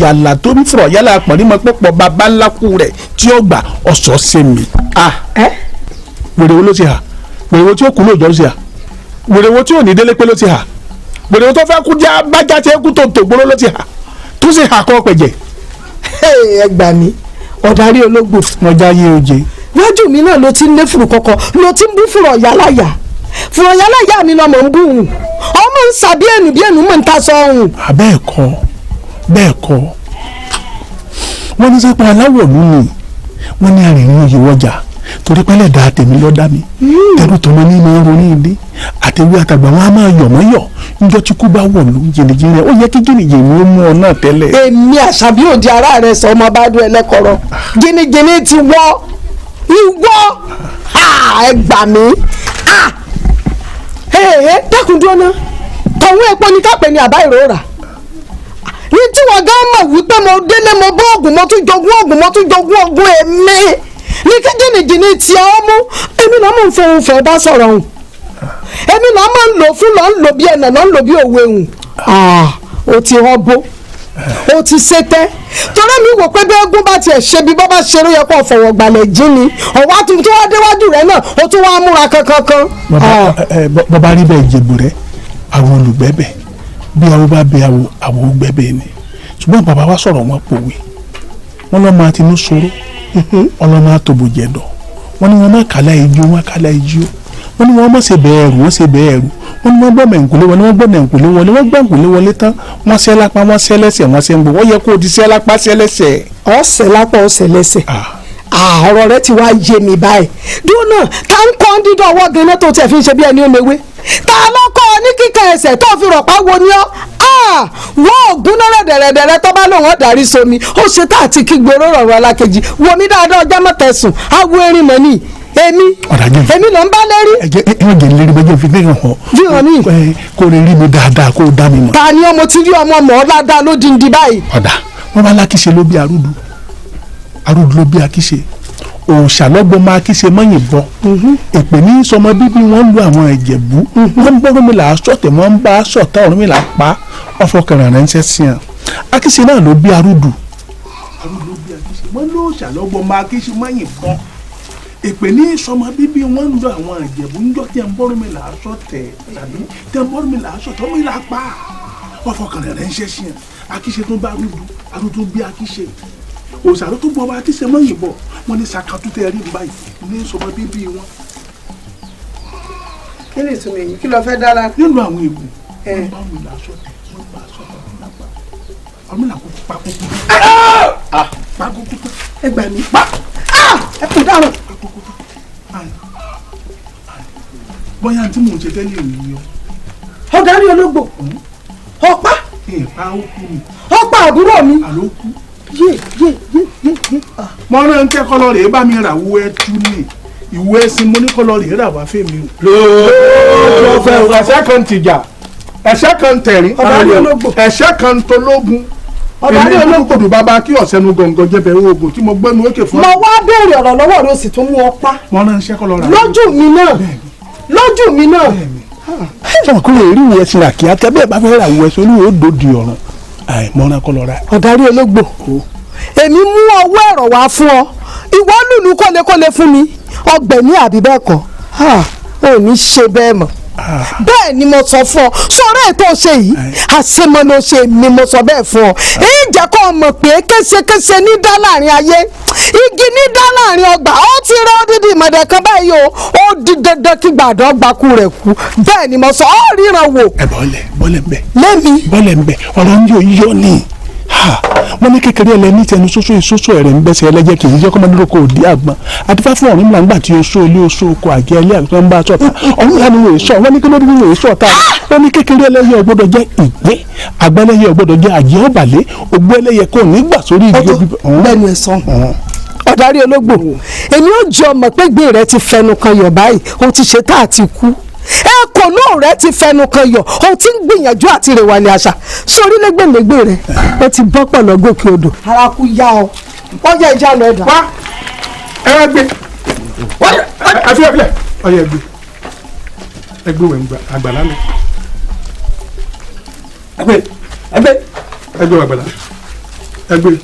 yálà tó ń fọ̀rọ̀ yálà pọ̀nrí mọ́ pọ̀pọ̀ bàbá ńlá kú rẹ̀ tí ó gbà ọ̀sọ̀ sí mi. wèrè wo ló ti hà wèrè wo tí ó kú lóòjọ́ ló ti hà wèrè wo tí ò ní délé pé ló ti hà wèrè wo tó fẹ́ kú já bájá tí kú tó tògbóró ló ti hà tó sì hà kọ́ pẹ̀jẹ̀. ẹ gbà mí ọ̀darí ológbò. mo já yé oje. wájú mi náà ló ti ń lé fùrù kọ̀kọ̀ ló ti ń bú fùrọ̀ yálàyà fùrọ̀ yálàyà mi lọ́mọ ń bú òun ọmọ ń sà bí ẹnu mọ̀ ń ta sọ òun. bẹ́ẹ̀ kọ́ wọ́n ní sẹ́pọ̀ aláwọ̀ ló ní wọ́n ní arìnrìn òye wọ́jà torí pẹ́lẹ́ da tèmi lọ́dá mi tẹ́lú tọmọ ní máa ń ronú ilé àtẹ̀wé àtàgbà wọn á máa yọ̀ mọ́ yọ̀ níjọ́ tí kú bá wọ̀ ló jìnnìjìnnì ó yẹ kí jìnnìjìnnì ó mú ọ náà tẹ́lẹ̀. èmi àṣàbí òdi ara rẹ sọ ọmọ bá dún ẹlẹ́kọ̀ọ́rọ́ jìnnìjìnnì ti wọ́ ìwọ́ ẹ gbà mí dákun dúró ná tọ̀hún epo ní kápẹ́ ní àbá ìrora ní tí wọ́n gán mọ̀ wípé mo délé mo bọ́ ògùn mo tún jogún ògùn èmi ní kí jìnnìjìnnì tí ọ mú èmi náà mò ń fẹ́ òun fẹ́ dá sọ̀rọ̀ òun èmi náà máa ń lò fún lọ́n lò bí ẹ̀nà lọ́n lò bí òwe òun o ti hàn bó o ti ṣe tẹ́ torí mi wò pé bí eégún bá tiẹ̀ ṣe bí bọ́ bá ṣe ló yẹ kó fọwọ́ gbalẹ̀ jí ni ọ̀wá tuntun wá déwájú rẹ̀ náà o tún wá múra kankan. bàbá rí bẹ́ẹ̀ jẹ̀bù rẹ̀ àwọn olùgbẹ́bẹ̀ bí àwọn bá bẹ àwọn olùgbẹ́bẹ̀ ni ṣùgbọ́n bàbá wa sọ̀rọ̀ wọn pòwe wọn lọ́ máa tinú sọ̀rọ̀ ọlọ́mọ àtòbò jẹ̀dọ̀ wọn ni wọn má kàlà ìjó wọn kàlà ìjó wọn ni wọn má ṣe bẹ́ẹ̀rù wọn ṣe bẹ́ẹ̀rù wọn ni wọn gbọ́ mẹ̀ǹkùlé wọlé wọn gbọ́ mẹ̀ǹkùlé wọlé wọn gbọ́ mẹ̀ǹkùlé wọlé tán wọn ṣẹ́ lápá wọn ṣẹ́ lẹ́sẹ̀ wọn ṣẹ́ ń bọ̀ wọ́n yẹ kó o ti ṣẹ́ lápá ṣẹ́ lẹ́sẹ̀. ọ̀sẹ̀ lápá ọ̀sẹ̀ lẹ́sẹ̀ ọ̀rọ̀ rẹ ti wá yé mi báyìí dúró náà ká ń kọ́ dídọ̀ ọwọ́ gan-an tó tiẹ̀ fi ń ṣe bí ẹni ó mewé ta ló kọ́ ọ ní kíkẹ́ ẹsẹ̀ tó fi rọ̀pá wo ni ọ́ wọ́n ògún náà dẹ̀rẹ̀dẹ̀rẹ̀ tó bá lòun ọ̀darí somi ó ṣe tá àti kí gbòòrò rọ̀rọ̀ alákejì wo mi dáadáa ọjọ́ mọ́tẹ̀sùn awo erin mọ́ ni èmi ló ń bá lérí. ẹ jẹ́ lérí bẹ́jọ́ fi lérí hàn. fi hàn mí. kó lè rí mi dáadáa kó o dá mi mọ̀. ta ni ọmọ tí rí ọmọ mọ̀ ọ́ ládàá lódìndín báyìí. ọ̀dà wọn bá lákìṣe ló bí arúdú ló bí akíṣe òòṣà lọ́gbọ́n máa kíṣe mọ́yìn bọ́ èpè ní sọmọ bíbí wọn lu àwọn ìjẹ̀bú wọn ń bọ́rọ̀ mi là á sọ̀tẹ̀ wọn ń bá a sọ̀tà ọ̀rọ̀ mi là á pa ọ̀fọ̀ kẹrìn rẹ̀ ń ṣẹ́ sí hàn akíṣe náà ló bí arúdú ló bí akíṣe wọn ló òòṣà lọ́gbọ́n máa kíṣe mọ́yìn bọ́ èpè ní sọmọ bíbí wọn lu àwọn ìjẹ̀bú ńjọ́ tí ń bọ́rọ̀ mi là á sọ̀tẹ̀ tàbí tí ń bọ́rọ̀ mi là á sọ̀tẹ̀ ọ̀rọ̀ mi là á pa ọ̀fọ̀ kẹrìn rẹ̀ ń ṣẹ́ sí hàn akíṣe tó bá arúdú bí akíṣe òòṣà ló tún bọ́ wa akíṣe mọ́yìn bọ́ wọ́n ní sakatu tẹ́ rí báyìí ní sọmọ bíbí wọn. kí ni ìtumọ̀ èyí kí ló fẹ́ dára. nínú àwọn èèwù wọn bá wù lásọ wọn bá sọ lápá ọmọ náà kó pakókó. pakókó ẹ gbà mí. ẹ kò dáhùn. pakókó bóyá tí mò ń ṣe tẹ́lẹ̀ mi yọ. ọ̀darí ológbò ọ̀pá. ìpa ó kú mi. ọ̀pá àbúrò mi. àló kú. mo rán ń kẹ́kọ̀ọ́ lọ rèé bá mi rà wú ẹtú ní ìwé ẹsìn mo ní kọ́ lọ rèé rà wá fèmí. lóòótọ́ ẹ̀ṣẹ̀ kan tìjà ẹ̀ṣẹ̀ kan tẹ̀rín ẹ̀ṣẹ̀ kan tológun èmi olókòdù bàbá kí ọ̀sẹ̀nu gọ̀ǹgọ̀ jẹ́bẹ̀ oògùn tí mo gbẹ́nu ókè fún. mo wá béèrè ọ̀rọ̀ lọ́wọ́ rẹ o sì tún mú ọ̀pá. mo rán ń kẹ́kọ̀ọ́ lọ rà. lójú mi náà. sọ̀rọ̀ kúrò èrí ìwé ẹsìn rà kíá tẹ́ bẹ́ẹ̀ bá fẹ́ rà ìwé ẹsìn olúwo dòdì ọ̀run mọ́ra kọ́ lọ ra. ọ̀darí ológbò èmi mú ọwọ́ ẹ̀rọ wá fún ọ ìwọ lùlù kólekóle fún mi ọgbẹ̀mí àbí bẹ́ẹ̀ kọ́ ò ní ṣe bẹ́ẹ̀ mọ́ bẹ́ẹ̀ ni mo sọ fún ọ sọ̀rọ̀ ètò ṣe yìí àṣemọ ló ṣe ni mo sọ bẹ́ẹ̀ fún ọ èyí jẹ́ kó o mọ̀ pé késekése ní dá láàrin ayé igi ní dá láàrin ọgbà ó ti rán dídì ìmọ̀dẹ̀ kan báyìí o ó di dandan kí gbàdọ̀ gbakú rẹ̀ kú bẹ́ẹ̀ ni mo sọ ọ́ ríran wò. ẹ bọ́lẹ̀ ń bẹ̀. lẹ́mi. bọ́lẹ̀ ń bẹ̀ ọ̀rọ̀ ń yọ ní wọ́n ní kékeré ẹlẹ́ni tẹnu sósó ìsósó ẹ̀rẹ̀ ń bẹ́sẹ̀ ẹlẹ́jẹ̀ kì í jẹ́ kọ́mọdé lóko òdi àgbọn àtifá fún ọ̀run nígbà ńgbà tí oṣó ilé oṣó oko àgẹ́ ilé àgbẹ̀ ń bá sọ̀tà ọ̀run ìyá ni wòye sọ wọ́n ní kílódé wòye sọ̀tà wọ́n ní kékeré ẹlẹ́yẹ ọgbọ́dọ̀ jẹ́ ìgbé àgbẹ̀lẹ́yẹ ọgbọ́dọ̀ jẹ́ àjẹ́ ọ̀bàlẹ́ ògbó ẹlẹ́yẹ kò ní gbà sórí ìgbé. lẹ́nu ẹ̀ sàn ọ̀darí ológbò èmi ò jẹ́ ọmọ pé gbé rẹ ti fẹnu kan yọ̀ báyìí o ti ṣe tá àti kú ẹ̀kọ́ náà rẹ ti fẹnu kan yọ o ti ń gbìyànjú àti rè wálé àṣà sórí lẹ́gbẹ̀lẹ́gbẹ̀ rẹ ó ti bọ́ pọ̀ lọ́gòkè odò. ara kú yá ọ wọ́n jẹ́ ìjà lọ ẹ̀dá. wá ẹ wá gbé àfihàn ọyẹ gbé ẹgbẹ́ wẹ̀ àgbàlá mi ẹgbẹ́ àgbàlá ẹgbẹ́.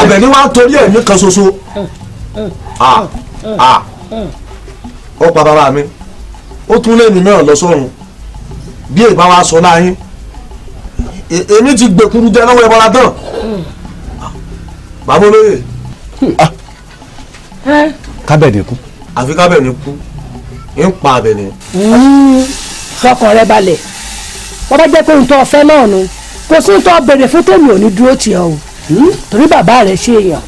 Àbẹ̀ní wa ń torí ẹ̀mí kan ṣoṣo ó pa bàbá mi ó tún lé ní mẹ́rin lọ sọ́run bí èèbá wa sọ láyín èmi ti gbèkúrú jẹ lọ́wọ́ ẹ̀bọ̀ra tán bàbá olóyè kábẹ̀ni kú. àfi kábẹ̀ni kú ń pa Àbẹ̀ní. fọkàn rẹ balẹ̀ wọ́n bá jẹ́ pé nǹkan ọ̀fẹ́ náà nu kò sí nǹkan béèrè fún tèmi ò ní dúró tì ọ́ o torí bàbá rẹ̀ ṣe èèyàn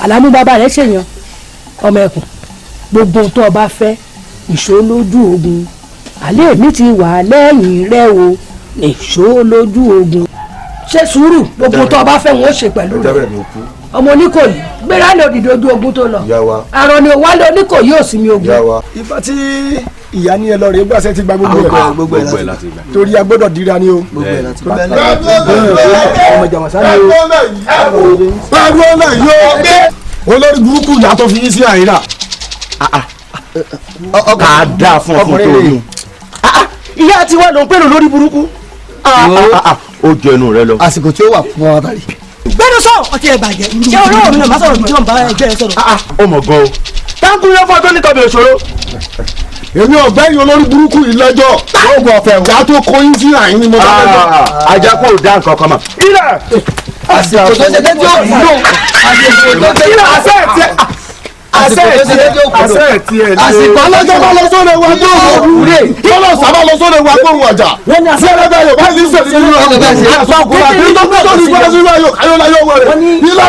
Àlàmú bàbá rẹ̀ ṣe èèyàn ọmọ ẹkùn gbogbo nǹkan ọba fẹ́ ìṣó lójú ogun àlẹ́ mi ti wà lẹ́yìn rẹ o ìṣó lójú ogun ṣe sùúrù gbogbo nǹkan ọba fẹ́ wọn ó ṣe pẹ̀lú rẹ ọmọ Oníkòyí gbéra ní òdìdí ojú ogun tó lọ àrùn ni òwálé Oníkòyí ò sí mi ogun. ifá tí ìyá ní ẹ lọ rèé gbàṣẹ ti gba gbogbo ẹ láti gbà torí a gbọ́dọ̀ dira ni o. ọmọ jàmọ̀sá ni o. pàrọ̀ náà yóò olórí burúkú ìyá tó fi yín sí àyíká. kà á dáa fún ọkùnrin tó yún. ìyá tí wàá lọ pẹ̀lú lórí burúkú. ó jẹ inú rẹ lọ. àsìkò tí ó wà fún ọ tàbí. gbẹ́nu sọ ọtí ẹ̀ bàjẹ́ ṣé olóòrùn náà má sọ̀rọ̀ bí wọ́n bá ẹgbẹ́ ẹ sọ̀rọ̀. ó mọ̀ gan o. táǹkù yẹn fún ọjọ́ nítorí òṣòro. èmi ọ̀gbẹ́ni olórí burúkú yìí lọ́jọ́ lọ́gbọ̀n ọ̀fẹ́ ìyá tó kọyín sí àyín ni mo bá lọ́jọ́. ajá kò dá nǹkan kan mọ̀. ilẹ̀ àsìkò tó ṣe dé tí ó kúrò àsìkò tó ṣe dé tí ó àsìkò alájọ bá lọ sóde wa tó òru rè tọ́lọ̀ sábà lọ sóde wa tó òru ọjà sí ẹlẹ́dẹ̀ yóò bá yìí sèdí nínú ọkọ̀ àtọ́kùnrin àti ìtọ́kùnrin tó ní gbọ́dọ̀ sínú ayọ̀ ayọ̀lá yóò wọlé ilá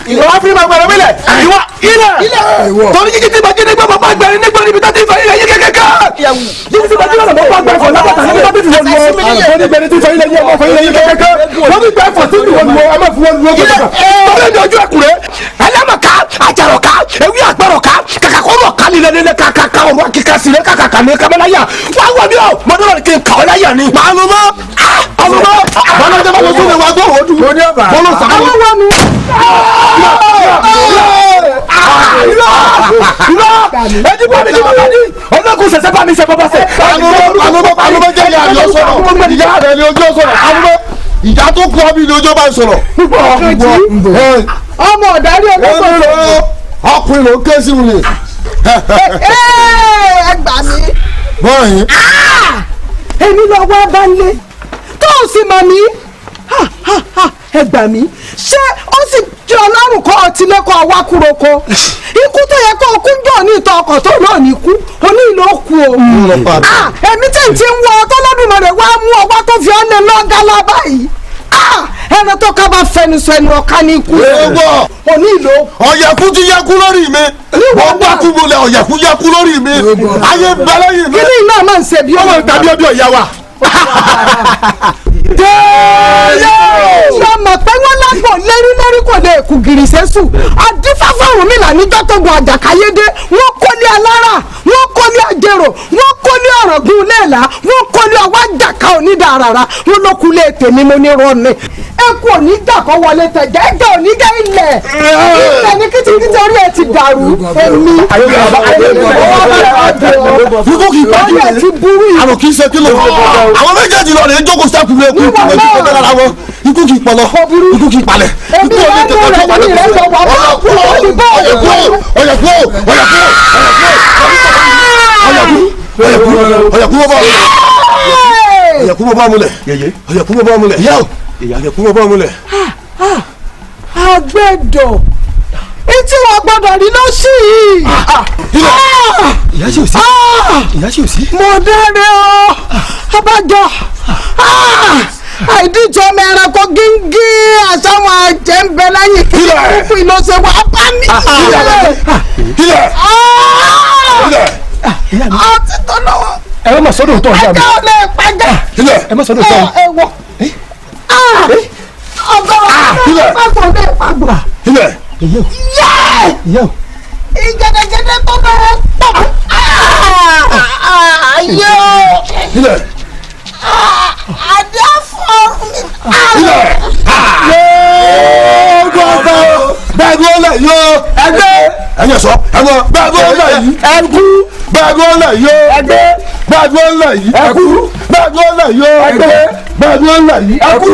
ìwọ wá fún ìgbàgbọ́ mílẹ̀ ìwọ ilẹ̀ torí jíjí tí bàjẹ́ nígbà bàbá àgbẹ̀rin nígbà níbi tó ti fẹ́ ilẹ̀ yí kẹ́kẹ́kẹ́ jíjí tí bàjẹ́ nígbà bàbá àgbẹ̀rin fọ̀ lápàtà níbi tó ti fẹ́ ilẹ̀ yí kẹ́kẹ́kẹ́ tí fẹ́ ilẹ̀ yí ọmọ fẹ́ ilẹ̀ yí kẹ́kẹ́kẹ́ wọ́n ti gbẹ́ fọ̀ tí ìwọ̀n ni wọ́n máa fi wọ́n lọ́wọ́ kẹ́kẹ́ tọ́lẹ̀ ní ojú ẹkùnrin ẹlẹ́mọ̀ká àjàrọ̀ká ewì àgbẹ̀rọ̀ká kàkà kọ́ mọ̀ ká nílẹ̀ nílẹ̀ kàkà ọ̀rọ̀ kíkà sílẹ̀ kàkà ní kábẹ́láyà wá wọ̀ mí o mọ̀dọ́rọ̀ ni kí n kà ọ́ láyà ni. màánù mọ́ bọ́lá jẹ́ bọ́lá sóde wa gbọ́ òdu bọ́lá sàmúlò. ẹni bá mi ní bàbá ní ọlọ́kùn ṣẹ̀ṣẹ̀ bá mi ṣe bàbá ṣe. àlùmọ́ jẹ́ ìyá rẹ̀ sọ̀rọ̀ ìyá rẹ̀ ni ojú sọ̀rọ̀ àlùmọ́ ìjà tó kú ọbí ni ojú bá sọ̀rọ̀. ọmọ ọ̀darí ọlọ́sọ̀rọ̀ ọkùnrin ló ké sí wuli. ẹ gbà mí. bọ́ọ̀yìn. èmi lọ wá bá ń lé tó o sì mọ̀ mí ẹ gbà mí ṣé ó sì jẹ́ ọlọ́run kọ́ ọtí lẹ́kọ̀ọ́ wá kúroko ikú tó yẹ kó o kú jọ ní ìtọ́ ọkọ̀ tó náà ní kú oní ìlú òkú o èmi tí n ti ń wọ Olódùmarè wá mú ọwọ́ tó fi ọ́ lé lọ́gàlá báyìí ẹran tó ká bá fẹnusọ ẹnu ọ̀ká ní ikú oní ìlú. ọ̀yẹ̀kú ti yẹkú lórí mi wọ́n gbà kú bolẹ̀ ọ̀yẹ̀kú yẹkú lórí mi ayé bẹ̀rẹ̀ yìí mi. kí ni iná máa ń ṣe bí ọmọ ìtàbí ọdún ọ̀yá wa. ṣé mọ̀ pé wọ́n lágbo lérí kò lè kú gìrì sẹ́sù àdífáfá Ọ̀rúnmìlà níjọ́ tó gun àjàkáyédé wọ́n kọ́lé alára wọ́n kọ́lé àjèrò wọ́n kọ́lé ọ̀rọ̀gùn léèlà wọ́n kọ́lé ọwọ́ àjàká onídàárara wọ́n ló kú lé tèmi mo ní rọ́ọ̀nì eku onídàkọ́ wọlé tẹ̀jẹ̀ ẹ̀jẹ̀ onígẹ̀ ilẹ̀ ilẹ̀ ní kìtìkìtì orí ẹ̀ ti dàrú èmi. ikú kì í pàdé àrò kì í ṣe kílò àwọn méjèèjì lọ rè é jókòó sáàkù lé ikú ìpìlẹ̀ ikú ìpìlẹ̀ lára wọn ikú kì í pọlọ ikú kì í palẹ̀ ikú ò ní tẹ̀tẹ̀ tó palẹ̀ ọ̀yẹ̀kú bọ́ bá múlẹ̀ ọ̀yẹ̀kú bọ́ bá múlẹ̀ ọ̀yẹ̀kú bọ́ bá múlẹ̀. àgbẹ̀dọ̀ etí wọn gbọ́dọ̀ rí lọ sí i. ìyá sì ò sí. ìyá sì ò sí. mo dáre o abájọ àìdíjọ ọmọ ẹranko gíngí àtàwọn àjẹ ń bẹ lẹ́yìn kí kúkú iná ṣe wá bá mi. ọtí tó lọ́wọ́. ẹ má sọ́dọ̀ tó ọjà mi. ẹjọ́ lè pàjá. ẹ má sọ́dọ̀ tó ọjà mi. ẹ wọ. ọgọ́rùn-ún pàtó lè pàgbà. ìgẹ̀dẹ̀gẹ̀dẹ̀ tó bẹ̀rẹ̀ tọ̀. ayé o. adé fọ́ọ̀rù mi. lẹ̀ yóò ẹgbẹ́ ẹ̀yẹ sọ ẹ̀wọ̀n gbàgbọ́ lẹ̀ yìí ẹ̀kú gbàgbọ́ lẹ̀ yóò ẹgbẹ́ gbàgbọ́ lẹ̀ yìí ẹ̀kú gbàgbọ́ lẹ̀ yóò ẹgbẹ́ gbàgbọ́ lẹ̀ yìí ẹ̀kú.